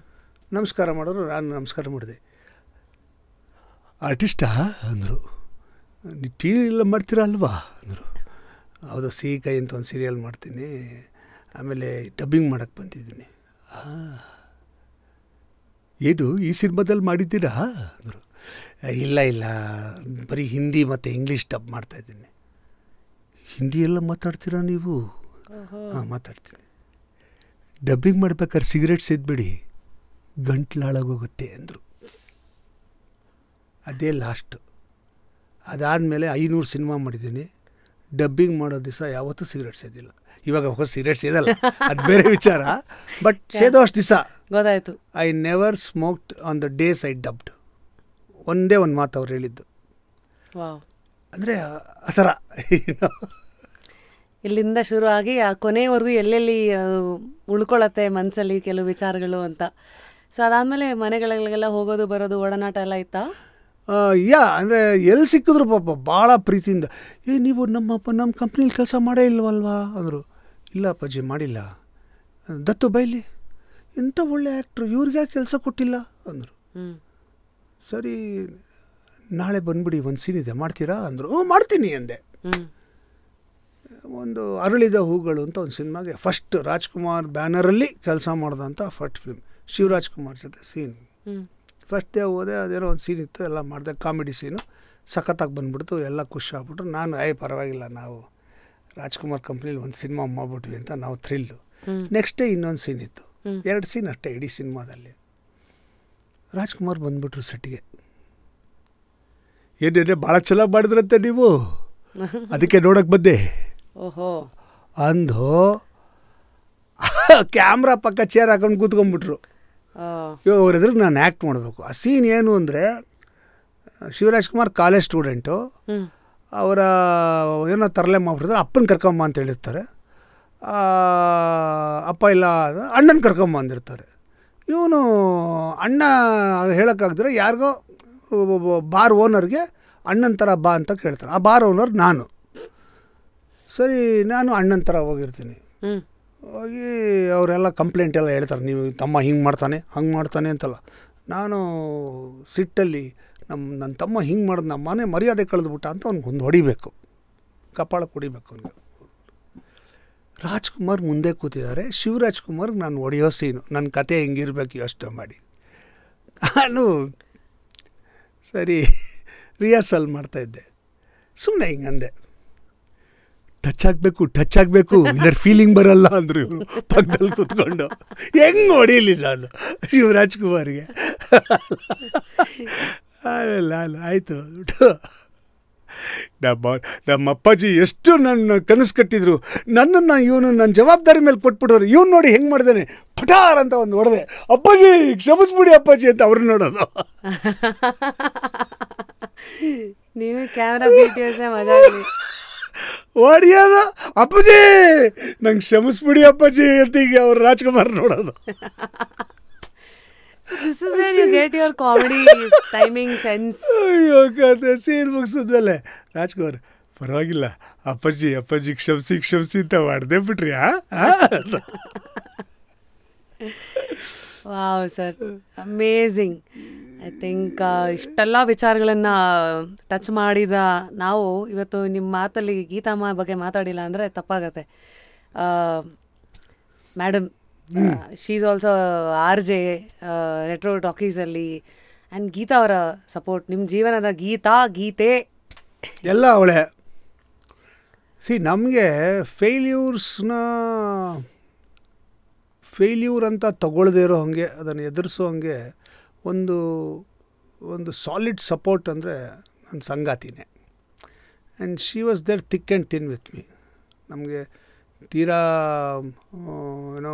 ನಮಸ್ಕಾರ ಮಾಡೋರು, ನಾನು ನಮಸ್ಕಾರ ಮಾಡಿದೆ. ಆರ್ಟಿಸ್ಟಾ ಅಂದರು. ನೀವು ಟಿ ವಿ ಎಲ್ಲ ಮಾಡ್ತೀರಾ ಅಲ್ವಾ ಅಂದರು. ಹೌದು, ಸಿಹಿ ಕೈ ಅಂತ ಒಂದು ಸೀರಿಯಲ್ ಮಾಡ್ತೀನಿ, ಆಮೇಲೆ ಡಬ್ಬಿಂಗ್ ಮಾಡೋಕ್ಕೆ ಬಂದಿದ್ದೀನಿ. ಏನು ಈ ಸಿನಿಮಾದಲ್ಲಿ ಮಾಡಿದ್ದೀರಾ ಅಂದರು. ಇಲ್ಲ ಬರೀ ಹಿಂದಿ ಮತ್ತು ಇಂಗ್ಲೀಷ್ ಡಬ್ ಮಾಡ್ತಾಯಿದ್ದೀನಿ. ಹಿಂದಿ ಎಲ್ಲ ಮಾತಾಡ್ತೀರಾ ನೀವು? ಹಾಂ, ಮಾತಾಡ್ತೀನಿ. ಡಬ್ಬಿಂಗ್ ಮಾಡ್ಬೇಕಾದ್ರೆ ಸಿಗರೇಟ್ ಸೇದಬೇಡಿ, ಗಂಟ್ಲು ಹಾಳಾಗೋಗುತ್ತೆ ಅಂದರು. ಅದೇ ಲಾಸ್ಟು. ಅದಾದಮೇಲೆ 500 ಸಿನಿಮಾ ಮಾಡಿದ್ದೀನಿ. ಡಬ್ಬಿಂಗ್ ಮಾಡೋ ದಿವಸ ಯಾವತ್ತೂ ಸಿಗರೇಟ್ ಸೇದಿಲ್ಲ. ಇವಾಗ ಸಿಗರೇಟ್ ಸೇದಲ್ಲ, ಅದು ಬೇರೆ ವಿಚಾರ. ಬಟ್ ಸೇದೋ ಅಷ್ಟು ದಿವಸ ಗೊತ್ತಾಯಿತು. I never smoked on the days I dubbed. ಒಂದೇ ಒಂದು ಮಾತು ಅವ್ರು ಹೇಳಿದ್ದು. ಅಂದರೆ ಆ ಥರ ಇಲ್ಲಿಂದ ಶುರು ಆಗಿ ಆ ಕೊನೆಯವರೆಗೂ ಎಲ್ಲೆಲ್ಲಿ ಉಳ್ಕೊಳತ್ತೆ ಮನಸ್ಸಲ್ಲಿ ಕೆಲವು ವಿಚಾರಗಳು ಅಂತ. ಸೊ ಅದಾದಮೇಲೆ ಮನೆಗಳಿಗೆಲ್ಲ ಹೋಗೋದು ಬರೋದು ಒಡನಾಟ ಎಲ್ಲ ಇತ್ತಾ? ಅಂದರೆ ಎಲ್ಲಿ ಸಿಕ್ಕಿದ್ರು ಪಾಪ ಭಾಳ ಪ್ರೀತಿಯಿಂದ, ನೀವು ನಮ್ಮ ಕಂಪ್ನಿಲಿ ಕೆಲಸ ಮಾಡೇ ಇಲ್ವಲ್ವಾ ಅಂದರು. ಇಲ್ಲ ಅಪ್ಪಾಜಿ, ಮಾಡಿಲ್ಲ. ದತ್ತು ಬೈಲಿ, ಎಂಥ ಒಳ್ಳೆ ಆ್ಯಕ್ಟ್ರು, ಇವ್ರಿಗೆ ಕೆಲಸ ಕೊಟ್ಟಿಲ್ಲ ಅಂದರು. ಸರಿ, ನಾಳೆ ಬಂದುಬಿಡಿ, ಒಂದು ಸೀನ್ ಇದೆ, ಮಾಡ್ತೀರಾ ಅಂದರು. ಮಾಡ್ತೀನಿ ಅಂದೆ. ಒಂದು ಅರಳಿದ ಹೂಗಳು ಅಂತ ಒಂದು ಸಿನಿಮಾಗೆ ಫಸ್ಟ್ ರಾಜ್ಕುಮಾರ್ ಬ್ಯಾನರಲ್ಲಿ ಕೆಲಸ ಮಾಡ್ದಂಥ ಫಸ್ಟ್ ಫಿಲ್ಮ್, ಶಿವರಾಜ್ ಕುಮಾರ್ ಜೊತೆ ಸೀನ್. ಫಸ್ಟ್ ಡೇ ಹೋದೆ, ಅದೇನೋ ಒಂದು ಸೀನ್ ಇತ್ತು, ಎಲ್ಲ ಮಾಡಿದೆ, ಕಾಮಿಡಿ ಸೀನು ಸಖತ್ತಾಗಿ ಬಂದುಬಿಡ್ತು, ಎಲ್ಲ ಖುಷಿ ಆಗ್ಬಿಟ್ರು. ನಾನು ಪರವಾಗಿಲ್ಲ, ನಾವು ರಾಜ್ಕುಮಾರ್ ಕಂಪ್ನೀಲಿ ಒಂದು ಸಿನಿಮಾ ಮಾಡ್ಬಿಟ್ವಿ ಅಂತ ನಾವು ಥ್ರಿಲ್ಲು. ನೆಕ್ಸ್ಟ್ ಡೇ ಇನ್ನೊಂದು ಸೀನ್ ಇತ್ತು, 2 ಸೀನ್ ಅಷ್ಟೇ ಇಡೀ ಸಿನಿಮಾದಲ್ಲಿ. ರಾಜ್ಕುಮಾರ್ ಬಂದುಬಿಟ್ರು ಸೆಟ್ಗೆ. ಏನೇನೇ ಭಾಳ ಚೆನ್ನಾಗಿ ಮಾಡಿದ್ರಂತೆ ನೀವು, ಅದಕ್ಕೆ ನೋಡೋಕ್ಕೆ ಬಂದೆ ಅಂದು ಕ್ಯಾಮ್ರಾ ಪಕ್ಕ ಚೇರ್ ಹಾಕೊಂಡು ಕೂತ್ಕೊಂಡ್ಬಿಟ್ರು. ಅವ್ರ ಎದುರಿಗೆ ನಾನು ಆ್ಯಕ್ಟ್ ಮಾಡಬೇಕು. ಆ ಸೀನ್ ಏನು ಅಂದರೆ, ಶಿವರಾಜ್ ಕುಮಾರ್ ಕಾಲೇಜ್ ಸ್ಟೂಡೆಂಟು, ಅವರ ಏನೋ ತರಲೆ ಮಾಡ್ಬಿಡ್ತಾರೆ, ಅಪ್ಪನ ಕರ್ಕೊಂಬ ಅಂತ ಹೇಳಿರ್ತಾರೆ. ಅಪ್ಪ ಇಲ್ಲ, ಅಣ್ಣನ ಕರ್ಕೊಂಬ ಅಂದಿರ್ತಾರೆ. ಇವನು ಅಣ್ಣ ಹೇಳೋಕ್ಕಾಗದ್ರೆ ಯಾರಿಗೋ ಬಾರ್ ಓನರ್ಗೆ ಅಣ್ಣನ ಥರ ಬಾ ಅಂತ ಕೇಳ್ತಾನೆ. ಆ ಬಾರ್ ಓನರ್ ನಾನು. ಸರಿ, ನಾನು ಅಣ್ಣನ ಥರ ಹೋಗಿರ್ತೀನಿ. ಹೋಗಿ ಅವರೆಲ್ಲ ಕಂಪ್ಲೇಂಟ್ ಎಲ್ಲ ಹೇಳ್ತಾರೆ, ನೀವು ತಮ್ಮ ಹಿಂಗೆ ಮಾಡ್ತಾನೆ ಹಂಗೆ ಮಾಡ್ತಾನೆ ಅಂತಲ್ಲ. ನಾನು ಸಿಟ್ಟಲ್ಲಿ ನನ್ನ ತಮ್ಮ ಹಿಂಗೆ ಮಾಡಿದ, ನಮ್ಮ ಮನೆ ಮರ್ಯಾದೆ ಕಳೆದ್ಬಿಟ್ಟ ಅಂತ ಅವ್ನಿಗೊಂದು ಹೊಡಿಬೇಕು, ಕಪಾಳಕ್ಕೆ ಹೊಡಿಬೇಕು ಅವ್ನಿಗೆ. ರಾಜ್ಕುಮಾರ್ ಮುಂದೆ ಕೂತಿದ್ದಾರೆ, ಶಿವರಾಜ್ ಕುಮಾರ್ಗೆ ನಾನು ಹೊಡೆಯೋ ಸೀನು, ನನ್ನ ಕತೆ ಹೆಂಗಿರ್ಬೇಕು ಯೋಚನೆ ಮಾಡಿ. ನಾನು ಸರಿ ರಿಹರ್ಸಲ್ ಮಾಡ್ತಾಯಿದ್ದೆ, ಸುಮ್ಮನೆ ಹಿಂಗಂದೆ, ಟಚ್ ಆಗಬೇಕು ಇದರ ಫೀಲಿಂಗ್ ಬರಲ್ಲ ಅಂದರು ಇವರು ಪಕ್ಕದಲ್ಲಿ ಕೂತ್ಕೊಂಡು. ಹೆಂಗೆ ಹೊಡೀಲಿ ನಾನು ಶಿವರಾಜ್ ಕುಮಾರ್ಗೆ. ಆಮೇಲೆ ಆಯಿತು, ನಮ್ಮ ಅಪ್ಪಾಜಿ ಎಷ್ಟು ನನ್ನ ಕನಸು ಕಟ್ಟಿದ್ರು, ನನ್ನನ್ನು ಇವನು ನನ್ನ ಜವಾಬ್ದಾರಿ ಮೇಲೆ ಕೊಟ್ಬಿಟ್ಟವ್ರು. ಇವನು ನೋಡಿ ಹೆಂಗೆ ಮಾಡಿದಾನೆ, ಪಠಾರ್ ಅಂತ ಒಂದು ಹೊಡೆದೆ, ಅಪ್ಪಾಜಿ ಕ್ಷಮಿಸ್ಬಿಡಿ ಅಪ್ಪಾಜಿ ಅಂತ ಅವ್ರು ನೋಡೋದು. ನೀವು ಕ್ಯಾಮ್ರಾ ವೀಡಿಯೋಸೇ ಮಜಾ ಹೊಡಿಯೋದು, ಅಪ್ಪಾಜಿ ನಂಗೆ ಕ್ಷಮಿಸ್ಬಿಡಿ ಅಪ್ಪಾಜಿ ಅಂತ ಈಗ ಅವ್ರು ರಾಜ್ಕುಮಾರ್ ನೋಡೋದು. So this is where you get your comedy timing sense. ಅಯ್ಯೋ ಕತೆ ಸೀನ್ ಮುಗಿಸಿದ್ಮೇಲೆ ರಾಜ್ಕುಮಾರ್, ಪರವಾಗಿಲ್ಲ ಅಪ್ಪಾಜಿ ಕ್ಷಮಿಸಿ ಅಂತ ಮಾಡ್ದೆ ಬಿಟ್ರಿ. Wow sir, amazing. I think ಇಷ್ಟೆಲ್ಲ ವಿಚಾರಗಳನ್ನು ಟಚ್ ಮಾಡಿದ ನಾವು ಇವತ್ತು ನಿಮ್ಮ ಮಾತಲ್ಲಿ ಗೀತಮ್ಮ ಬಗ್ಗೆ ಮಾತಾಡಿಲ್ಲ ಅಂದರೆ ತಪ್ಪಾಗತ್ತೆ. Madam, she is also RJ retro ಟಾಕೀಸಲ್ಲಿ, ಆ್ಯಂಡ್ ಗೀತಾ ಅವರ ಸಪೋರ್ಟ್, ನಿಮ್ಮ ಜೀವನದ ಗೀತೆ ಎಲ್ಲ ಅವಳೆ. ನಮಗೆ ಫೇಲ್ಯೂರ್ ಅಂತ ತಗೊಳ್ಳದೇ ಇರೋ ಹಾಗೆ, ಅದನ್ನು ಎದುರಿಸೋ ಹಾಗೆ ಒಂದು ಸಾಲಿಡ್ ಸಪೋರ್ಟ್ ಅಂದರೆ ನನ್ನ ಸಂಗಾತಿನೇ. And she was there thick and thin with me. ನಮಗೆ ತೀರಾ ಏನೋ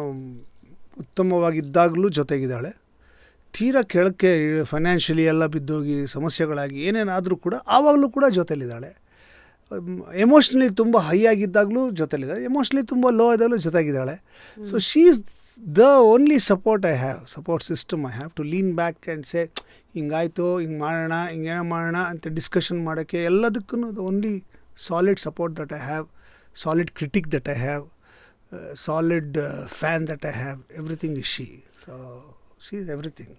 ಉತ್ತಮವಾಗಿದ್ದಾಗಲೂ ಜೊತೆಗಿದ್ದಾಳೆ, ತೀರಾ ಕೆಳಕ್ಕೆ ಫೈನಾನ್ಷಿಯಲಿ ಎಲ್ಲ ಬಿದ್ದೋಗಿ ಸಮಸ್ಯೆಗಳಾಗಿ ಏನೇನಾದರೂ ಕೂಡ ಆವಾಗಲೂ ಕೂಡ ಜೊತೆಲಿದ್ದಾಳೆ. ಎಮೋಷ್ನಲಿ ತುಂಬ ಹೈ ಆಗಿದ್ದಾಗಲೂ ಜೊತೆಲಿದ್ದಾಳೆ, ಎಮೋಷ್ನಲಿ ತುಂಬ ಲೋ ಇದ್ದಾಗಲೂ ಜೊತೆಗಿದ್ದಾಳೆ. So she is the only support I have, support system I have to lean back and say ಹಿಂಗಾಯಿತು, ಹಿಂಗೆ ಮಾಡೋಣ, ಹಿಂಗೇನೋ ಮಾಡೋಣ ಅಂತ ಡಿಸ್ಕಷನ್ ಮಾಡೋಕ್ಕೆ ಎಲ್ಲದಕ್ಕೂ the only solid support that I have, solid critic that I have, solid fan that I have, everything is she. So she is everything.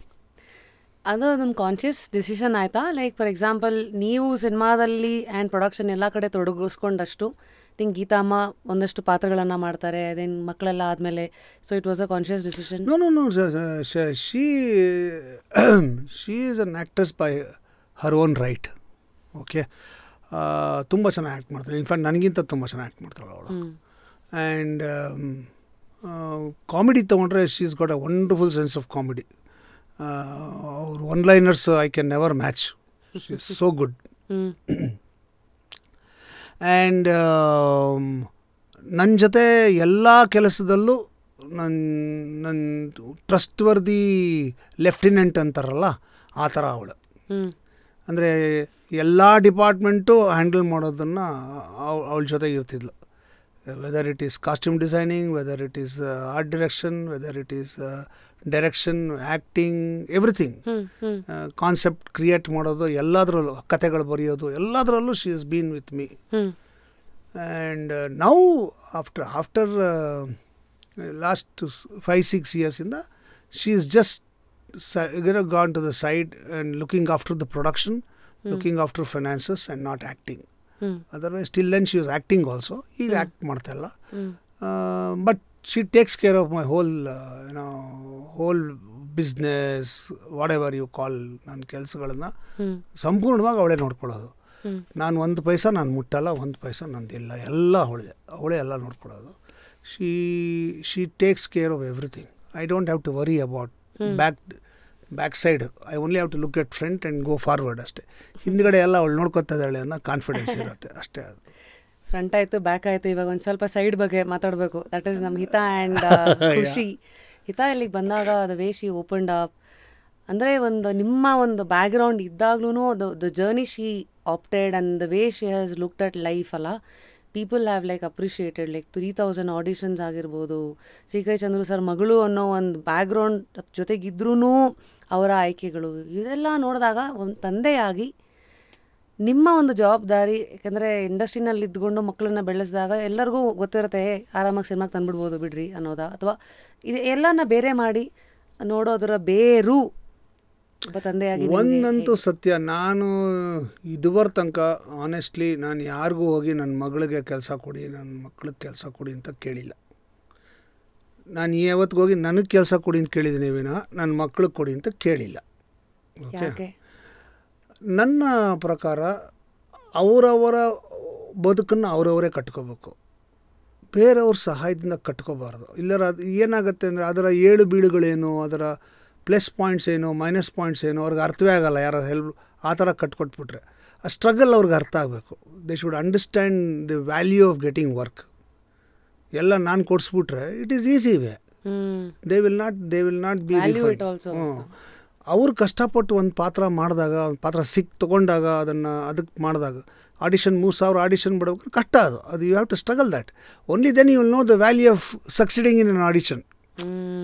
ಅದು ಅದೊಂದು ಕಾನ್ಷಿಯಸ್ ಡಿಸಿಷನ್ ಆಯಿತಾ? ಲೈಕ್ ಫಾರ್ ಎಕ್ಸಾಂಪಲ್ ನೀವು ಸಿನಿಮಾದಲ್ಲಿ ಆ್ಯಂಡ್ ಪ್ರೊಡಕ್ಷನ್ ಎಲ್ಲ ಕಡೆ ತೊಡಗಿಸ್ಕೊಂಡಷ್ಟು think Geetha ಅಮ್ಮ ಒಂದಷ್ಟು ಪಾತ್ರಗಳನ್ನು ಮಾಡ್ತಾರೆ, ಅದೇನು ಮಕ್ಕಳೆಲ್ಲ ಆದಮೇಲೆ, so it was a conscious decision? No she is an actress by her own right. Okay, ತುಂಬ ಚೆನ್ನಾಗಿ ಆ್ಯಕ್ಟ್ ಮಾಡ್ತಾಳೆ. ಇನ್ಫ್ಯಾಕ್ಟ್ ನನಗಿಂತ ತುಂಬ ಚೆನ್ನಾಗಿ ಆ್ಯಕ್ಟ್ ಮಾಡ್ತಾಳೆ ಅವಳು. ಆ್ಯಂಡ್ ಕಾಮಿಡಿ ತೊಗೊಂಡ್ರೆ she is got a wonderful sense of comedy. ಅವ್ರ one liners I can never match. She is so good. And ನನ್ನ ಜೊತೆ ಎಲ್ಲ ಕೆಲಸದಲ್ಲೂ ನನ್ನ ಟ್ರಸ್ಟ್ ವರ್ದಿ ಲೆಫ್ಟಿನೆಂಟ್ ಅಂತಾರಲ್ಲ ಆ ಥರ ಅವಳು. ಅಂದರೆ ಎಲ್ಲ ಡಿಪಾರ್ಟ್ಮೆಂಟು ಹ್ಯಾಂಡಲ್ ಮಾಡೋದನ್ನು ಅವಳ ಜೊತೆಗೆ ಇರ್ತಿದ್ಲು. Whether it is costume designing, whether it is art direction, whether it is direction, acting, everything, concept create ಮಾಡೋದು, ಎಲ್ಲದರಲ್ಲೂ ಕತೆಗಳು ಬರೆಯೋದು, ಎಲ್ಲದರಲ್ಲೂ she is been with me. And now after last 5-6 yearsಯಿಂದ she is just gone to the side and looking after the production, looking after finances and not acting. Otherwise till then she was acting also. ಈಗ act ಮಾಡ್ತಾ ಇಲ್ಲ. But she takes care of my whole business, whatever you call. ನನ್ನ ಕೆಲಸಗಳನ್ನು ಸಂಪೂರ್ಣವಾಗಿ ಅವಳೇ ನೋಡ್ಕೊಳ್ಳೋದು. ನಾನು ಒಂದು ಪೈಸಾ ನಾನು ಮುಟ್ಟಲ್ಲ, ಒಂದು ಪೈಸಾ ನಂದಿಲ್ಲ, ಎಲ್ಲ ಅವಳೇ ಎಲ್ಲ ನೋಡ್ಕೊಳ್ಳೋದು. she takes care of everything. I don't have to worry about back side. I only have to look at front and go forward ಅಷ್ಟೇ. ಹಿಂದ್ಗಡೆ ಎಲ್ಲ ಅವಳು ನೋಡ್ಕೊತಾ ಇದ್ದಾಳೆ ಅನ್ನೋ ಕಾನ್ಫಿಡೆನ್ಸ್ ಇರುತ್ತೆ ಅಷ್ಟೇ. ಅದು ಫ್ರಂಟ್ ಆಯಿತು, ಬ್ಯಾಕ್ ಆಯಿತು. ಇವಾಗ ಒಂದು ಸ್ವಲ್ಪ ಸೈಡ್ ಬಗ್ಗೆ ಮಾತಾಡಬೇಕು. ದಟ್ ಈಸ್ ನಮ್ಮ ಹಿತಾ ಆ್ಯಂಡ್ ಖುಷಿ. ಹಿತಾ ಇಲ್ಲಿಗೆ ಬಂದಾಗ the way she opened up, ಅಂದರೆ ಒಂದು ನಿಮ್ಮ ಒಂದು ಬ್ಯಾಕ್ಗ್ರೌಂಡ್ ಇದ್ದಾಗ್ಲೂ the journey she opted and the way she has looked at life ಅಲ್ಲ, people have like appreciated. Like 3000 auditions ಆಗಿರ್ಬೋದು, ಸಿ.ಕೈ ಚಂದ್ರು ಸರ್ ಮಗಳು ಅನ್ನೋ ಒಂದು ಬ್ಯಾಕ್ಗ್ರೌಂಡ್ ಜೊತೆಗಿದ್ರೂ ಅವರ ಆಯ್ಕೆಗಳು, ಇದೆಲ್ಲ ನೋಡಿದಾಗ ಒಂದು ತಂದೆಯಾಗಿ ನಿಮ್ಮ ಒಂದು ಜವಾಬ್ದಾರಿ, ಯಾಕಂದರೆ ಇಂಡಸ್ಟ್ರಿನಲ್ಲಿ ಇದ್ಕೊಂಡು ಮಕ್ಕಳನ್ನ ಬೆಳೆಸಿದಾಗ ಎಲ್ಲರಿಗೂ ಗೊತ್ತಿರುತ್ತೆ ಆರಾಮಾಗಿ ಸಿನಿಮಾಗೆ ತಂದುಬಿಡ್ಬೋದು ಬಿಡ್ರಿ ಅನ್ನೋದಾ, ಅಥವಾ ಇದು ಎಲ್ಲನ ಬೇರೆ ಮಾಡಿ ನೋಡೋದರ ಬೇರು ಒಬ್ಬ ತಂದೆಯಾಗಿ? ಒಂದಂತೂ ಸತ್ಯ, ನಾನು ಇದುವರ ತನಕ ಆನೆಸ್ಟ್ಲಿ ನಾನು ಯಾರಿಗೂ ಹೋಗಿ ನನ್ನ ಮಗಳಿಗೆ ಕೆಲಸ ಕೊಡಿ, ನನ್ನ ಮಕ್ಳಿಗೆ ಕೆಲಸ ಕೊಡಿ ಅಂತ ಕೇಳಿಲ್ಲ. ನಾನು ಯಾವತ್ತಿಗೆ ಹೋಗಿ ನನಗೆ ಕೆಲಸ ಕೊಡಿ ಅಂತ ಕೇಳಿದ್ದೀನಿ ವಿನಃ ನನ್ನ ಮಕ್ಳಿಗೆ ಕೊಡಿ ಅಂತ ಕೇಳಿಲ್ಲ. ಓಕೆ, ನನ್ನ ಪ್ರಕಾರ ಅವರವರ ಬದುಕನ್ನು ಅವರವರೇ ಕಟ್ಕೋಬೇಕು, ಬೇರೆಯವ್ರ ಸಹಾಯದಿಂದ ಕಟ್ಕೋಬಾರ್ದು. ಇಲ್ಲರ ಅದು ಏನಾಗುತ್ತೆ ಅಂದರೆ ಅದರ ಏಳು ಬೀಳುಗಳೇನು, ಅದರ ಪ್ಲಸ್ ಪಾಯಿಂಟ್ಸ್ ಏನು, ಮೈನಸ್ ಪಾಯಿಂಟ್ಸ್ ಏನು ಅವ್ರಿಗೆ ಅರ್ಥವೇ ಆಗೋಲ್ಲ. ಯಾರು ಹೆಲ್ಪ್ ಆ ಥರ ಕಟ್ಕೊಟ್ಬಿಟ್ರೆ ಆ ಸ್ಟ್ರಗಲ್ ಅವ್ರಿಗೆ ಅರ್ಥ ಆಗಬೇಕು. They should understand the value of getting work. ಎಲ್ಲ ನಾನು ಕೊಡಿಸ್ಬಿಟ್ರೆ it is easy way. They will not be refund. ಅವ್ರು ಕಷ್ಟಪಟ್ಟು ಒಂದು ಪಾತ್ರ ಮಾಡಿದಾಗ, ಒಂದು ಪಾತ್ರ ತೊಗೊಂಡಾಗ ಅದಕ್ಕೆ ಮಾಡಿದಾಗ ಆಡಿಷನ್ 3000 ಆಡಿಷನ್ ಬಿಡಬೇಕು, ಕಷ್ಟ ಅದು you have to struggle that. Only then you will know the value of succeeding in an audition.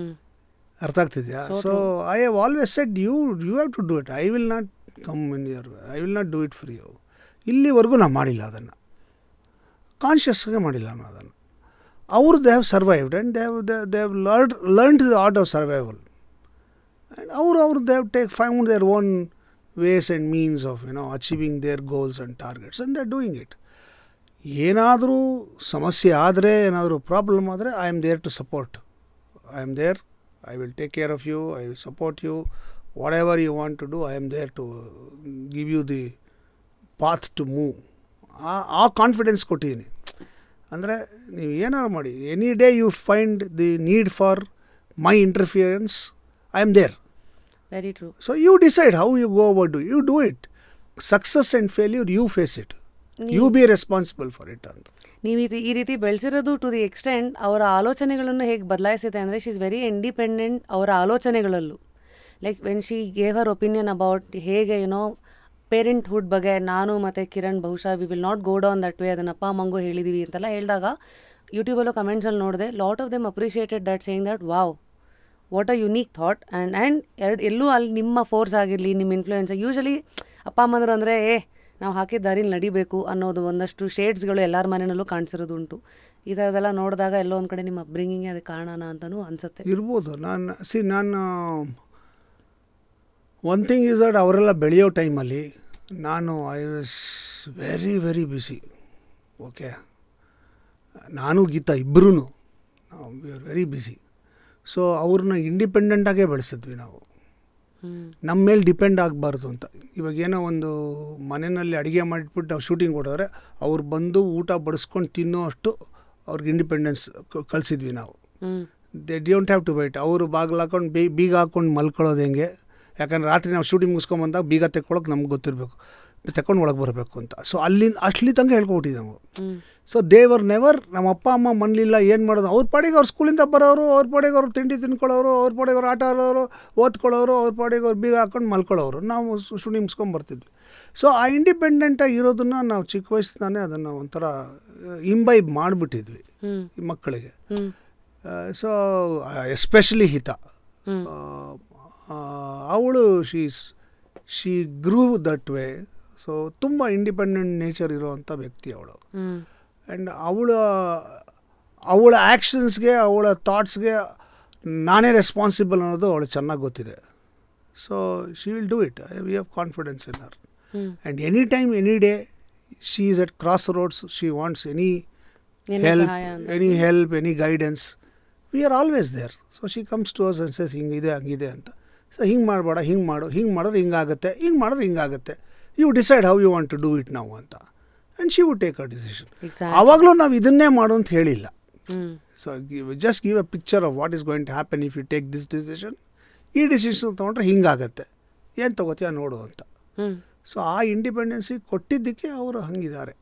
ಅರ್ಥ ಆಗ್ತಿದೆಯಾ? So I have always said you have to do it. I will not come in your, I will not do it for you. ಇಲ್ಲಿವರೆಗೂ ನಾನು ಮಾಡಿಲ್ಲ ಅದನ್ನು, ಕಾನ್ಷಿಯಸ್ಸಾಗೆ ಮಾಡಿಲ್ಲ ನಾನು ಅದನ್ನು. ಅವರು they have survived and they have learned the art of survival. And ಅವರು they have found their own ways and means of achieving their goals and targets and they are doing it. ಏನಾದರೂ ಸಮಸ್ಯೆ ಆದರೆ, ಏನಾದರೂ problem ಆದರೆ, I am there to support. I am there. I will take care of you, I will support you, whatever you want to do, I am there to give you the path to move. ಆ confidence ಕೊಟ್ಟಿದ್ದೀನಿ. ಅಂದರೆ ನೀವು ಏನಾರು ಮಾಡಿ, any day you find the need for my interference, I am there. Very true. So you decide how you go about do, you do it. Success and failure you face it, you be responsible for it ಅಂತ. ನೀವು ಈ ರೀತಿ ಬೆಳೆಸಿರೋದು to the extent ಅವರ ಆಲೋಚನೆಗಳನ್ನು ಹೇಗೆ ಬದಲಾಯಿಸುತ್ತೆ ಅಂದರೆ she is very independent ಅವರ ಆಲೋಚನೆಗಳಲ್ಲೂ. Like when she gave her opinion about ಹೇಗೆ ಪೇರೆಂಟ್ಹುಡ್ ಬಗ್ಗೆ ನಾನು ಮತ್ತು ಕಿರಣ್ ಬಹುಶಃ we will not go down that way, ಅದನ್ನ ಅಪ್ಪ ಅಮ್ಮಂಗೂ ಹೇಳಿದ್ದೀವಿ ಅಂತೆಲ್ಲ ಹೇಳಿದಾಗ ಯೂಟ್ಯೂಬಲ್ಲೂ ಕಮೆಂಟ್ಸಲ್ಲಿ ನೋಡಿದೆ, lot of them appreciated that saying that wow what a unique thought. And ಎಲ್ಲೂ ಅಲ್ಲಿ ನಿಮ್ಮ ಫೋರ್ಸ್ ಆಗಿರಲಿ, ನಿಮ್ಮ ಇನ್ಫ್ಲೂಯೆನ್ಸ್, ಯೂಶಲಿ ಅಪ್ಪ ಅಮ್ಮಂದರು ಅಂದರೆ ನಾವು ಹಾಕಿದ ದಾರಿಲಿ ನಡಿಬೇಕು ಅನ್ನೋದು ಒಂದಷ್ಟು ಶೇಡ್ಸ್ಗಳು ಎಲ್ಲರ ಮನೆಯಲ್ಲೂ ಕಾಣಿಸಿರೋದು ಉಂಟು. ಈ ಥರದೆಲ್ಲ ನೋಡಿದಾಗ ಎಲ್ಲೋ ಒಂದು ಕಡೆ ನಿಮ್ಮ ಅಪ್ಬ್ರಿಂಗಿಂಗ್ ಅದಕ್ಕೆ ಕಾರಣನ ಅಂತಲೂ ಅನಿಸುತ್ತೆ. ಇರ್ಬೋದು. ನಾನು ಒನ್ ಥಿಂಗ್ ಈಸ್ ದಟ್ ಅವರೆಲ್ಲ ಬೆಳೆಯೋ ಟೈಮಲ್ಲಿ ನಾನು I was very very busy. Okay, ನಾನು ಗೀತಾ ಇಬ್ಬರೂ we are very busy. So ಅವ್ರನ್ನ ಇಂಡಿಪೆಂಡೆಂಟಾಗೇ ಬೆಳೆಸಿದ್ವಿ ನಾವು, ನಮ್ಮ ಮೇಲೆ ಡಿಪೆಂಡ್ ಆಗಬಾರ್ದು ಅಂತ. ಇವಾಗ ಏನೋ ಒಂದು ಮನೆಯಲ್ಲಿ ಅಡುಗೆ ಮಾಡಿಬಿಟ್ಟು ನಾವು ಶೂಟಿಂಗ್ ಕೊಡೋದ್ರೆ ಅವ್ರು ಬಂದು ಊಟ ಬಡಿಸ್ಕೊಂಡು ತಿನ್ನೋ ಅಷ್ಟು ಅವ್ರಿಗೆ ಇಂಡಿಪೆಂಡೆನ್ಸ್ ಕಳಿಸಿದ್ವಿ ನಾವು. They don't have to wait. ಅವರು ಬಾಗಿಲು ಹಾಕೊಂಡು ಬೀಗ ಹಾಕ್ಕೊಂಡು ಮಲ್ಕೊಳ್ಳೋದು ಹೆಂಗೆ, ಯಾಕಂದ್ರೆ ರಾತ್ರಿ ನಾವು ಶೂಟಿಂಗ್ ಮುಗಿಸ್ಕೊಂಬಂದಾಗ ಬೀಗ ತೆಕ್ಕೊಳ್ಳೋಕೆ ನಮ್ಗೆ ಗೊತ್ತಿರಬೇಕು, ತೆಕ್ಕೊಂಡು ಒಳಗೆ ಬರಬೇಕು ಅಂತ. ಸೊ ಅಷ್ಟಲಿ ತನಕ ಹೇಳ್ಕೊಟ್ಟಿದ್ದೆ ನಾವು. ಸೊ ದೇವರ್ ನೆವರ್ ನಮ್ಮ ಅಪ್ಪ ಅಮ್ಮ ಮನಲಿಲ್ಲ ಏನು ಮಾಡೋದು, ಅವ್ರ ಪಾಡಿಗೆ ಅವ್ರು ಸ್ಕೂಲಿಂದ ಬರೋರು, ಅವ್ರ ಪಾಡಿಗೆ ಅವ್ರು ತಿಂಡಿ ತಿನ್ಕೊಳ್ಳೋರು, ಅವ್ರ ಪಾಡಿಗೆ ಅವ್ರು ಆಟ ಆಡೋರು, ಓದ್ಕೊಳ್ಳೋರು, ಅವ್ರ ಪಾಡಿಗೆ ಅವ್ರು ಬೀಗ ಹಾಕೊಂಡು ಮಲ್ಕೊಳ್ಳೋರು, ನಾವು ಶೂಟಿಂಗ್ ಮುಗಿಸ್ಕೊಂಬರ್ತಿದ್ವಿ. ಸೊ ಆ ಇಂಡಿಪೆಂಡೆಂಟಾಗಿ ಇರೋದನ್ನು ನಾವು ಚಿಕ್ಕ ವಯಸ್ಸಿನಾನೇ ಅದನ್ನು ಒಂಥರ ಇಂಬೈಬ್ ಮಾಡಿಬಿಟ್ಟಿದ್ವಿ ಈ ಮಕ್ಕಳಿಗೆ. ಸೊ ಎಸ್ಪೆಷಲಿ ಹಿತ, ಅವಳು ಶಿ ಗ್ರೂ ದಟ್ ವೇ. ಸೊ ತುಂಬ ಇಂಡಿಪೆಂಡೆಂಟ್ ನೇಚರ್ ಇರೋವಂಥ ವ್ಯಕ್ತಿ ಅವಳು. ಆ್ಯಂಡ್ ಅವಳ ಆ್ಯಕ್ಷನ್ಸ್ಗೆ, ಅವಳ ಥಾಟ್ಸ್ಗೆ ನಾನೇ ರೆಸ್ಪಾನ್ಸಿಬಲ್ ಅನ್ನೋದು ಅವಳು ಚೆನ್ನಾಗಿ ಗೊತ್ತಿದೆ. So she will do it. We have confidence in her. And any time any day she is at cross roads, she wants any help, any guidance, we are always there. So she comes to us and says ಹಿಂಗಿದೆ ಹಂಗಿದೆ ಅಂತ. So ಹಿಂಗೆ ಮಾಡಬೇಡ, ಹಿಂಗೆ ಮಾಡಿದ್ರೆ ಹಿಂಗಾಗುತ್ತೆ, ಹಿಂಗೆ ಮಾಡಿದ್ರೆ ಹಿಂಗಾಗುತ್ತೆ, you decide how you want to do it ನಾವು ಅಂತ. And she would take a decision. ಆವಾಗಲೂ ನಾವು ಇದನ್ನೇ ಮಾಡು ಅಂತ ಹೇಳಿಲ್ಲ. So just give a picture of what is going to happen if you take this decision. ಈ ಡಿಸಿಷನ್ ತೊಗೊಂಡ್ರೆ ಹಿಂಗಾಗತ್ತೆ, ಏನು ತೊಗೋತೀಯ ನೋಡು ಅಂತ. ಸೊ ಆ ಇಂಡಿಪೆಂಡೆನ್ಸಿ ಕೊಟ್ಟಿದ್ದಕ್ಕೆ ಅವರು ಹಂಗಿದ್ದಾರೆ.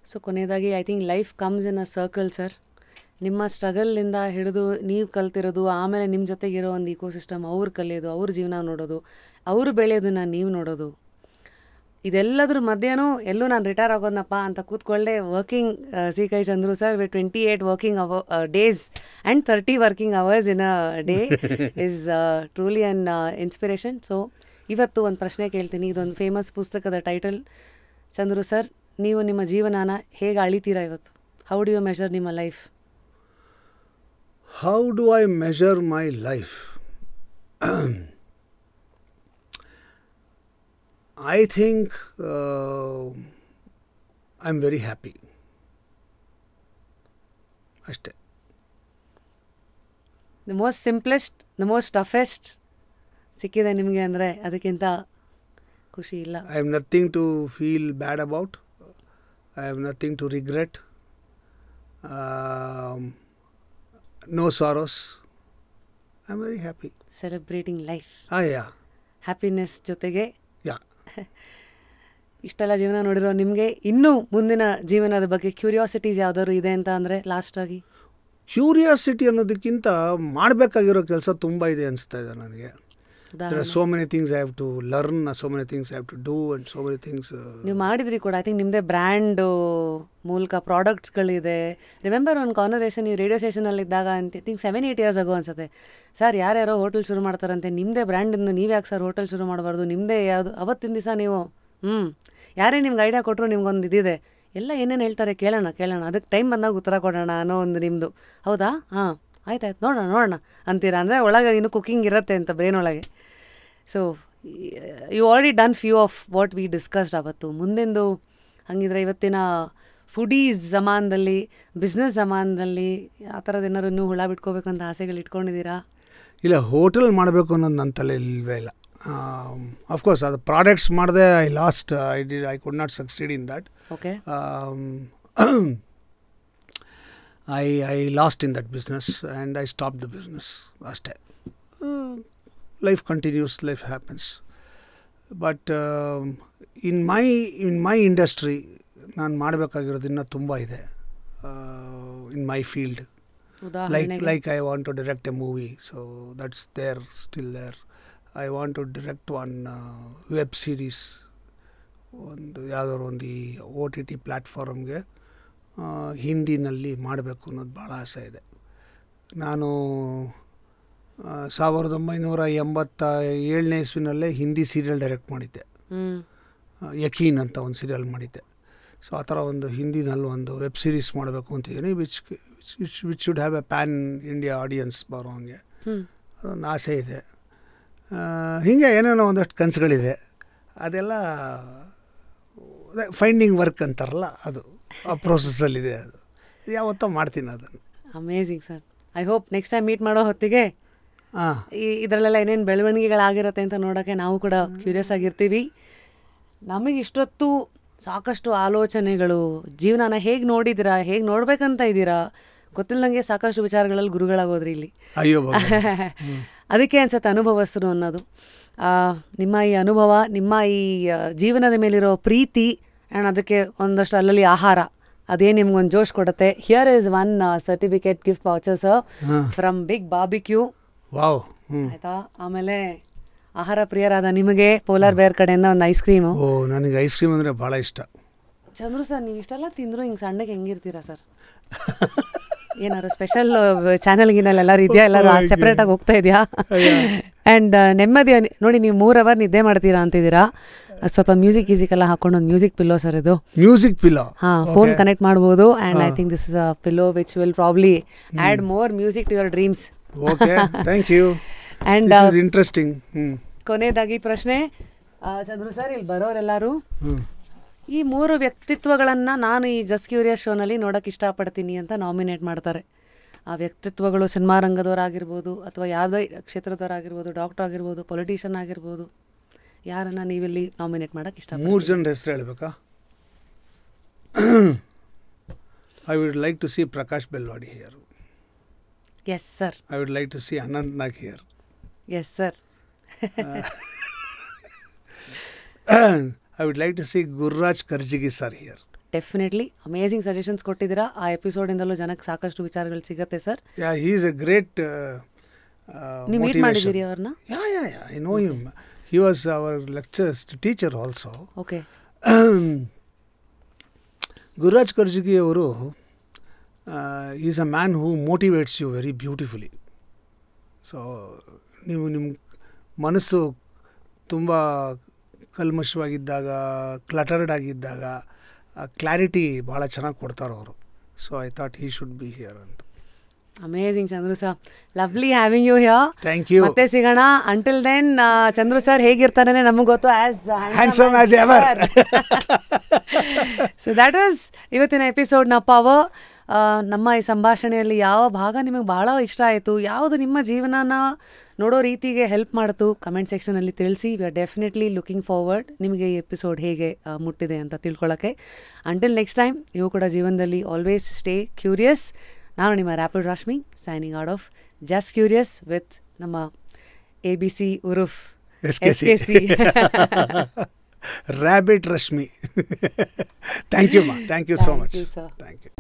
ಸೊ ಕೊನೆಯದಾಗಿ I think life comes in a circle sir. ನಿಮ್ಮ ಸ್ಟ್ರಗಲ್ಲಿಂದ ಹಿಡಿದು ನೀವು ಕಲ್ತಿರೋದು, ಆಮೇಲೆ ನಿಮ್ಮ ಜೊತೆಗಿರೋ ಒಂದು ಇಕೋಸಿಸ್ಟಮ್ ಅವ್ರು ಕಲಿಯೋದು, ಅವ್ರ ಜೀವನ ನೋಡೋದು, ಅವರು ಬೆಳೆಯೋದನ್ನ ನೀವು ನೋಡೋದು, ಇದೆಲ್ಲದ್ರ ಮಧ್ಯನೂ ಎಲ್ಲೂ ನಾನು ರಿಟೈರ್ ಆಗೋದನಪ್ಪ ಅಂತ ಕೂತ್ಕೊಳ್ಳೆ ವರ್ಕಿಂಗ್ ಸಿ ಕೈ Chandru sir with 28 working days and 30 working hours in a day is truly an inspiration. So ಇವತ್ತು ಒಂದು ಪ್ರಶ್ನೆ ಕೇಳ್ತೀನಿ. ಇದೊಂದು ಫೇಮಸ್ ಪುಸ್ತಕದ ಟೈಟಲ್. ಚಂದ್ರು ಸರ್, ನೀವು ನಿಮ್ಮ ಜೀವನನ ಹೇಗೆ ಅಳಿತೀರಾ ಇವತ್ತು? ಹೌ ಡು ಯು ಮೆಷರ್ ನಿಮ್ಮ life? How do I measure my life? I think I'm very happy. ಅಷ್ಟೇ. The most simplest, the most toughest ಸಿಕ್ಕಿದೆ ನಿಮಗೆ ಅಂದರೆ ಅದಕ್ಕಿಂತ ಖುಷಿ ಇಲ್ಲ. I have nothing to feel bad about. I have nothing to regret. No sorrows. I'm very happy. Celebrating life. Yeah. Happiness ಜೊತೆಗೆ. Yeah. ಇಷ್ಟೆಲ್ಲ ಜೀವನ ನೋಡಿರೋ ನಿಮಗೆ ಇನ್ನೂ ಮುಂದಿನ ಜೀವನದ ಬಗ್ಗೆ ಕ್ಯೂರಿಯಾಸಿಟೀಸ್ ಯಾವ್ದಾದ್ರು ಇದೆ ಅಂತ ಅಂದರೆ ಲಾಸ್ಟ್ ಆಗಿ? ಕ್ಯೂರಿಯಾಸಿಟಿ ಅನ್ನೋದಕ್ಕಿಂತ ಮಾಡಬೇಕಾಗಿರೋ ಕೆಲಸ ತುಂಬ ಇದೆ ಅನಿಸ್ತಾ ಇದೆ ನನಗೆ. There are so many things I have to learn, so many things I have to do and so many things. ನೀವು ಮಾಡಿದ್ರಿ ಕೂಡ. ಐ ಥಿಂಕ್ ನಿಮ್ಮದೇ ಬ್ರ್ಯಾಂಡ್ ಮೂಲಕ ಪ್ರಾಡಕ್ಟ್ಸ್ಗಳಿದೆ. ರಿಮೆಂಬರ್ ಒಂದು ಕಾನ್ವರ್ಸೇಷನ್ ನೀವು ರೇಡಿಯೋ ಸ್ಟೇಷನಲ್ಲಿದ್ದಾಗ ಅಂತ ಥಿಂಕ್ 7-8 years ಆಗೋ ಅನ್ಸುತ್ತೆ. ಸರ್ ಯಾರ್ಯಾರೋ ಹೋಟೆಲ್ ಶುರು ಮಾಡ್ತಾರಂತೆ, ನಿಮ್ಮದೇ ಬ್ರ್ಯಾಂಡಿಂದ ನೀವು ಯಾಕೆ ಸರ್ ಹೋಟೆಲ್ ಶುರು ಮಾಡಬಾರ್ದು, ನಿಮ್ಮದೇ ಯಾವುದು ಅವತ್ತಿನ ದಿವಸ ನೀವು ಯಾರೇ ನಿಮ್ಗೆ ಐಡಿಯಾ ಕೊಟ್ಟರು ನಿಮ್ಗೊಂದು ಇದಿದೆ, ಎಲ್ಲ ಏನೇನು ಹೇಳ್ತಾರೆ ಕೇಳೋಣ ಅದಕ್ಕೆ ಟೈಮ್ ಬಂದಾಗ ಉತ್ತರ ಕೊಡೋಣ ಅನ್ನೋ ಒಂದು ನಿಮ್ಮದು. ಹೌದಾ? ಹಾಂ ಆಯ್ತಾಯ್ತು ನೋಡೋಣ ಅಂತೀರಾ. ಅಂದರೆ ಒಳಗೆ ಇನ್ನೂ ಕುಕ್ಕಿಂಗ್ ಇರುತ್ತೆ ಅಂತ ಬ್ರೈನ್ ಒಳಗೆ. So you already done few of what we discussed ಅವತ್ತು. ಮುಂದೆಂದು ಹಂಗಿದ್ರೆ ಇವತ್ತಿನ ಫುಡೀಸ್ ಜಮಾನದಲ್ಲಿ, ಬಿಸ್ನೆಸ್ ಜಮಾನದಲ್ಲಿ ಆ ಥರದ್ದು ಏನಾದ್ರು ಇನ್ನೂ ಹುಳ ಬಿಟ್ಕೋಬೇಕಂತ ಆಸೆಗಳು ಇಟ್ಕೊಂಡಿದ್ದೀರಾ? ಇಲ್ಲ, ಹೋಟೆಲ್ ಮಾಡಬೇಕು ಅನ್ನೋದು ನನ್ನ ತಲೆ ಇಲ್ಲವೇ ಇಲ್ಲ. ಅಫ್ಕೋರ್ಸ್ ಅದು ಪ್ರಾಡಕ್ಟ್ಸ್ ಮಾಡಿದೆ, I could not succeed in that. Okay. I lost in that business and I stopped the business. ಅಷ್ಟೇ. Life continues, life happens. But in my industry ನಾನು ಮಾಡಬೇಕಾಗಿರೋದು ಇನ್ನೂ ತುಂಬ ಇದೆ. In my field, like I want to direct a movie, so that's still there. I want to direct one web series. ಒಂದು ಯಾವುದಾದ್ರು ಒಂದು ಈ OTT ಪ್ಲ್ಯಾಟ್ಫಾರ್ಮ್ಗೆ ಹಿಂದಿನಲ್ಲಿ ಮಾಡಬೇಕು ಅನ್ನೋದು ಭಾಳ ಆಸೆ ಇದೆ. ನಾನು 1987ನೇ ಇಸ್ವಿನಲ್ಲೇ ಹಿಂದಿ ಸೀರಿಯಲ್ ಡೈರೆಕ್ಟ್ ಮಾಡಿದ್ದೆ. ಯಕೀನ್ ಅಂತ ಒಂದು ಸೀರಿಯಲ್ ಮಾಡಿದ್ದೆ. ಸೊ ಆ ಥರ ಒಂದು ಹಿಂದಿನಲ್ಲಿ ಒಂದು ವೆಬ್ ಸೀರೀಸ್ ಮಾಡಬೇಕು ಅಂತಿದ್ದೀನಿ, which should have a pan India audience ಬರೋ ಹಂಗೆ ಅದೊಂದು ಆಸೆ ಇದೆ. ಹೀಗೆ ಏನೇನೋ ಒಂದಷ್ಟು ಕನಸುಗಳಿದೆ. ಅದೆಲ್ಲ ಫೈಂಡಿಂಗ್ ವರ್ಕ್ ಅಂತಾರಲ್ಲ, ಅದು ಆ ಪ್ರೋಸೆಸ್ಸಲ್ಲಿದೆ. ಅದು ಯಾವತ್ತೋ ಮಾಡ್ತೀನಿ ಅದನ್ನು. Amazing sir. I hope next time meet ಮಾಡೋ ಹೊತ್ತಿಗೆ ಇದರಲ್ಲೆಲ್ಲ ಏನೇನು ಬೆಳವಣಿಗೆಗಳಾಗಿರುತ್ತೆ ಅಂತ ನೋಡೋಕ್ಕೆ ನಾವು ಕೂಡ ಕ್ಯೂರಿಯಸ್ ಆಗಿರ್ತೀವಿ. ನಮಗೆ ಇಷ್ಟೊತ್ತು ಸಾಕಷ್ಟು ಆಲೋಚನೆಗಳು, ಜೀವನನ ಹೇಗೆ ನೋಡಿದ್ದೀರಾ, ಹೇಗೆ ನೋಡ್ಬೇಕಂತ ಇದ್ದೀರಾ ಗೊತ್ತಿಲ್ಲದಂಗೆ ಸಾಕಷ್ಟು ವಿಚಾರಗಳಲ್ಲಿ ಗುರುಗಳಾಗೋದ್ರಿ ಇಲ್ಲಿ. ಅಯ್ಯೋ ಅದಕ್ಕೆ ಅನ್ಸುತ್ತೆ ಅನುಭವಸ್ಥರು ಅನ್ನೋದು. ನಿಮ್ಮ ಈ ಅನುಭವ, ನಿಮ್ಮ ಈ ಜೀವನದ ಮೇಲಿರೋ ಪ್ರೀತಿ ಆ್ಯಂಡ್ ಅದಕ್ಕೆ ಒಂದಷ್ಟು ಅಲ್ಲಲ್ಲಿ ಆಹಾರ, ಅದೇ ನಿಮ್ಗೊಂದು ಜೋಶ್ ಕೊಡುತ್ತೆ. Here is one certificate gift voucher sir from big barbecue. Wow. ಆಯಿತಾ. ಆಮೇಲೆ ಆಹಾರ ಪ್ರಿಯರಾದ ನಿಮಗೆ ಪೋಲಾರ್ ಬೇರ್ ಕಡೆಯಿಂದ ಒಂದು ಐಸ್ ಕ್ರೀಮು. ಓ, ನನಗೆ ಐಸ್ ಕ್ರೀಮ್ ಅಂದರೆ ಭಾಳ ಇಷ್ಟ. ಚಂದ್ರು ಸರ್, ನೀವು ಇಷ್ಟೆಲ್ಲ ತಿಂದರೂ ಹಿಂಗೆ ಸಣ್ಣಗೆ ಹೆಂಗಿರ್ತೀರಾ ಸರ್? ಏನಾರು ಸ್ಪೆಷಲ್ ಚಾನಲ್ಗಿನಲ್ಲಿ ಎಲ್ಲರೂ ಇದೆಯಾ, ಎಲ್ಲರೂ ಸೆಪ್ರೇಟಾಗಿ ಹೋಗ್ತಾ ಇದೆಯಾ? ಆ್ಯಂಡ್ ನೆಮ್ಮದಿ ನೋಡಿ, ನೀವು 3 ಅವರ್ ನಿದ್ದೆ ಮಾಡ್ತೀರಾ ಅಂತಿದ್ದೀರಾ. ಸ್ವಲ್ಪ ಮ್ಯೂಸಿಕ್ ಎಲ್ಲ ಹಾಕೊಂಡು ಒಂದು ಮ್ಯೂಸಿಕ್ ಪಿಲ್ಲೋ ಸರ್ ಇದು. Music pillow? ಹಾಂ, ಫೋನ್ ಕನೆಕ್ಟ್ ಮಾಡ್ಬೋದು. And I think this is a pillow which will probably add more music to your dreams. Okay, thank you. And this is interesting. ಕೊನೆಯದಾಗಿ ಪ್ರಶ್ನೆ, Chandru sir, ಇಲ್ಲಿ ಬರೋರೆಲ್ಲರೂ ಈ 3 ವ್ಯಕ್ತಿತ್ವಗಳನ್ನು ನಾನು ಈ just curious ಶೋನಲ್ಲಿ ನೋಡೋಕೆ ಇಷ್ಟಪಡ್ತೀನಿ ಅಂತ ನಾಮಿನೇಟ್ ಮಾಡ್ತಾರೆ. ಆ ವ್ಯಕ್ತಿತ್ವಗಳು ಸಿನಿಮಾ ರಂಗದವರಾಗಿರ್ಬೋದು, ಅಥವಾ ಯಾವುದೇ ಕ್ಷೇತ್ರದವರಾಗಿರ್ಬೋದು, ಡಾಕ್ಟರ್ ಆಗಿರ್ಬೋದು, ಪೊಲಿಟಿಷಿಯನ್ ಆಗಿರ್ಬೋದು, ಯಾರನ್ನು ನೀವಿಲ್ಲಿ ನಾಮಿನೇಟ್ ಮಾಡೋಕ್ಕೆ ಇಷ್ಟ? 3 ಜನರ ಹೆಸರು ಹೇಳಬೇಕಾ? I would like to see Prakash Belwadi here. Yes sir. I would like to see Anant Nag here. Yes sir. I would like to see Gurraj Karjigi sir here. Definitely amazing suggestions ಕೊಟ್ಟಿದ್ದೀರಾ. ಆ ಎಪಿಸೋಡಿಂದಲೂ ಜನಕ್ಕೆ ಸಾಕಷ್ಟು ವಿಚಾರಗಳು ಸಿಗುತ್ತೆ sir. Yeah, he is a great ನೀವು meet ಮಾಡಿದ್ದೀರಿ ಅವ್ರನ್ನ? Yeah, I know him. He was our teacher also. Okay. Gurraj Karjigi ಅವರು is a man who motivates you very beautifully. So ನೀವು ನಿಮ್ಮ ಮನಸ್ಸು ತುಂಬ ಕಲ್ಮಶವಾಗಿದ್ದಾಗ, ಕ್ಲಟರ್ಡ್ ಆಗಿದ್ದಾಗ ಕ್ಲಾರಿಟಿ ಭಾಳ ಚೆನ್ನಾಗಿ ಕೊಡ್ತಾರೆ ಅವರು. So I thought he should be here ಅಂತ. Amazing Chandru sir, lovely having you here. Thank you. ಮತ್ತೆ ಸಿಗೋಣ. ಅಂಟಿಲ್ ದೆನ್ ಚಂದ್ರು ಸರ್ ಹೇಗಿರ್ತಾನೆ ನಮಗೆ ಗೊತ್ತು, as handsome as ever. So that was ಇವತ್ತಿನ ಎಪಿಸೋಡ್ನ ಪವರ್. ನಮ್ಮ ಈ ಸಂಭಾಷಣೆಯಲ್ಲಿ ಯಾವ ಭಾಗ ನಿಮಗೆ ಭಾಳ ಇಷ್ಟ ಆಯಿತು, ಯಾವುದು ನಿಮ್ಮ ಜೀವನನ ನೋಡೋ ರೀತಿಗೆ ಹೆಲ್ಪ್ ಮಾಡ್ತು, ಕಮೆಂಟ್ ಸೆಕ್ಷನಲ್ಲಿ ತಿಳಿಸಿ. We are definitely looking forward ನಿಮಗೆ ಈ ಎಪಿಸೋಡ್ ಹೇಗೆ ಮುಟ್ಟಿದೆ ಅಂತ ತಿಳ್ಕೊಳ್ಳೋಕ್ಕೆ. ಅಂಟಿಲ್ ನೆಕ್ಸ್ಟ್ ಟೈಮ್, ನೀವು ಕೂಡ ಜೀವನದಲ್ಲಿ ಆಲ್ವೇಸ್ ಸ್ಟೇ ಕ್ಯೂರಿಯಸ್. ನಾನು ನಿಮ್ಮ rapid Rashmi, signing out of just curious with ನಮ್ಮ ABC ಉರುಫ್ SKC. Rabbit Rashmi. Thank you, ma. Thank you so much. Thank you, sir. Thank you.